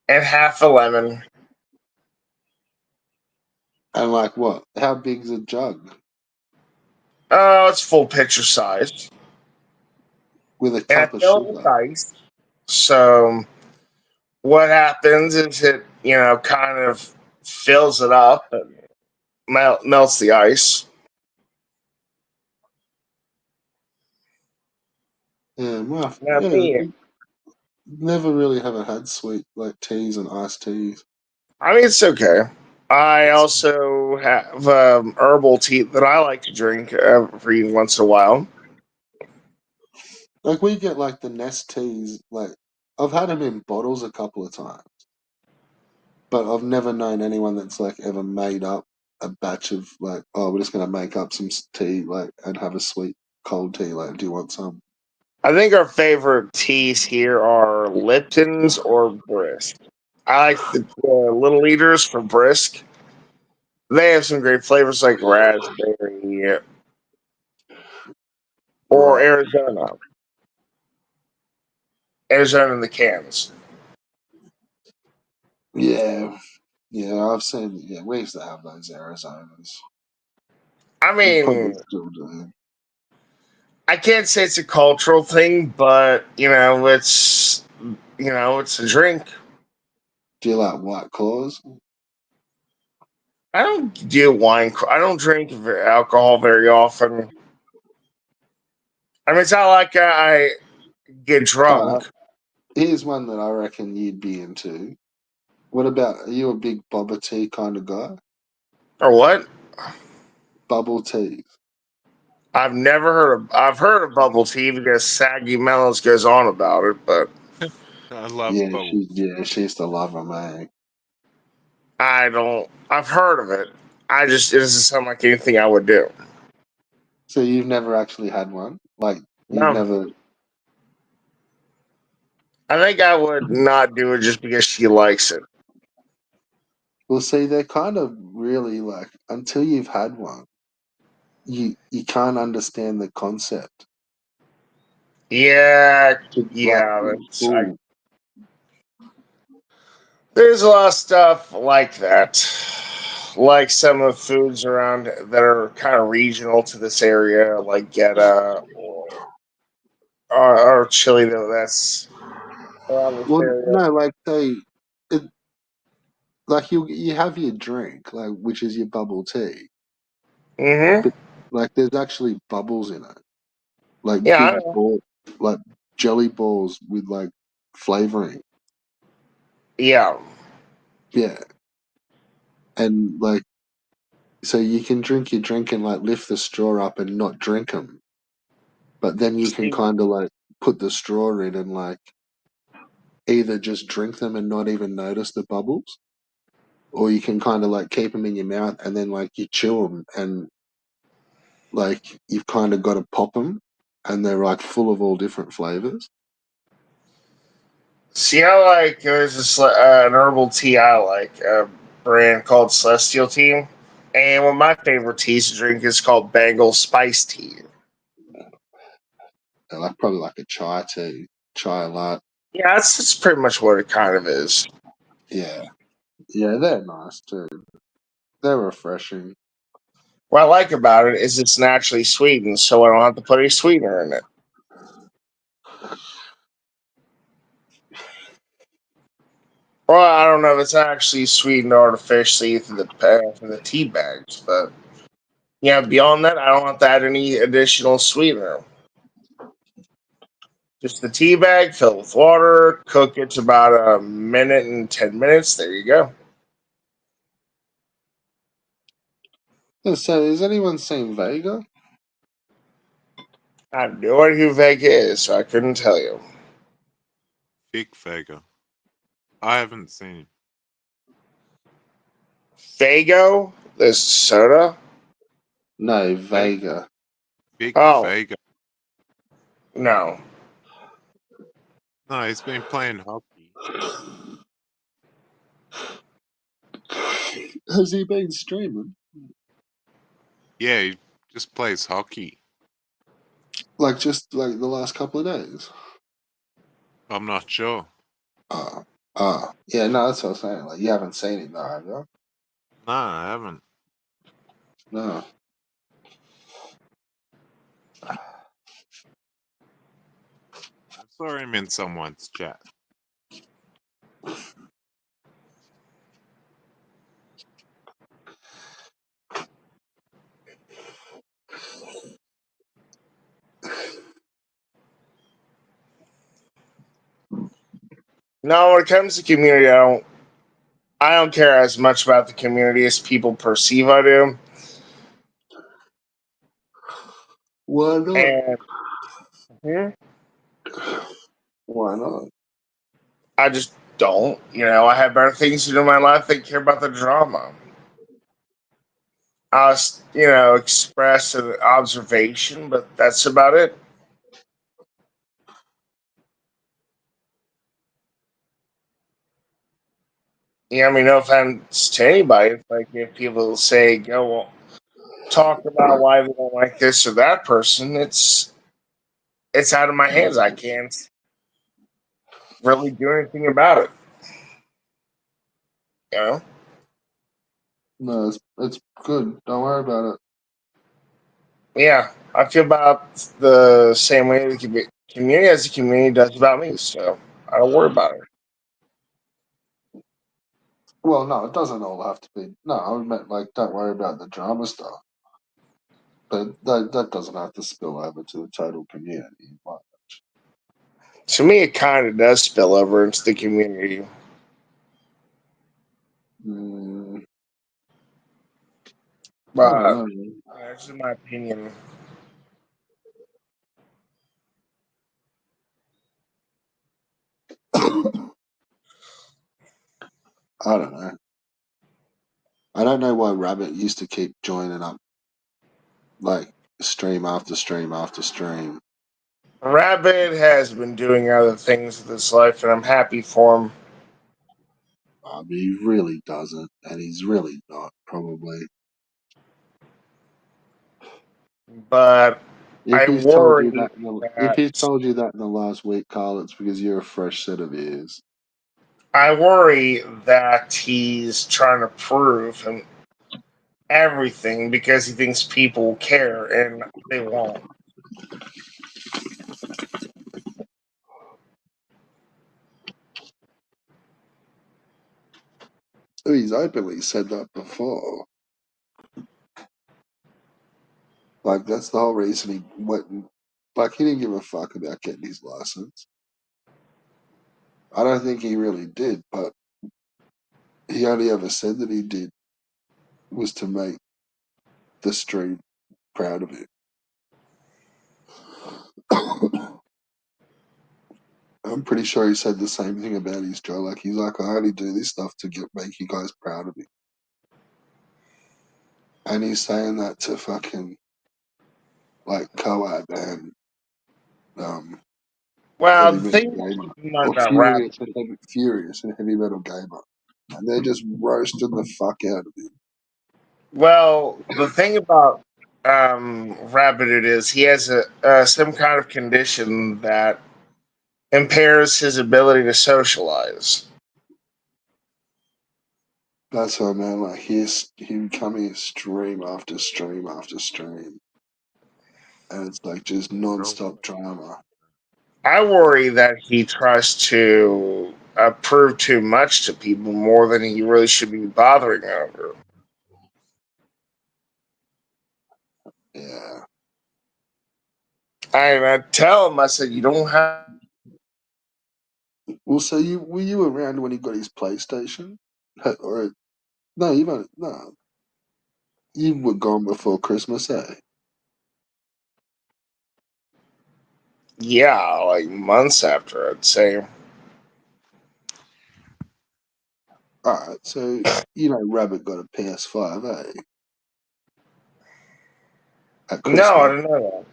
and half a lemon. And like what? How big's a jug Oh, it's full picture size, with a and I cup of fill it with sugar? ice. So what happens is it kind of fills it up and melts the ice. Yeah, well, Now yeah. me, Never really haven't had sweet like teas and iced teas. I mean, it's okay. I also have herbal tea that I like to drink every once in a while. Like we get like the Nest teas. Like I've had them in bottles a couple of times, but I've never known anyone that's like ever made up a batch of like, oh, we're just gonna make up some tea like and have a sweet cold tea. Like, do you want some? I think our favorite teas here are Lipton's or Brisk. I like the little liters from Brisk. They have some great flavors like raspberry or Right. Arizona. Arizona in the cans. Yeah. Yeah, I've seen. Yeah, we used to have those Arizonas. I We probably mean, still do. I can't say it's a cultural thing, but it's a drink. Do you like White Claws? I don't do wine. I don't drink alcohol very often. I mean, it's not like I get Uh, drunk here's one that I reckon you'd be into. What about, are you a big boba tea kind of guy? or what. Bubble tea. I've never heard of. I've heard of bubble tea because Saggy Melons goes on about it, but I love both. Yeah, she used to love them, eh? I don't. I've heard of it. It doesn't sound like anything I would do. So you've never actually had one? Like you've No, never. I think I would not do it just because she likes it. Well, see, they're kind of really like until you've had one, you can't understand the concept. Yeah, It's like yeah. ooh, There's a lot of stuff like that. Like some of the foods around that are kind of regional to this area, like Geta or chili, though that's around this well, area. no, like it, like you have your drink, like which is your bubble tea, Mm-hmm. but like there's actually bubbles in it, like Yeah, I big know. ball, like jelly balls with like flavoring. Yeah. Yeah, and like so you can drink your drink and like lift the straw up and not drink them, but then you can See, kind of like put the straw in and like either just drink them and not even notice the bubbles, or you can kind of like keep them in your mouth and then like you chew them and like you've kind of got to pop them, and they're like full of all different flavors. See how like there's an herbal tea I like, a brand called Celestial Tea, and one of my favorite teas to drink is called Bengal Spice Tea. They're like probably like a chai tea, chai latte. Yeah, that's pretty much what it kind of is. Yeah, yeah, they're nice too. They're refreshing. What I like about it is it's naturally sweetened, so I don't have to put any sweetener in it. Well, I don't know if it's actually sweetened artificially through the tea bags, but yeah, beyond that, I don't have to add any additional sweetener. Just the tea bag filled with water, cook it to about a minute and 10 minutes. There you go. Yeah, so, has anyone seen Vega? I have no idea who Vega is, so I couldn't tell you. Big Fago. I haven't seen him. Fago, the soda. No, Hey, Vega. Big Oh Fago. no, No, he's been playing hockey. Has he been streaming? Yeah, he just plays hockey. Like just like the last couple of days? I'm not sure. Oh, oh, yeah. No, that's what I was saying. Like you haven't seen him though, have you? No, I haven't. No. I saw him in someone's chat. no. When it comes to community, I don't care as much about the community as people perceive I do, Why not? and hmm, Why not? I just don't. I have better things to do in my life than care about the drama. I'll, express an observation, but that's about it. Yeah, I mean, no offense to anybody. It's like if people say, go talk about why they don't like this or that person, it's out of my hands. I can't really do anything about it. You know? No, it's good. Don't worry about it. Yeah, I feel about the same way the community as the community does about me. So I don't worry about it. Well, no, it doesn't all have to be. No, I meant like don't worry about the drama stuff. But that doesn't have to spill over to the total community. Like, To me, it kind of does spill over into the community, mm, I don't but know. that's just my opinion. I don't know. I don't know why Rabbit used to keep joining up like stream after stream after stream. Rabbit has been doing other things with his life, and I'm happy for him. I mean, he really doesn't, and he's really not probably. But If I he's told you worry that, in the, if that he's told you that in the last week, Carl, it's because you're a fresh set of ears. I worry that he's trying to prove him everything because he thinks people will care and they won't. He's openly said that before. Like that's the whole reason he went. Like he didn't give a fuck about getting his license. I don't think he really did, but he only ever said that he did was to make the street proud of him. I'm pretty sure he said the same thing about his Joe. Like he's like, I only do this stuff to make you guys proud of me. And he's saying that to fucking like Coab and Well, Heavy the Metal thing to Gamer keep in mind or about rap. Furious and Heavy Metal Gamer, and they're just roasting the fuck out of him. Well, the thing about Rabbit is he has some kind of condition that impairs his ability to socialize. That's what man. Like he coming stream after stream after stream, and it's like just non-stop drama. I worry that he tries to prove too much to people more than he really should be bothering over. Yeah. I tell him, I said, you don't have. Well, so were you around when he got his PlayStation? Or no, no. You were gone before Christmas, eh? Yeah, like months after, I'd say. Alright, so Rabbit got a PS5, eh? At No, I Christmas. don't know that.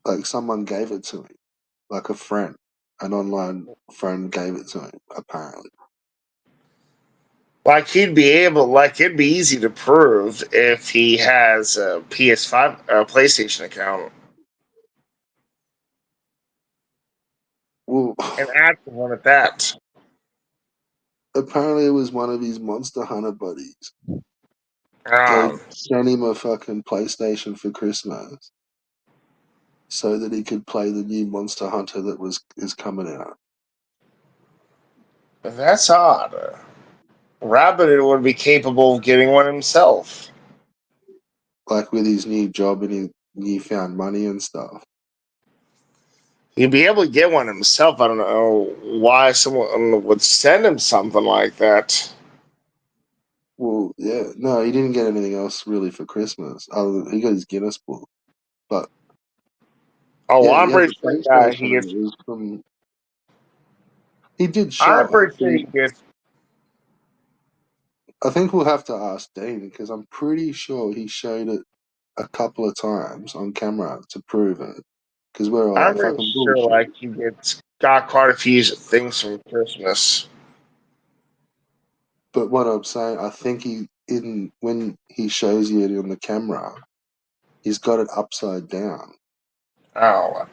Like someone gave it to him. Like a friend. An online friend gave it to him, apparently. Like he'd be able, like it'd be easy to prove if he has a PS5, a PlayStation account, Well, an active one at that. apparently it was one of his Monster Hunter buddies. They Um, sent him a fucking PlayStation for Christmas so that he could play the new Monster Hunter that is coming out. that's odd. Rabbit would be capable of getting one himself. Like with his new job and his newfound money and stuff. He'd be able to get one himself. I don't know why someone would send him something like that. Well, yeah, no, he didn't get anything else really for Christmas. Other than he got his Guinness book, but Oh, yeah, well, he I'm has pretty a sure PlayStation, and it was from. He did show. I'm pretty sure he gets. I think we'll have to ask Dean because I'm pretty sure he showed it a couple of times on camera to prove it. Because we're all I'm like pretty fucking sure bullshit. like he gets got quite a few things from Christmas. But what I'm saying, I think when he shows you it on the camera, he's got it upside down. Oh,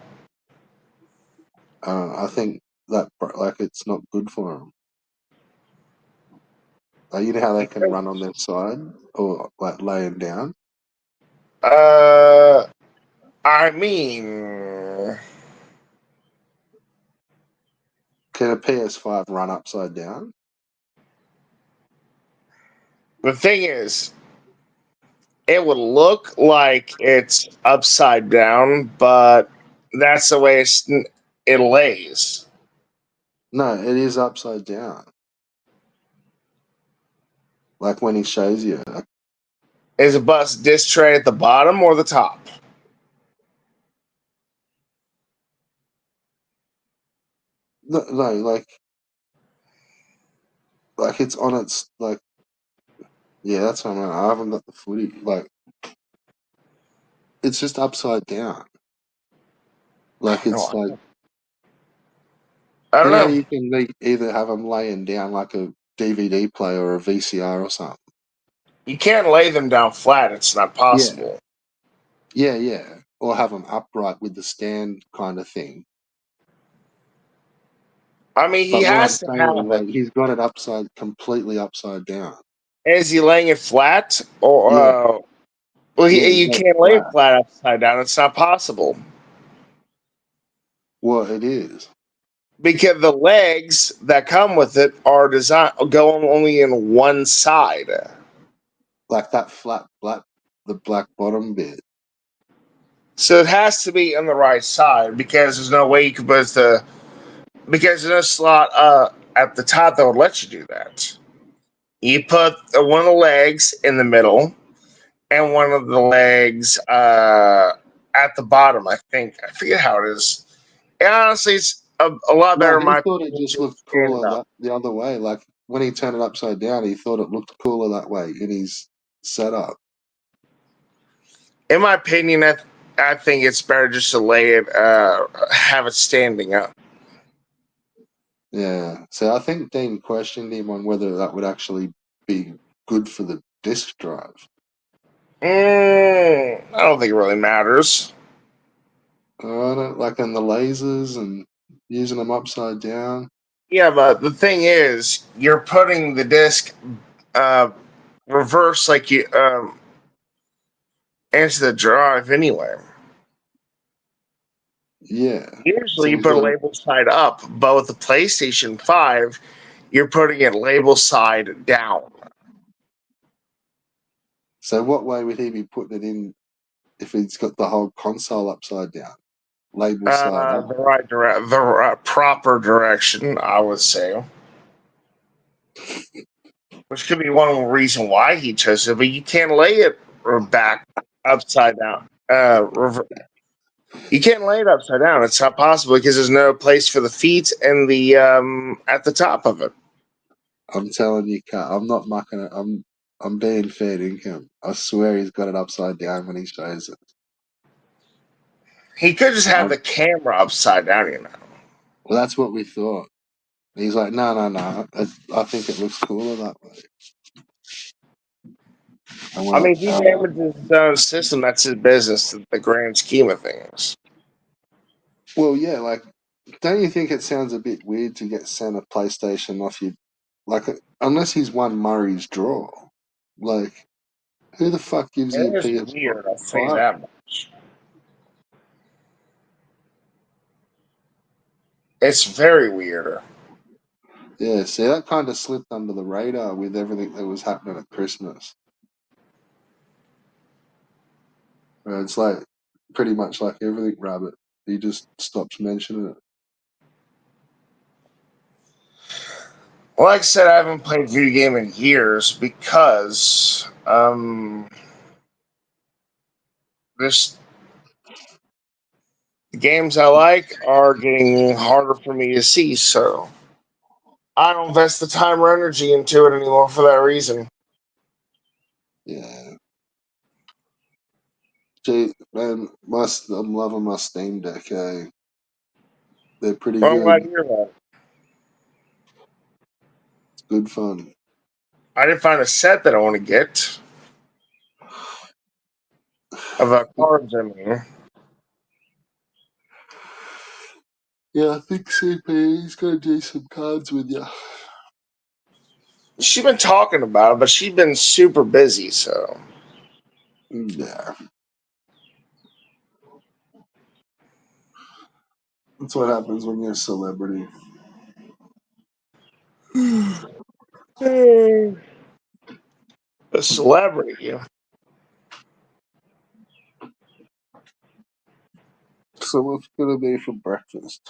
I think that like it's not good for him. You know how they can run on their side or like laying down. uh, I mean, Can a PS5 run upside down? the thing is, it would look like it's upside down, but that's the way it lays. No, it is upside down. Like when he shows you. Is a bus disc tray at the bottom or the top? No, no, like it's on its like. Yeah, that's what I mean. I haven't got the footy. Like it's just upside down. Like it's Oh, like I you don't know how know. you can either have them laying down like a DVD player or a VCR or something. You can't lay them down flat. It's not Yeah, possible. yeah. Or have them upright with the stand kind of thing. I mean, he But what I'm has to saying is, have like, it. he's got it completely upside down. Is he laying it flat, or Yeah, well, yeah, he's you got it can't lay it flat. flat upside down. It's not possible Well, it is because the legs that come with it are designed go only in one side. like that the black bottom bit. So it has to be on the right side because there's no way you could put the because there's no slot at the top that would let you do that. You put one of the legs in the middle and one of the legs at the bottom. I think I forget how it is. Honestly, it's a lot better No, in he my thought it opinion just to looked stand it cooler up. the other way. Like when he turned it upside down, he thought it looked cooler that way in his setup. In my opinion, I think it's better just to lay it, have it standing up. Yeah. So I think Dean questioned him on whether that would actually be good for the disk drive. I don't think it really matters. I don't like in the lasers and using them upside down. Yeah, but the thing is, you're putting the disc uh, reverse like you into the drive anyway. Yeah. Usually, So you he's put a got to. label side up, but with the PlayStation 5, you're putting it label side down. So what way would he be putting it in if he's got the whole console upside down, label side up? The proper direction, I would say. Which could be one reason why he chose it, but you can't lay it back upside down. You can't lay it upside down. It's not possible because there's no place for the feet and the at the top of it. I'm telling you, Kat, I'm not mucking it. I'm being fair income. I swear he's got it upside down when he shows it. He could just have Well, the camera upside down, you know. that's what we thought. He's like, no, no, no. I think it looks cooler that way. And we're I mean, like, if he damages his own system, that's his business in the grand scheme of things. well, yeah, like, don't you think it sounds a bit weird to get sent a PlayStation off you? Like, unless he's won Murray's draw. Like, who the fuck gives you a It is weird, I'll say PS5? that much. It's very weird. Yeah, see, that kind of slipped under the radar with everything that was happening at Christmas. It's like pretty much like everything Rabbit. He just stops mentioning it. Well, like I said, I haven't played video game in years because this the games I like are getting harder for me to see, so I don't invest the time or energy into it anymore for that reason. Yeah. Gee, man, I'm loving my Steam Deck. They're pretty Well, I'm glad to good. hear that. It's good fun. I didn't find a set that I want to get of cards. I mean, Yeah, I think CP's gonna do some cards with you. she's been talking about it, but she's been super busy. So Yeah, that's what happens when you're a celebrity. a celebrity. So what's gonna be for breakfast?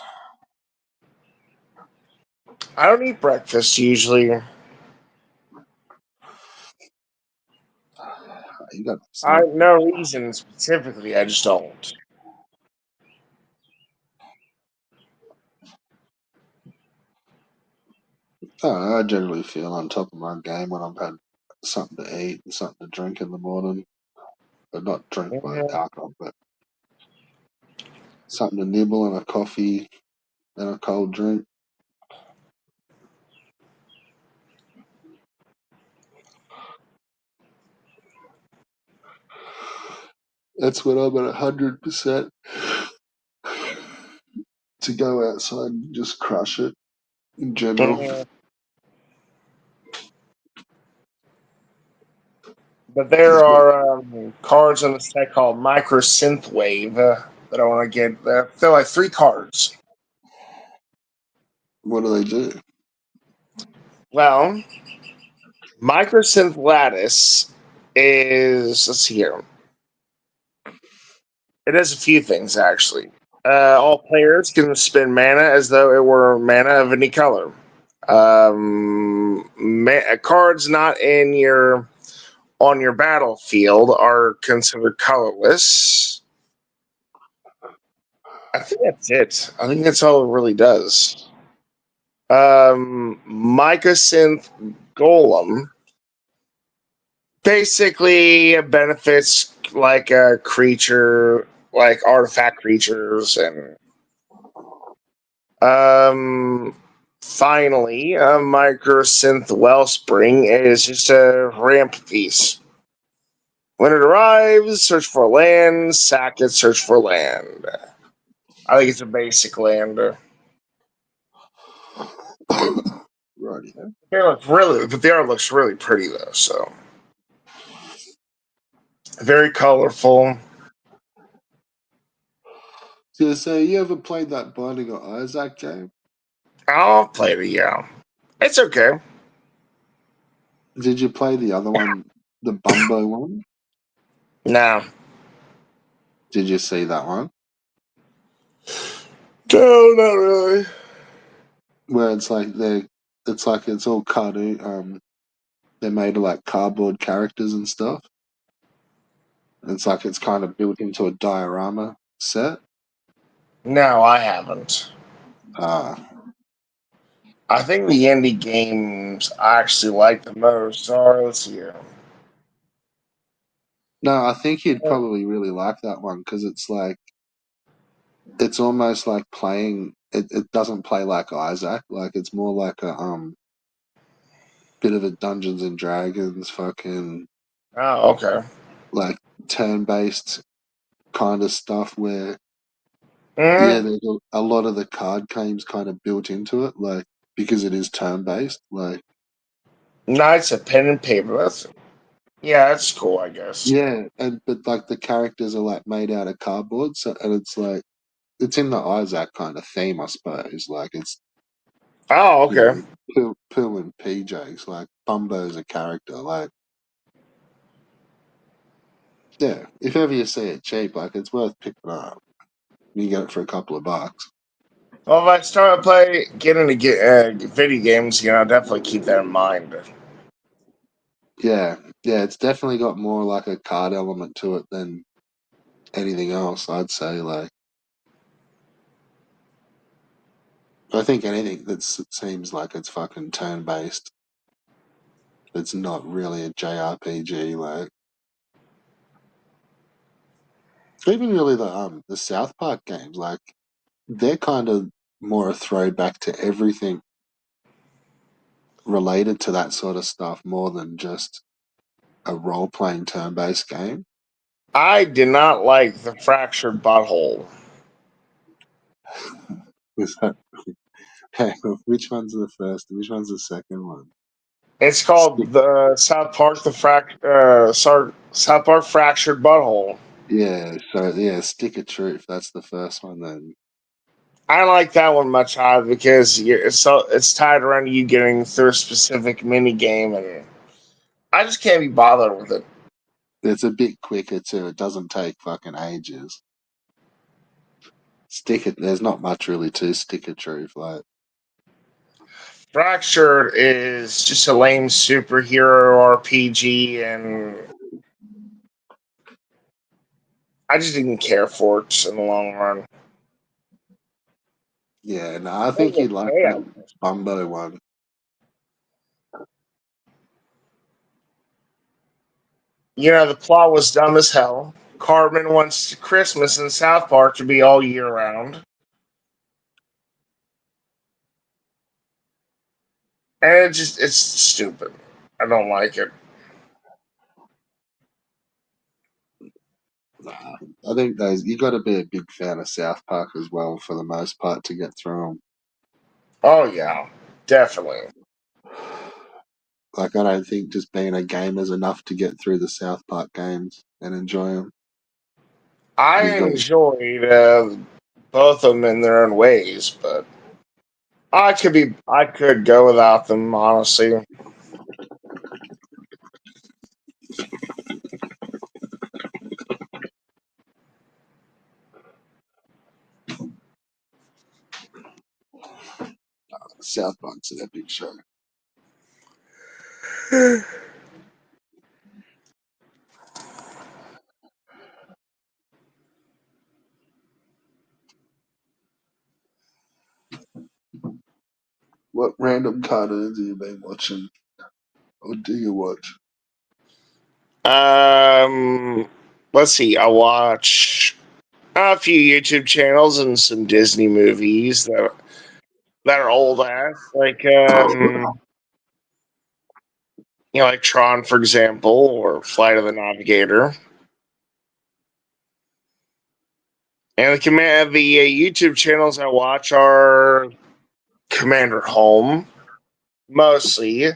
I don't eat breakfast usually. You got I some. have no reason specifically. I just don't. I generally feel on top of my game when I've had something to eat and something to drink in the morning. But not drink like Mhm. alcohol, but something to nibble and a coffee and a cold drink. That's when I'm at 100% to go outside and just crush it in general. Mhm. But there are cards on the set called Micro Synthwave that I want to get. They're like 3 cards. What do they do? Well, Microsynth Lattice is, let's see here. It does a few things actually. All players can spend mana as though it were mana of any color. Cards not in your on your battlefield are considered colorless. I think that's it. I think that's all it really does. Mycosynth Golem basically benefits like a creature, like artifact creatures, and um, finally, a Microsynth Wellspring is just a ramp piece. When it arrives, search for land, sack it, search for land. I think it's a basic lander. Right, yeah. The art looks really pretty though. So very colorful. So you ever played that Binding of Isaac game? I'll play the It's okay. Did you play the other one, the Bumbo one? No, Did you see that one? no, not really. Where it's all cartoon. They're made of like cardboard characters and stuff. It's like it's kind of built into a diorama set. No, I haven't. Uh I think the indie games I actually like the most are, let's see here. no, I think you'd probably really like that one because it's almost like playing. It doesn't play like Isaac. Like it's more like a bit of a Dungeons and Dragons fucking Oh, okay. like turn based kind of stuff where yeah, Mm, there's a lot of the card games kind of built into it, like because it is turn based. Like no, it's a pen and paper. That's cool, I guess. yeah, and but like the characters are like made out of cardboard, so and it's like it's in the Isaac kind of theme, I suppose. Like it's Oh, okay. Pooh and PJs, like Bumbo's a character. Like yeah, if ever you see it cheap, like it's worth picking up. You get it for a couple of bucks. Well, if I start to get into video games, I'll definitely keep that in mind. Yeah, yeah, it's definitely got more like a card element to it than anything else. I'd say like. I think anything that seems like it's fucking turn based, it's not really a JRPG. Like even really the South Park games, like they're kind of more a throwback to everything related to that sort of stuff, more than just a role playing turn based game. I did not like the fractured butthole. Was that, hang on, which one's the first? Which one's the second one? It's Stick, called the South Park fractured butthole. yeah, so yeah, Stick of Truth. That's the first one. Then I don't like that one much either because it's tied around you getting through a specific mini game, and I just can't be bothered with it. it's a bit quicker too. It doesn't take fucking ages. Stick it. There's not much really to Stick of Truth. Like Fractured is just a lame superhero RPG, and I just didn't care for it in the long run. yeah, no, I It was think you'd like okay. that Bumbo one. The plot was dumb as hell. Cartman wants Christmas in South Park to be all year round, and it's stupid. I don't like it. Nah, I think those you got to be a big fan of South Park as well for the most part to get through Oh yeah, definitely. them. Like I don't think just being a gamer is enough to get through the South Park games and enjoy them. I You've got enjoyed both of them in their own ways, but I could go without them honestly. South Park's an epic show. What random cartoons have you been watching, or do you watch? Let's see. I watch a few YouTube channels and some Disney movies that are old ass, like like Tron, for example, or Flight of the Navigator. And the YouTube channels I watch are Commander Home, mostly.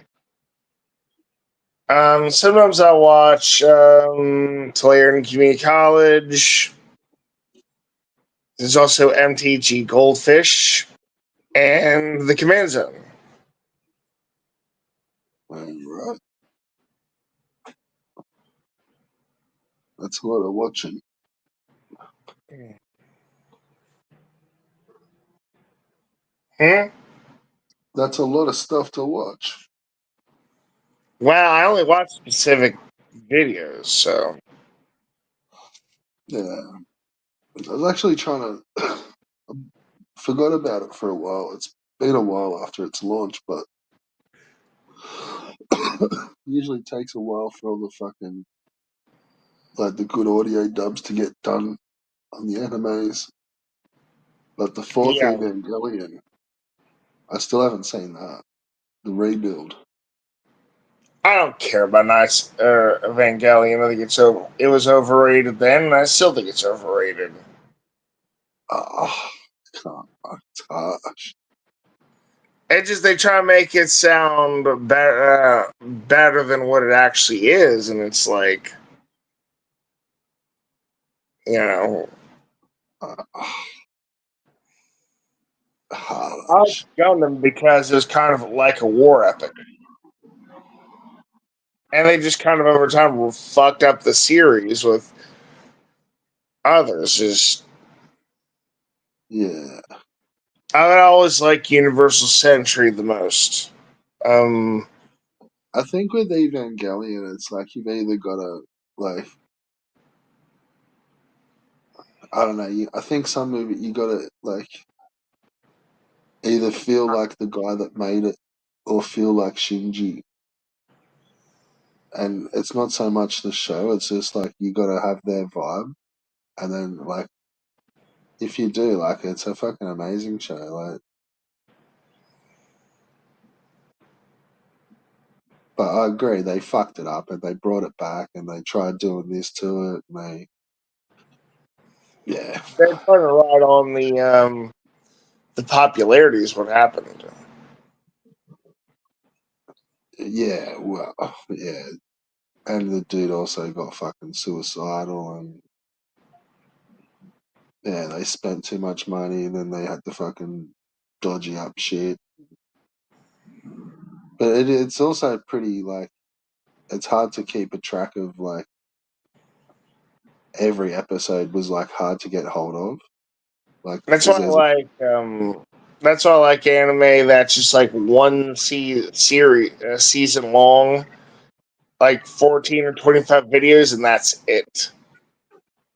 Sometimes I watch Tulare Community College. There's also MTG Goldfish and the Command Zone. Right. That's a lot of watching. Hmm? That's a lot of stuff to watch. Well, I only watch specific videos, so Yeah. I was actually trying to. I forgot about it for a while. It's been a while after its launch, but usually takes a while for all the fucking like the good audio dubs to get done on the animes. But the fourth yeah. Evangelion, I still haven't seen that. The rebuild. I don't care about Nice Evangelion. I think it was overrated then, and I still think it's overrated. Ah, can't. It's harsh. It just they try to make it sound better than what it actually is, and it's like you know. Ah, I like harsh. Gundam because it was kind of like a war epic, and they just kind of over time fucked up the series with others. Just Yeah. I would always like Universal Century the most. Um, I think with Evangelion, it's like you've either got to like I don't know. I think some movie you got to like either feel like the guy that made it or feel like Shinji. And it's not so much the show; it's just like you got to have their vibe, and then like if you do, like it's a fucking amazing show. Like, but I agree, they fucked it up and they brought it back and they tried doing this to it. And yeah, they're trying to ride on the popularity is what happened. yeah, well, yeah. And the dude also got fucking suicidal, and yeah, they spent too much money, and then they had to fucking dodgy up shit. But it's also pretty like it's hard to keep a track of like every episode was like hard to get hold of, like That's because why I there's like that's why I like anime that's just like one series season long, like 14 or 25 videos, and that's it.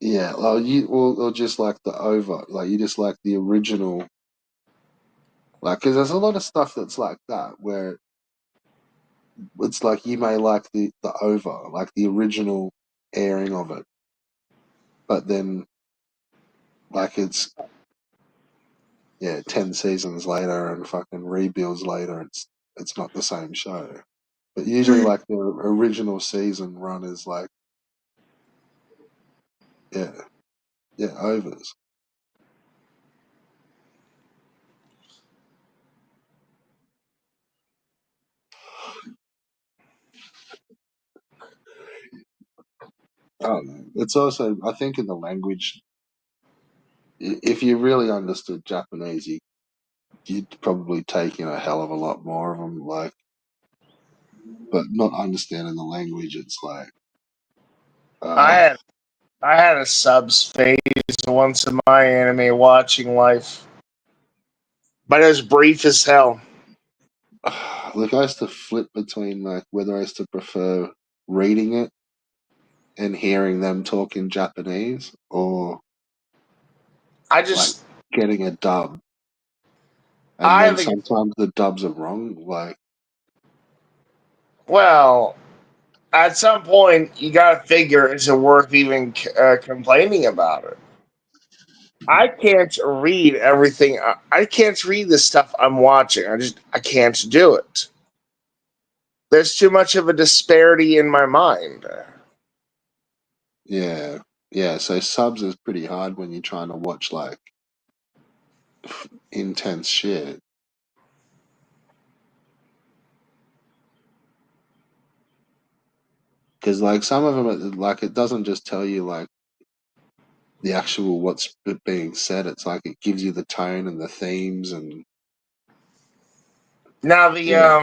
yeah, well, you or just like the over, like you just like the original, like because there's a lot of stuff that's like that where it's like you may like the over, like the original airing of it, but then like it's yeah, 10 seasons later and fucking rebuilds later, it's not the same show. But usually, like the original season run is like yeah, yeah, overs. I don't know. It's also I think in the language, if you really understood Japanese, you'd probably take in a hell of a lot more of them. Like, but not understanding the language, it's like I uh, had I had a subs phase once in my anime watching life, but it was brief as hell. like I used to flip between like whether I used to prefer reading it and hearing them talk in Japanese or I like just getting a dub. And I then think, sometimes the dubs are wrong. Like, well, at some point, you got to figure, is it worth even complaining about it? I can't read everything. I can't read the stuff I'm watching. I can't do it. There's too much of a disparity in my mind. yeah, yeah. So subs is pretty hard when you're trying to watch like intense shit. Because like some of them, like it doesn't just tell you like the actual what's being said. It's like it gives you the tone and the themes, and Now the yeah,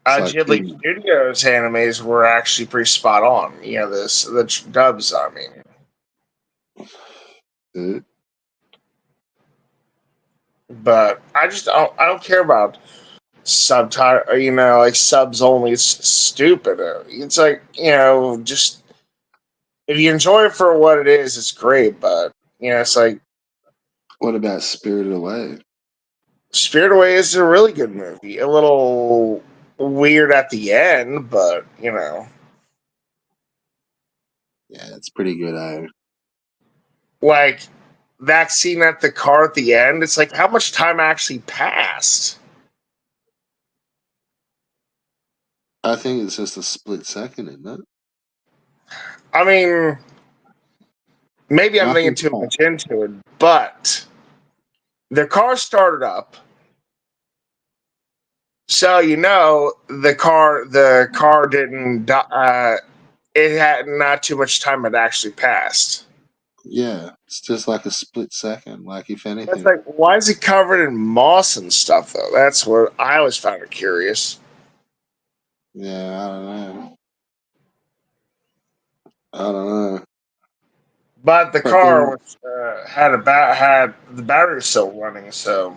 it's like Ghibli Studios animes were actually pretty spot on. You know, the dubs. I mean, uh, but I don't care about subtitle. You know, like subs only. It's stupid. It's like, you know, just if you enjoy it for what it is, it's great. But you know, it's like what about Spirited Away? Spirit Away is a really good movie. A little weird at the end, but you know, Yeah, it's pretty good. like that scene at the car at the end. It's like how much time actually passed. I think it's just a split second, isn't it? I mean, maybe I'm thinking Nothing. too much into it, but the car started up, so you know the car didn't. It had not too much time had actually passed. Yeah, it's just like a split second. Like if It's anything, like, why is it covered in moss and stuff though? That's what I always found it curious. yeah, I don't know. I don't know. But the But car then, was had the battery still running, so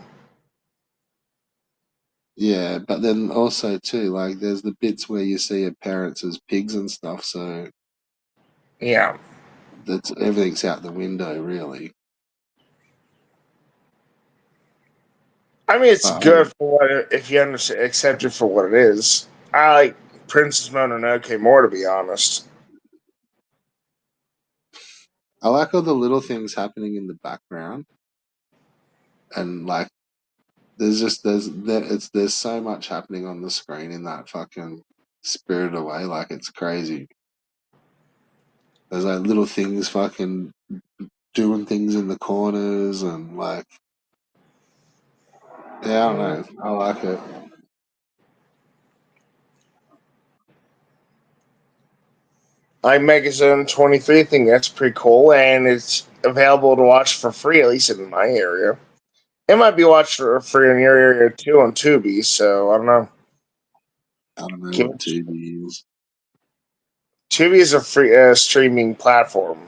yeah, but then also too, like there's the bits where you see your parents as pigs and stuff. So yeah. that's everything's out the window, really. I mean, it's But good for what if you understand, accept it for what it is. I like Princess Mononoke more, to be honest. I like all the little things happening in the background, and like there's so much happening on the screen in that fucking Spirited Away. Like it's crazy. There's like little things fucking doing things in the corners and like yeah, I don't Mm. know. I like it. I Megazone 23 thing that's pretty cool, and it's available to watch for free, at least in my area. It might be watched for free in your area too on Tubi, so I don't know. I don't know Give what it, TV is. Tubi is a free streaming platform.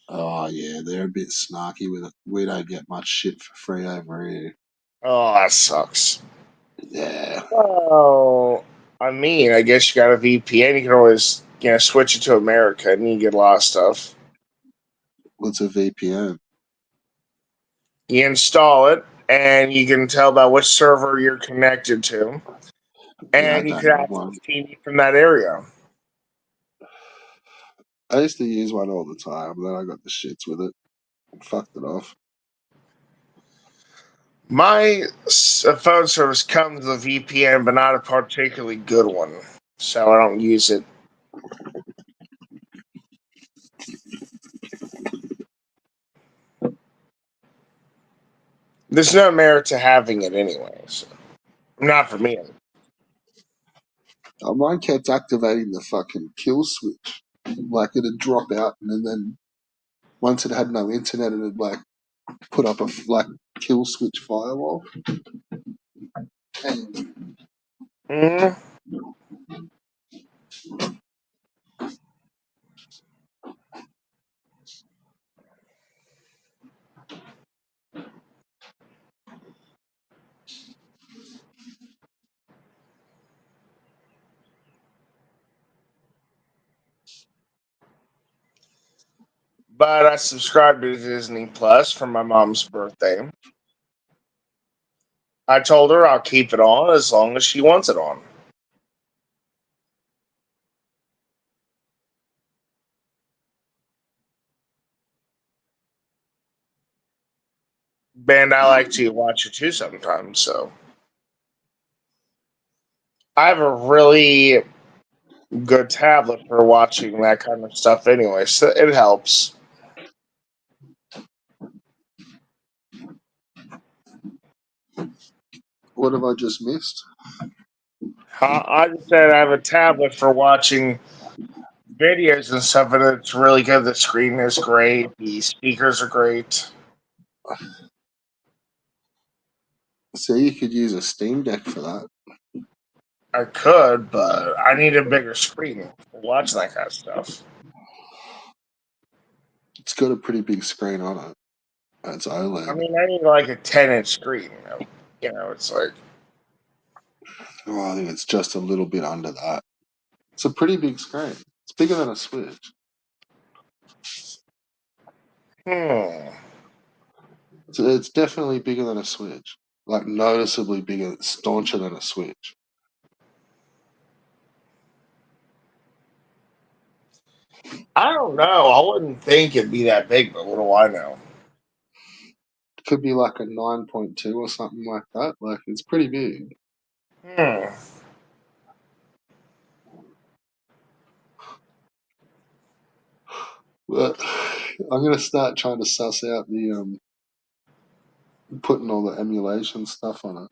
Oh yeah, they're a bit snarky with it. We don't get much shit for free over here. Oh, that sucks. Yeah. Well, I mean, I guess you got a VPN. You can always, you know, switch it to America, and you get a lot of stuff. What's a VPN? You install it, and you can tell by which server you're connected to, Yeah, I and you don't can have access one. TV from that area. I used to use one all the time, then I got the shits with it. Fucked it off. My phone service comes with a VPN, but not a particularly good one, so I don't use it. There's no merit to having it anyway. So. Not for me. Mine kept activating the fucking kill switch. Like it'd drop out, and then once it had no internet, it'd like put up a like kill switch firewall. And Mm, but I subscribed to Disney Plus for my mom's birthday. I told her I'll keep it on as long as she wants it on. And I like to watch it too sometimes, so I have a really good tablet for watching that kind of stuff anyway, so it helps. What have I just missed? I just said I have a tablet for watching videos and stuff, and it's really good. The screen is great, the speakers are great. So you could use a Steam Deck for that. I could, but I need a bigger screen for watching that kind of stuff. It's got a pretty big screen on it. It's I OLED. mean, I need like a 10-inch screen. It's like, Oh, I think it's just a little bit under that. It's a pretty big screen. It's bigger than a Switch. hmm. It's definitely bigger than a Switch. Like noticeably bigger, stauncher than a Switch. I don't know. I wouldn't think it'd be that big, but what do I know? Could be like a 9.2 or something like that. Like it's pretty big. Hmm. But I'm gonna start trying to suss out the putting all the emulation stuff on it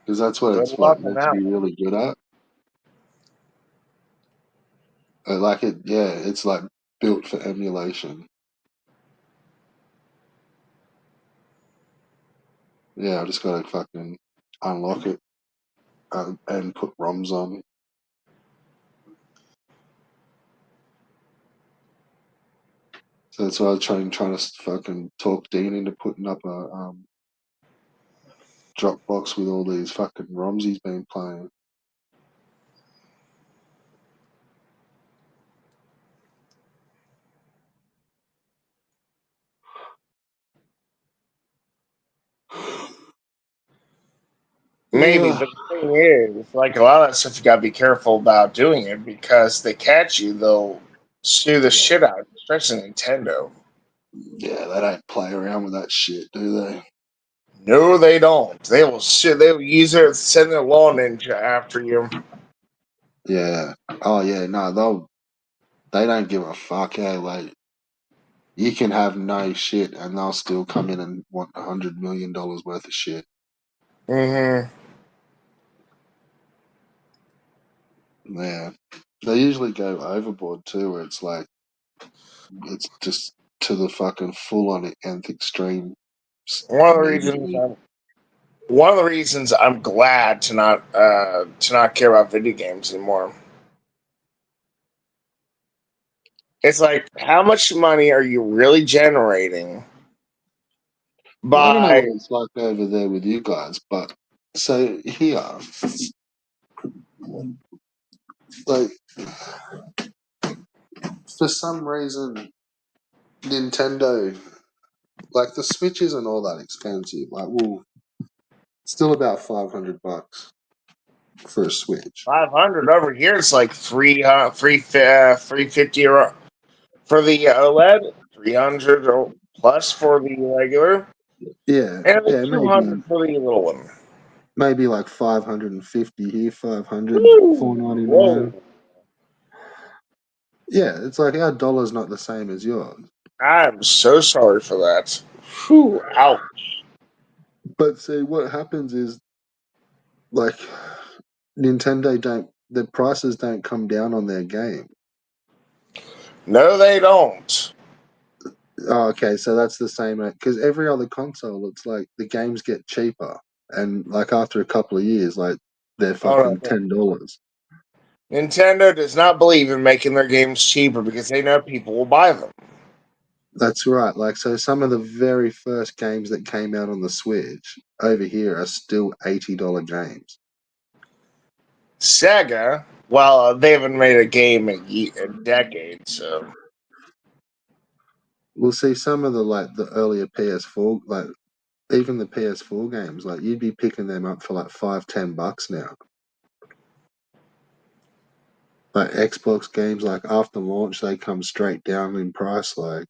because that's what Good it's like luck on meant to that be one. really good at. Like it, yeah, it's like built for emulation. Yeah, I just gotta fucking unlock it and put ROMs on. So that's why I was trying to fucking talk Dean into putting up a Dropbox with all these fucking ROMs he's been playing. Maybe, Yeah, but the thing is, like a lot of that stuff, you gotta be careful about doing it because they catch you, they'll sue the shit out, of you, especially Nintendo. yeah, they don't play around with that shit, do they? No, they don't. They will sue. They will use it, send a law ninja after you. Yeah. Oh yeah, no, they don't give a fuck. Eh? Like you can have no shit, and they'll still come in and want $100 million worth of shit. Mm-hmm. Yeah, they usually go overboard too, where it's like it's just to the fucking full on nth extreme One of the reasons immediately. I'm one of the reasons I'm glad to not care about video games anymore. It's like, how much money are you really generating Well, I don't know by? what it's like over there with you guys, but so here, like for some reason, Nintendo, like the Switch isn't all that expensive. Like, well, it's still about $500 for a Switch. 500 over here. It's like 350 for the OLED, 300 plus for the regular, Yeah, and the yeah, 200 for the little one. maybe like 550 here, 500, Woo! 499. Whoa! Yeah, it's like our dollar's not the same as yours. I'm so sorry for that. Whew, out. But see, what happens is like Nintendo don't the prices don't come down on their game. No, they don't. Oh, okay, so that's the same because every other console, it's like the games get cheaper, and like after a couple of years, like they're Oh fucking no, $10. Nintendo does not believe in making their games cheaper because they know people will buy them. That's right. Like, so some of the very first games that came out on the Switch over here are still $80 games. Sega, well, they haven't made a game in a decade, so we'll see some of the earlier PS4, like even the PS4 games, like you'd be picking them up for like $5-10 now. Like Xbox games, like after launch, they come straight down in price. Like,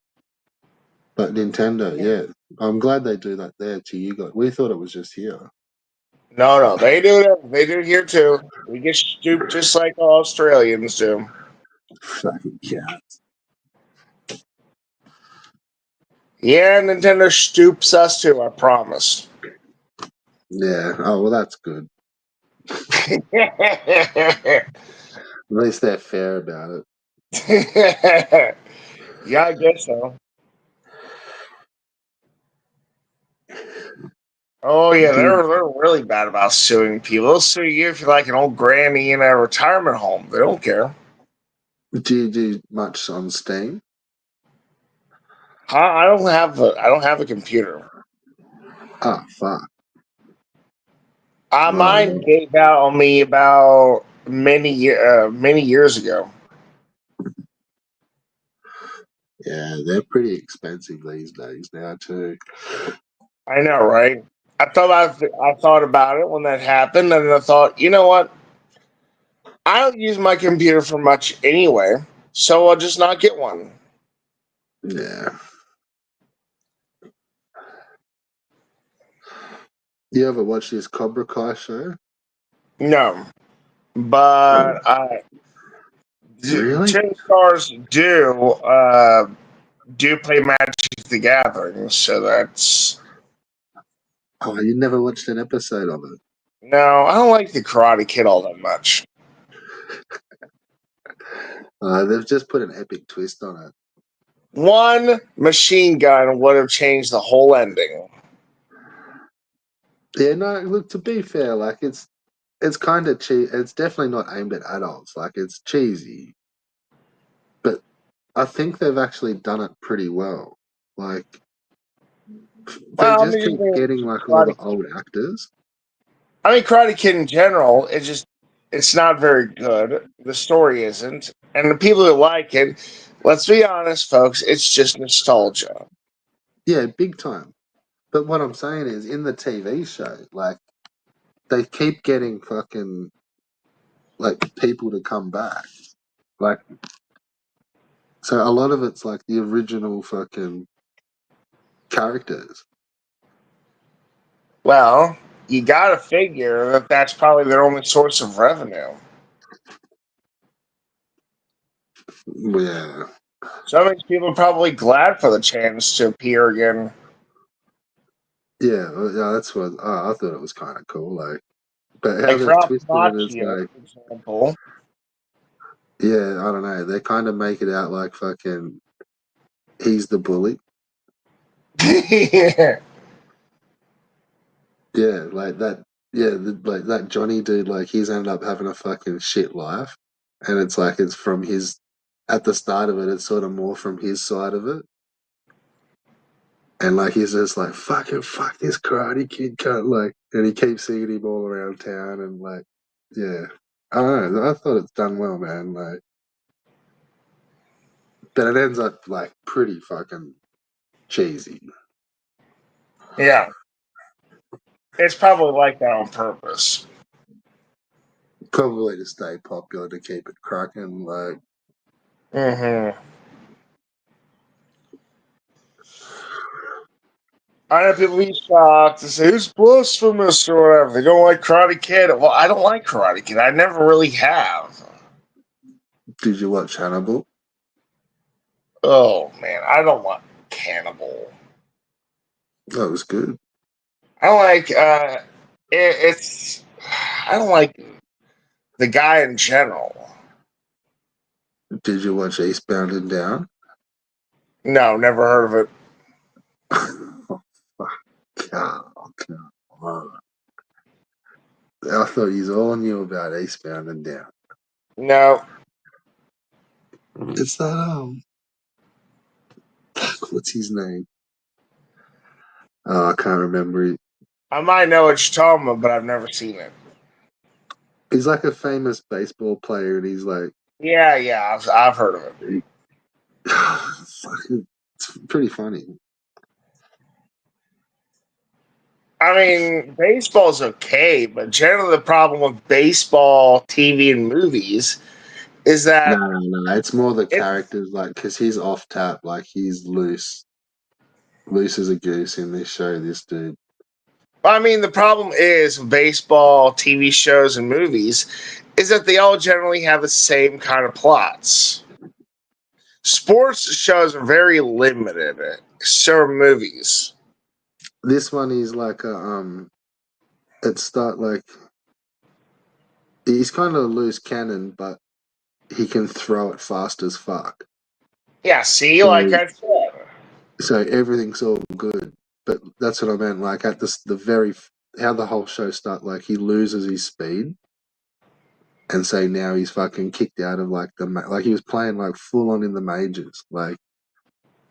but Nintendo, yeah, I'm glad they do that there to you guys. We thought it was just here. No, they do it. They do it here too. We get stooped just like all Australians do. Fucking cat. Yeah, Nintendo stoops us too. I promise. Yeah. Oh well, that's good. Yeah, At least they're fair about it. I guess so. Oh yeah, Do they're really bad about suing people. They'll sue you if you're like an old granny in a retirement home. They don't care. do you do much on Steam? I don't have a computer. Ah, fuck. Mine Oh, gave out on me about many years ago. yeah, they're pretty expensive these days now too. I know, right? I thought about it when that happened, and I thought, you know what? I don't use my computer for much anyway, so I'll just not get one. Yeah. You ever watch this Cobra Kai show? No, Oh, but really? Tin Stars do play Magic the Gathering, so that's Oh, you never watched an episode of it? no. I don't like the Karate Kid all that much. They've just put an epic twist on it. One machine gun would have changed the whole ending. Yeah, no, look, to be fair, like it's kind of cheap. It's definitely not aimed at adults. Like it's cheesy, but I think they've actually done it pretty well. Like they Well, I just mean, keep getting like all the old actors. Karate Kid in general, it's not very good. The story isn't, and the people that like it, let's be honest, folks, it's just nostalgia. Yeah, big time. But what I'm saying is, in the TV show, like they keep getting fucking like people to come back. Like, so a lot of it's like the original fucking characters. Well, you got to figure that that's probably their only source of revenue. Yeah, So many people are probably glad for the chance to appear again. yeah, yeah. That's what I thought it was kind of cool. Like, but how Like they've Ralph twisted it is Macchio, like, for example. yeah, I don't know. They kind of make it out like fucking he's the bully. Yeah. Yeah, like that. Yeah, like that Johnny dude. Like he's ended up having a fucking shit life, and it's like it's from his. At the start of it, it's sort of more from his side of it, and like he's just like fucking fuck this Karate Kid cunt, like, and he keeps seeing him all around town, and like, yeah, I don't know. I thought it's done well, man. Like, but it ends up like pretty fucking cheesy. Yeah. It's probably like that on purpose. Probably to stay popular to keep it cracking. Like, Hmm. I know people be shocked and say it's blasphemous or whatever. They don't like Karate Kid. Well, I don't like Karate Kid. I never really have. did you watch Hannibal? Oh man, I don't want Cannibal. That was good. I don't like it's I don't like the guy in general. Did you watch Eastbound and Down? No, never heard of it. Oh, fuck. Oh, come on. I thought you all knew about Eastbound and Down. No. It's that what's his name? Oh, I can't remember. I might know what you're talking about, but I've never seen it. He's like a famous baseball player, and he's like, Yeah, I've heard of it. fucking It's pretty funny. I mean, baseball's okay, but generally the problem with baseball, TV, and movies is that No. It's more the it. characters, like, because he's off tap, like he's loose as a goose in this show. This dude. I mean, the problem is with baseball, TV shows, and movies is that they all generally have the same kind of plots. Sports shows are very limited. So are movies. This one is like like he's kind of a loose cannon, but he can throw it fast as fuck. Yeah, see, like So I said. so everything's all good. But that's what I meant. Like at the very how the whole show start. Like he loses his speed, and so now he's fucking kicked out of like like he was playing like full on in the majors, like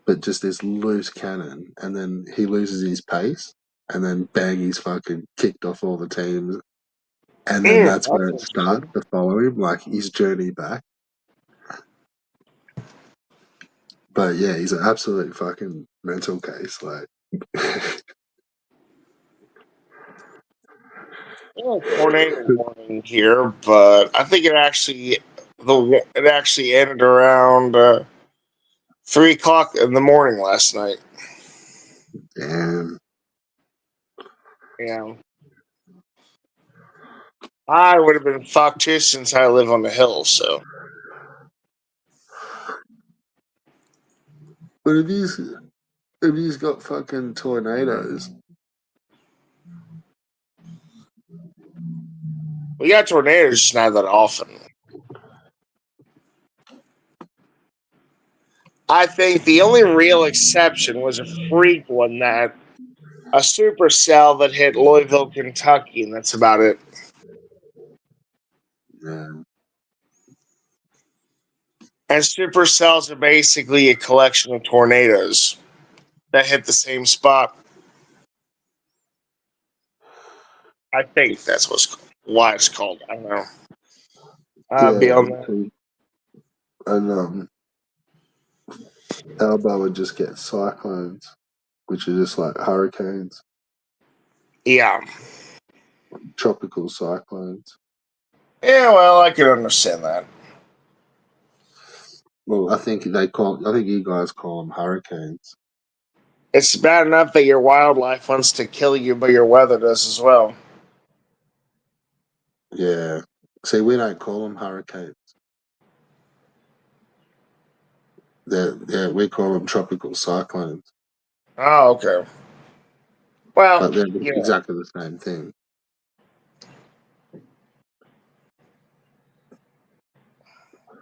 but just this loose cannon, and then he loses his pace, and then bang, he's fucking kicked off all the teams, and then that's where That's it starts interesting. to follow him, like his journey back. But yeah, he's an absolute fucking mental case. Like, Tornado warning here, but I think it actually ended around 3 o'clock in the morning last night. damn. Yeah, I would have been fucked too since I live on the hill. So But if he's got fucking tornadoes, we got tornadoes, just not that often. I think the only real exception was a freak one that a supercell that hit Louisville, Kentucky, and that's about it. yeah, And supercells are basically a collection of tornadoes that hit the same spot. I think that's why it's called. I don't know. yeah. Beyond that, And Alba would just get cyclones, which are just like hurricanes, yeah, tropical cyclones. yeah. Well, I can understand that. Well, I think you guys call them hurricanes. It's bad enough that your wildlife wants to kill you, but your weather does as well. Yeah. See, we don't call them hurricanes. We call them tropical cyclones, Oh, okay. Well, but they're you know, exactly the same thing.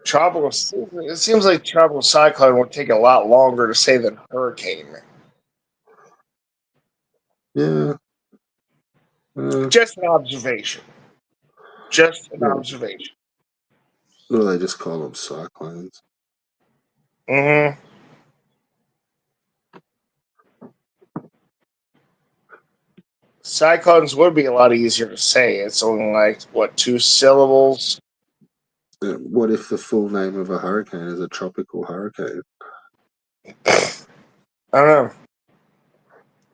tropical. It seems like tropical cyclone would take a lot longer to say than hurricane. Yeah. Uh, Just an observation. Just an well, observation. well, they just call them cyclones. Mm-hmm. Cyclones would be a lot easier to say. It's only like what 2 syllables. What if the full name of a hurricane is a tropical hurricane? I don't know.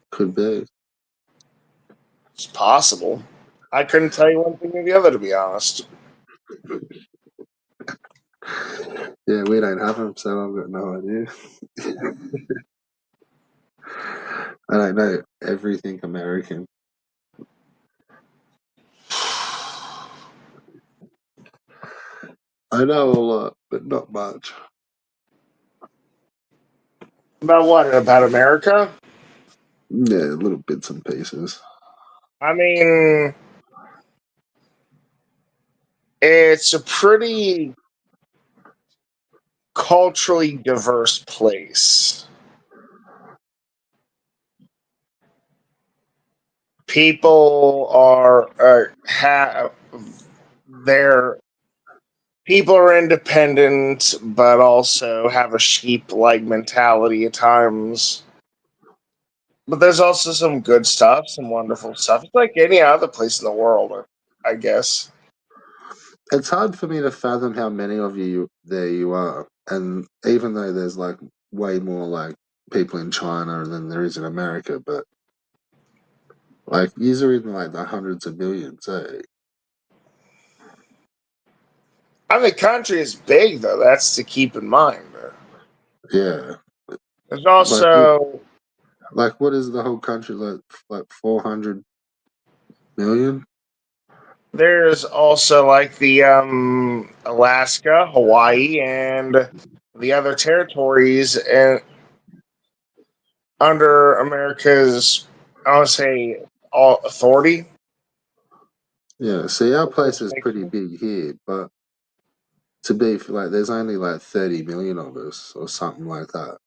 Could be. It's possible. I couldn't tell you one thing or the other, to be honest. Yeah, we don't have them, so I've got no idea. I don't know everything American. I know a lot, but not much. About what? About America? Yeah, little bits and pieces. I mean, it's a pretty culturally diverse place. People have their people are independent, but also have a sheep-like mentality at times. But there's also some good stuff, some wonderful stuff. It's like any other place in the world, I guess. It's hard for me to fathom how many of you there you are, and even though there's like way more like people in China than there is in America, but like these are in like the hundreds of millions. Eh? I mean, the country is big, though. That's to keep in mind. Yeah, There's like also what is the whole country like 400 million? there's also like the Alaska, Hawaii, and the other territories and under America's, I want to say, all authority. Yeah, see, our place is pretty big here, but to be like, there's only like 30 million of us or something like that.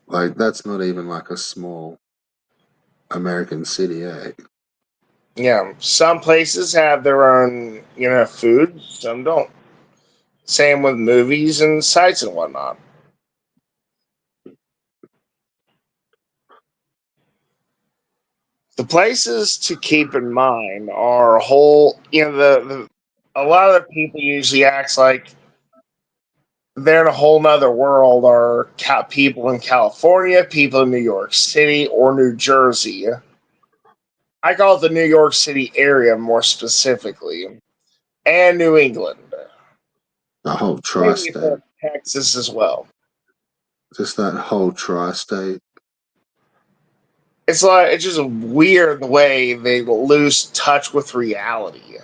Like that's not even like a small American city, eh? Yeah, some places have their own, food. Some don't. Same with movies and sites and whatnot. The places to keep in mind are a whole. A lot of the people usually acts like they're in a whole nother world. Are people in California, people in New York City or New Jersey. I call it the New York City area more specifically, and New England. The whole Maybe tri-state, Texas as well. just that whole tri-state. It's just weird the way they lose touch with reality.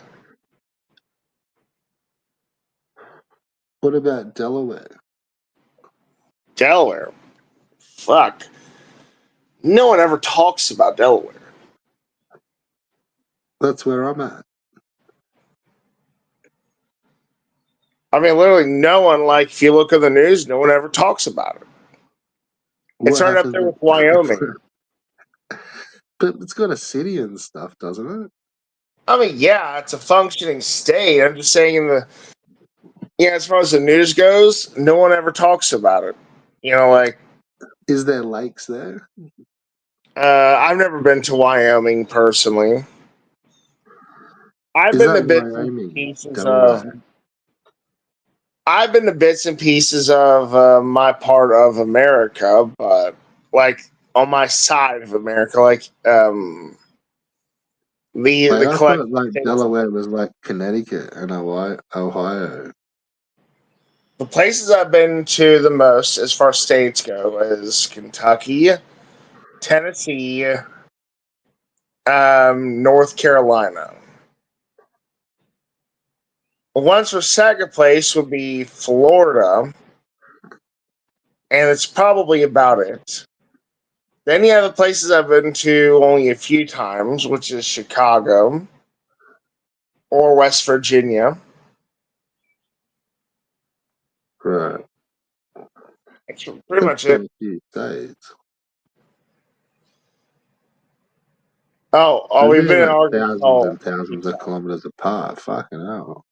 What about Delaware? Delaware, fuck. No one ever talks about Delaware. That's where I'm at. I mean, literally, no one. Like, if you look at the news, no one ever talks about it. It's What right up happens? there with Wyoming. But it's got a city and stuff, doesn't it? I mean, yeah, it's a functioning state. I'm just saying, as far as the news goes, no one ever talks about it. Like, Is there lakes there? I've never been to Wyoming personally. I've Is been to that bits and Wyoming, pieces of. Delaware? I've been to bits and pieces of my part of America, but like on my side of America, like the Like the I thought, collected like states. Delaware was like Connecticut and Hawaii, Ohio. The places I've been to the most, as far as states go, is Kentucky, Tennessee, North Carolina. Once for second place would be Florida, and it's probably about it. Then you have the places I've been to only a few times, which is Chicago or West Virginia. Right. That's pretty That's much it. quite a few states. Oh, So we've they're been in like Arkansas thousands a and few thousands of times. kilometers apart. Fucking hell.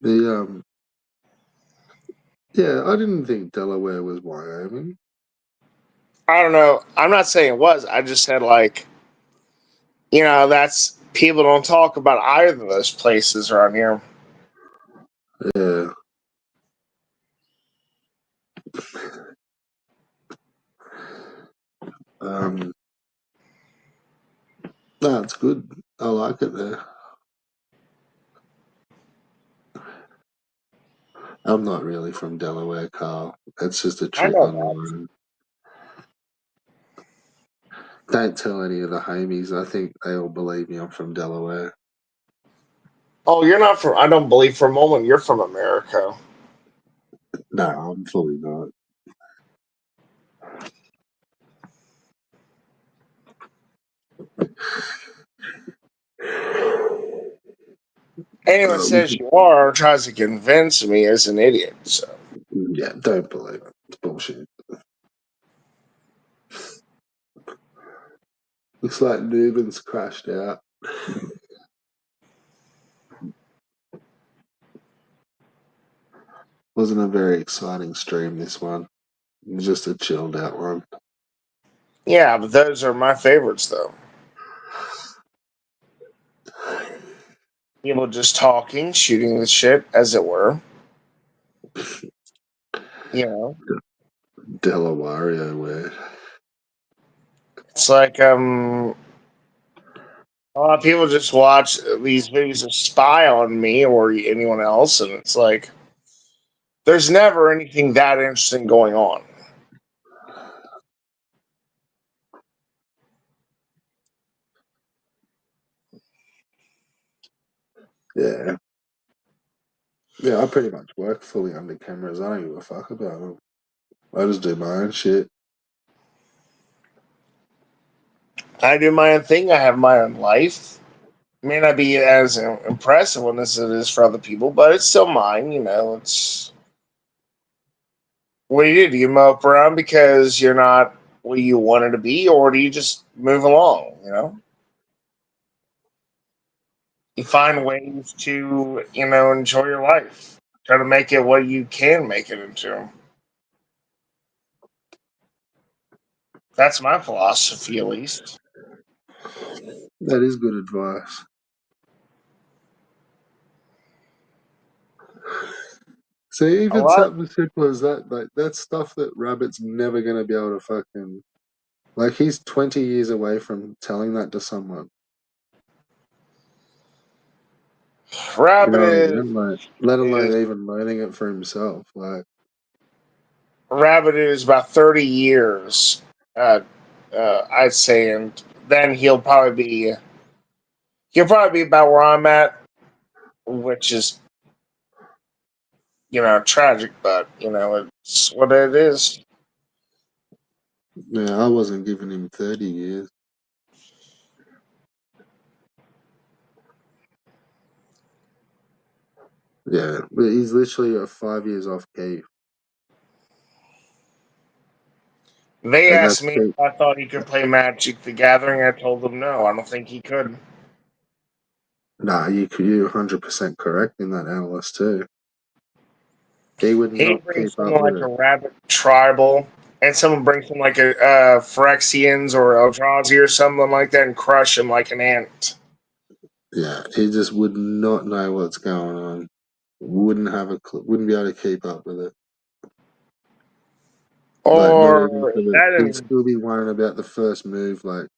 The yeah, I didn't think Delaware was Wyoming. I don't know. I'm not saying it was. I just said like, that's people don't talk about either of those places around here. Yeah. Um, no, it's good. I like it there. I'm not really from Delaware, Carl. That's just a I trick know on that. your own. Don't tell any of the homies. I think they all believe me. I'm from Delaware. Oh, you're not from. I don't believe for a moment you're from America. No, I'm fully not. Anyone We says could, you are tries to convince me is an idiot. So yeah, don't believe it. It's bullshit. Looks like Nuben's crashed out. Wasn't a very exciting stream, this one. It was just a chilled out one. yeah, but those are my favorites though. People just talking, shooting the shit, as it were. You know, Delawario where it's like a lot of people just watch these videos to spy on me or anyone else, and it's like there's never anything that interesting going on. yeah. Yeah, I pretty much work fully under cameras. I don't give a fuck about them. I just do my own shit. I do my own thing. I have my own life. It may not be as impressive one as it is for other people, but it's still mine. You know, it's what do you do? Do you mope around because you're not what you wanted to be, or do you just move along? You know, you find ways to enjoy your life. Try to make it what you can make it into. That's my philosophy, at least. That is good advice. So A even lot. something simple as that, like that's stuff that Rabbit's never gonna be able to fucking like he's 20 years away from telling that to someone. You Rabbit know what I is mean? Like let is alone even learning it for himself. Like Rabbit is about 30 years. Uh, I'd say, and then he'll probably be about where I'm at, which is tragic, but it's what it is. yeah, I wasn't giving him 30 years. Yeah, but he's literally 5 years off Keith. They And asked that's me if Keith. I thought he could play Magic the Gathering. I told them no. I don't think he could. Nah, you're 100% correct in that analyst too. He would He not brings keep up someone with like a it. Rabbit Tribal, and someone brings him like a Phyrexians or Eldrazi or something like that, and crush him like an ant. Yeah, he just would not know what's going on. Wouldn't have a clue. Wouldn't be able to keep up with it. Like not even Or for the. that, He'd and still be worrying about the first move, like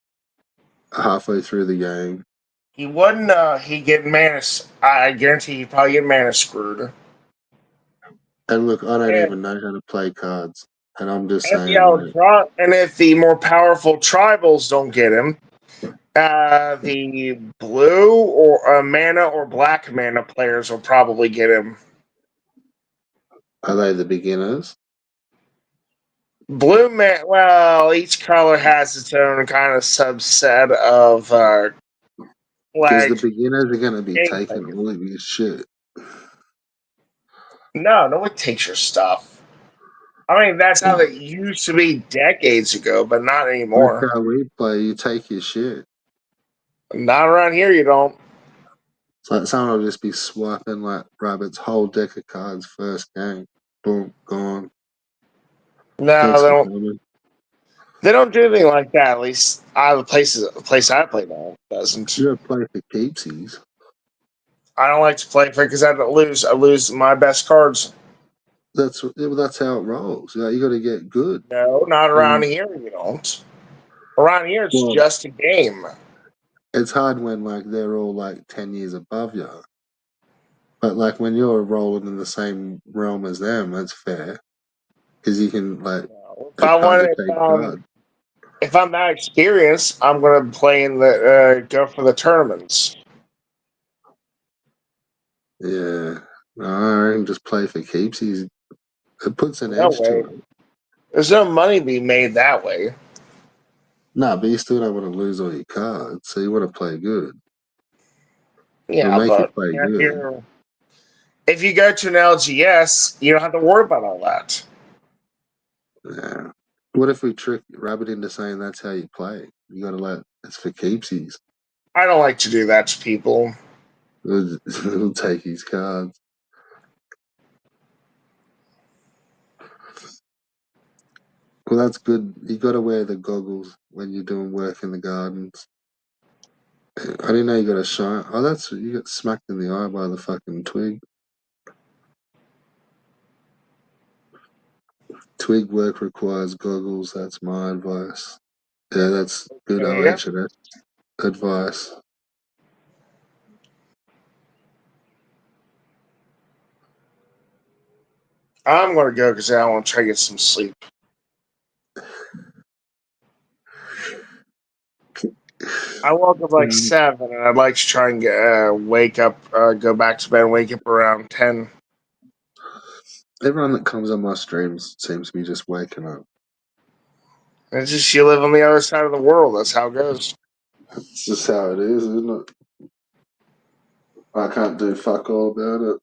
halfway through the game. he wouldn't. He'd get mana. I guarantee he'd probably get mana screwed. And look, I don't And even know how to play cards, and I'm just if the saying, like, and if the more powerful tribals don't get him, the blue or mana or black mana players will probably get him. are they the beginners? Blue man. Well, each color has its own kind of subset of Because the like beginners are going to be taking gameplay. all of your shit. No, no one takes your stuff. I mean, that's how it used to be decades ago, but not That's anymore. how we play. You take your shit. Not around here, you don't. It's like someone will just be swiping like Rabbit's whole deck of cards first game. Boom, gone. No, Thanks they for don't. coming. They don't do anything like that. At least the place I play now doesn't. You're a play for keepsies. I don't like to play fair because I don't lose. I lose my best cards. That's how it rolls. You got to get good. No, not around And here. You don't. Around here, it's well, just a game. it's hard when like they're all like 10 years above you. But like when you're rolling in the same realm as them, that's fair because you can like No. If a I card's want, a cheap card. if I'm that experienced, I'm gonna play in the go for the tournaments. Yeah, no, I reckon just play for keepsies. It puts an No edge to way. it. There's no money being made that way. No, but you still don't want to lose all your cards, so you want to play good. It'll Yeah, make you but play good. if you go to an LGS, you don't have to worry about all that. Yeah. What if we trick Rabbit into saying that's how you play? You got to let it's for keepsies. I don't like to do that to people. He'll take his cards. Well, that's good. You got to wear the goggles when you're doing work in the gardens. I didn't know you got a shine. Oh, that's you got smacked in the eye by the fucking twig. Twig work requires goggles. That's my advice. Yeah, that's good Yeah. OH&S advice. I'm gonna go because I want to try to get some sleep. I woke up like 7, and I'd like to try and wake up, go back to bed, and wake up around 10. Everyone that comes on my streams seems to be just waking up. It's just you live on the other side of the world. That's how it goes. It's just how it is, isn't it? I can't do fuck all about it.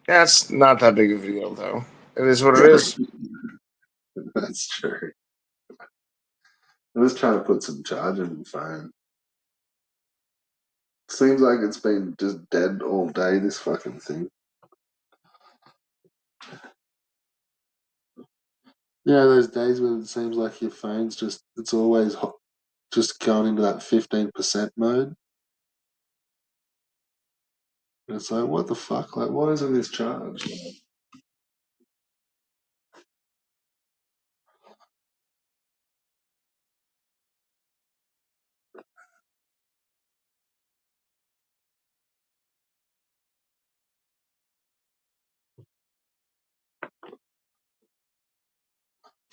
Yeah, it's not that big of a deal, though. It is what it is. That's true. I'm just trying to put some charge in the phone. Seems like it's been just dead all day, this fucking thing. Yeah, those days when it seems like your phone's just, it's always just going into that 15% mode. And it's like, what the fuck? Like, why isn't this charged?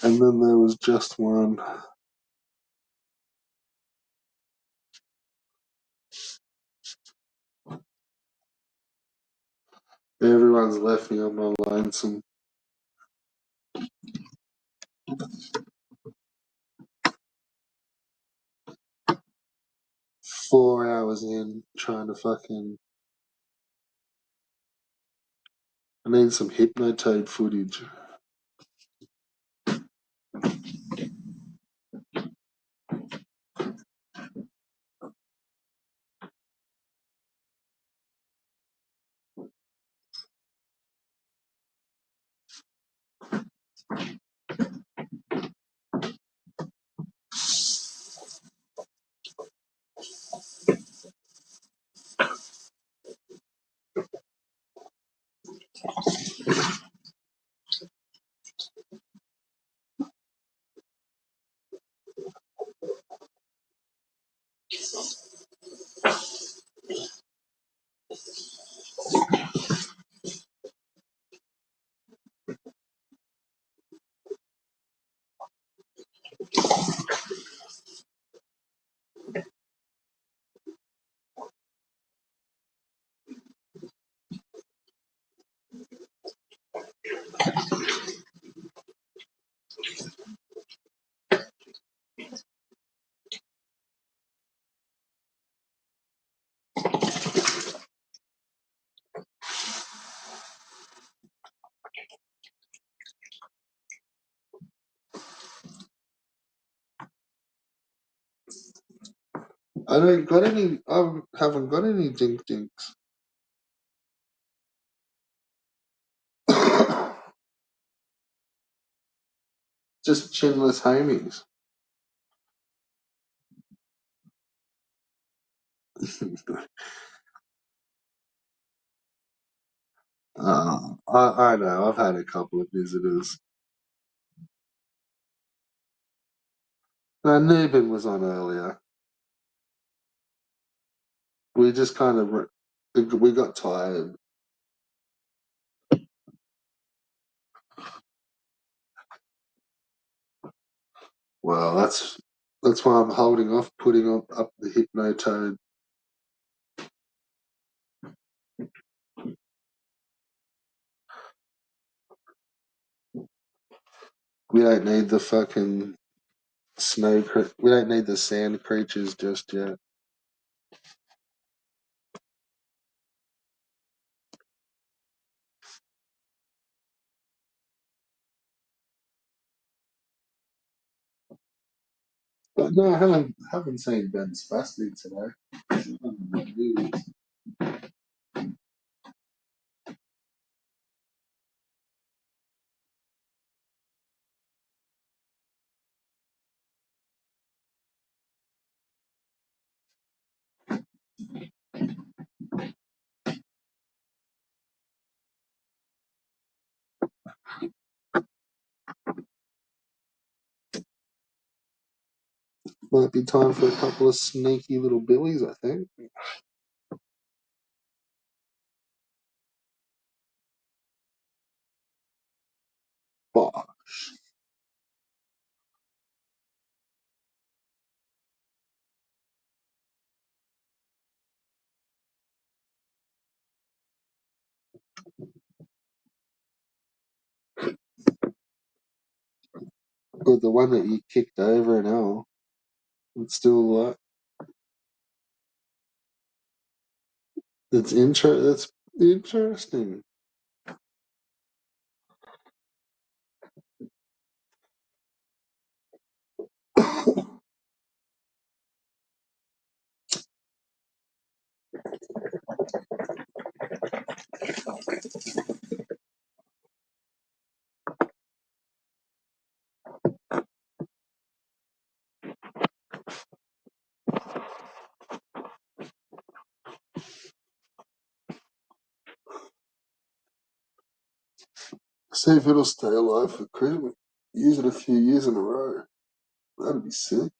And then there was just one. Everyone's left me on my lonesome. 4 hours in, trying to fucking. I need some hypnotoad footage. I don't got any. I haven't got any dink dinks. Just chinless homies. I know. I've had a couple of visitors. Nubin was on earlier. We just kind of we got tired. Well, that's why I'm holding off putting up the hypnotoad. We don't need the fucking we don't need the sand creatures just yet. But no, I haven't seen Ben Spastic today. I don't know what it is. Might be time for a couple of sneaky little billies, I think. Bosh. But the one that you kicked over and all, it's still that's interesting. See if it'll stay alive for Christmas. Use it a few years in a row. That'd be sick.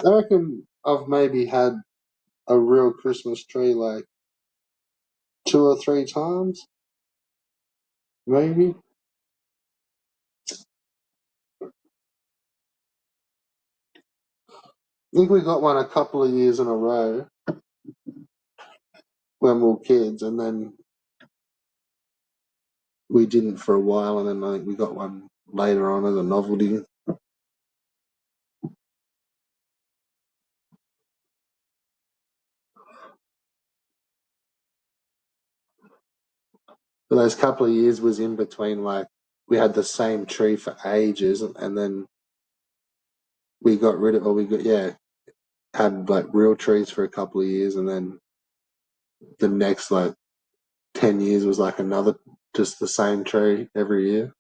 I reckon I've maybe had a real Christmas tree like 2 or 3 times, maybe. I think we got one a couple of years in a row when we were kids, and then we didn't for a while, and then I think we got one later on as a novelty. But those couple of years was in between, like, we had the same tree for ages, and then we got rid of, or we got, yeah, had like real trees for a couple of years, and then the next like 10 years was like another, just the same tree every year.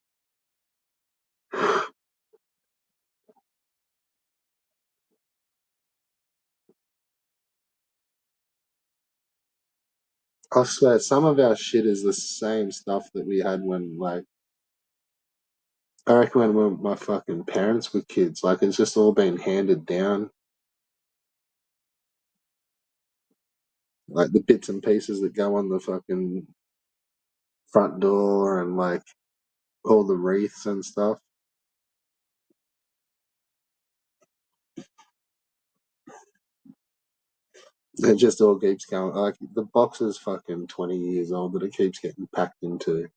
I swear, some of our shit is the same stuff that we had when, like, I reckon when my fucking parents were kids. Like, it's just all been handed down. Like, the bits and pieces that go on the fucking front door and, like, all the wreaths and stuff. It just all keeps going. Like, the box is fucking 20 years old, but it keeps getting packed into.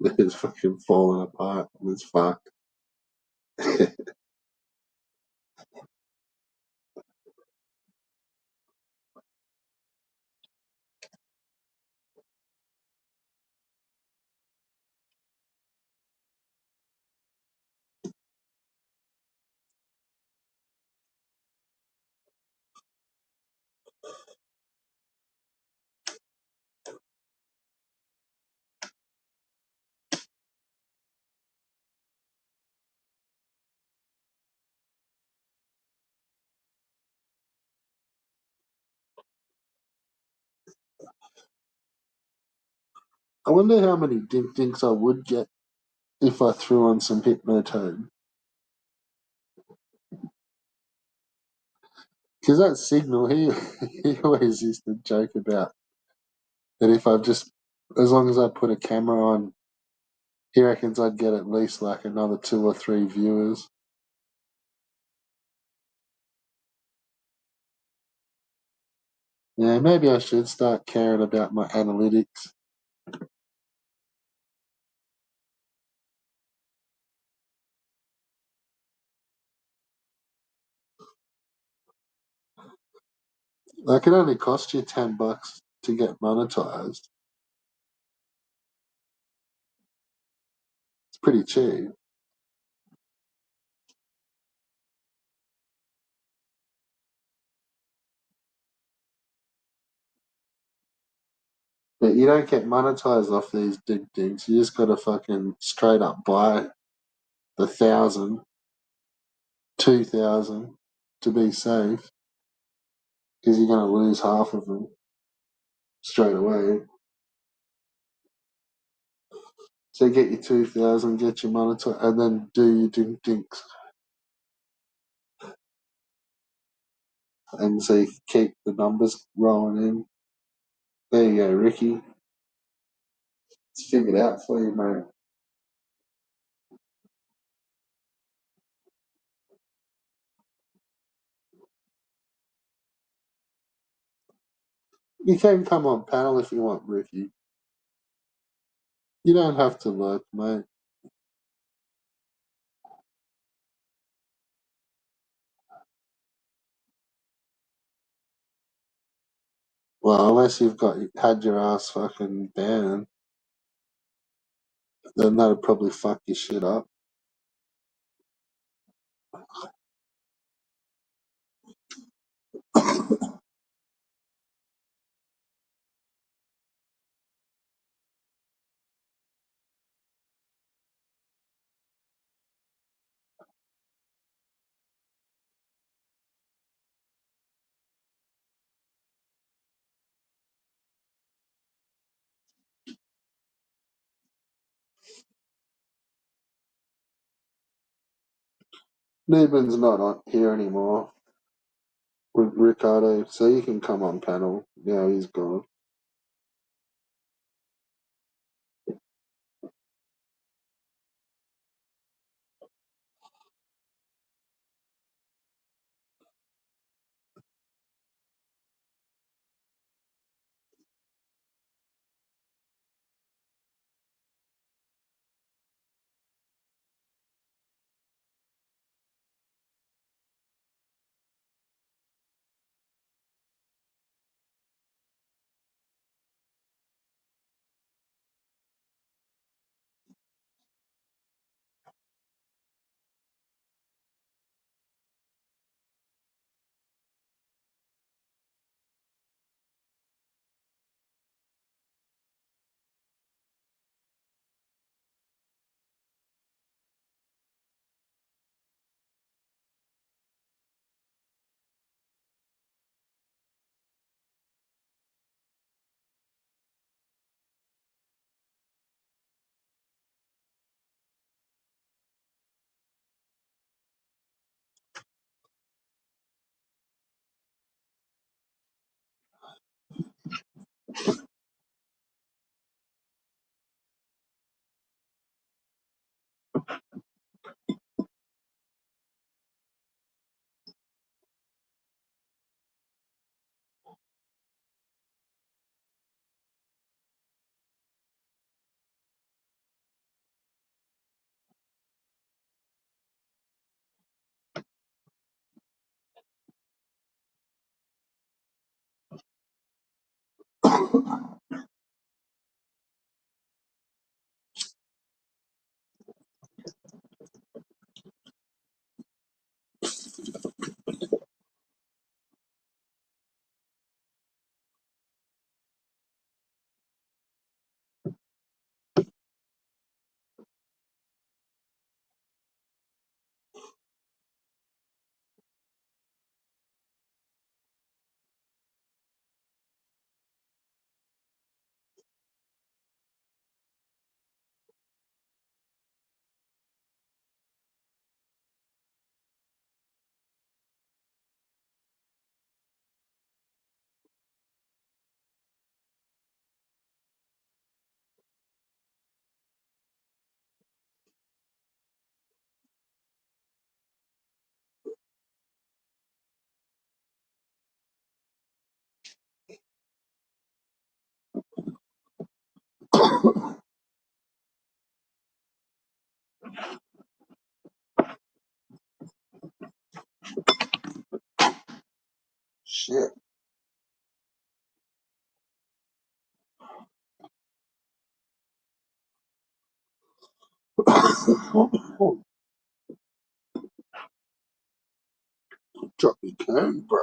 It's fucking falling apart. It's fucked. I wonder how many dink dinks I would get if I threw on some hypnotone. Because that signal, he always used to joke about that if I just, as long as I put a camera on, he reckons I'd get at least like another 2 or 3 viewers. Yeah, maybe I should start caring about my analytics. Like, it only cost you $10 to get monetized. It's pretty cheap. But you don't get monetized off these dig digs. You just gotta fucking straight up buy the 1,000, 2,000 to be safe, because you're gonna lose half of them straight away. So get your 2,000, get your monetized, and then do your dig digs, and so you can keep the numbers rolling in. There you go, Ricky. It's figured out for you, mate. You can come on panel if you want, Ricky. You don't have to look, mate. Well, unless you've had your ass fucking banned, then that'll probably fuck your shit up. Newman's not on here anymore with Ricardo, so you can come on panel. Yeah, he's gone. Shit. Drop your cane, bro.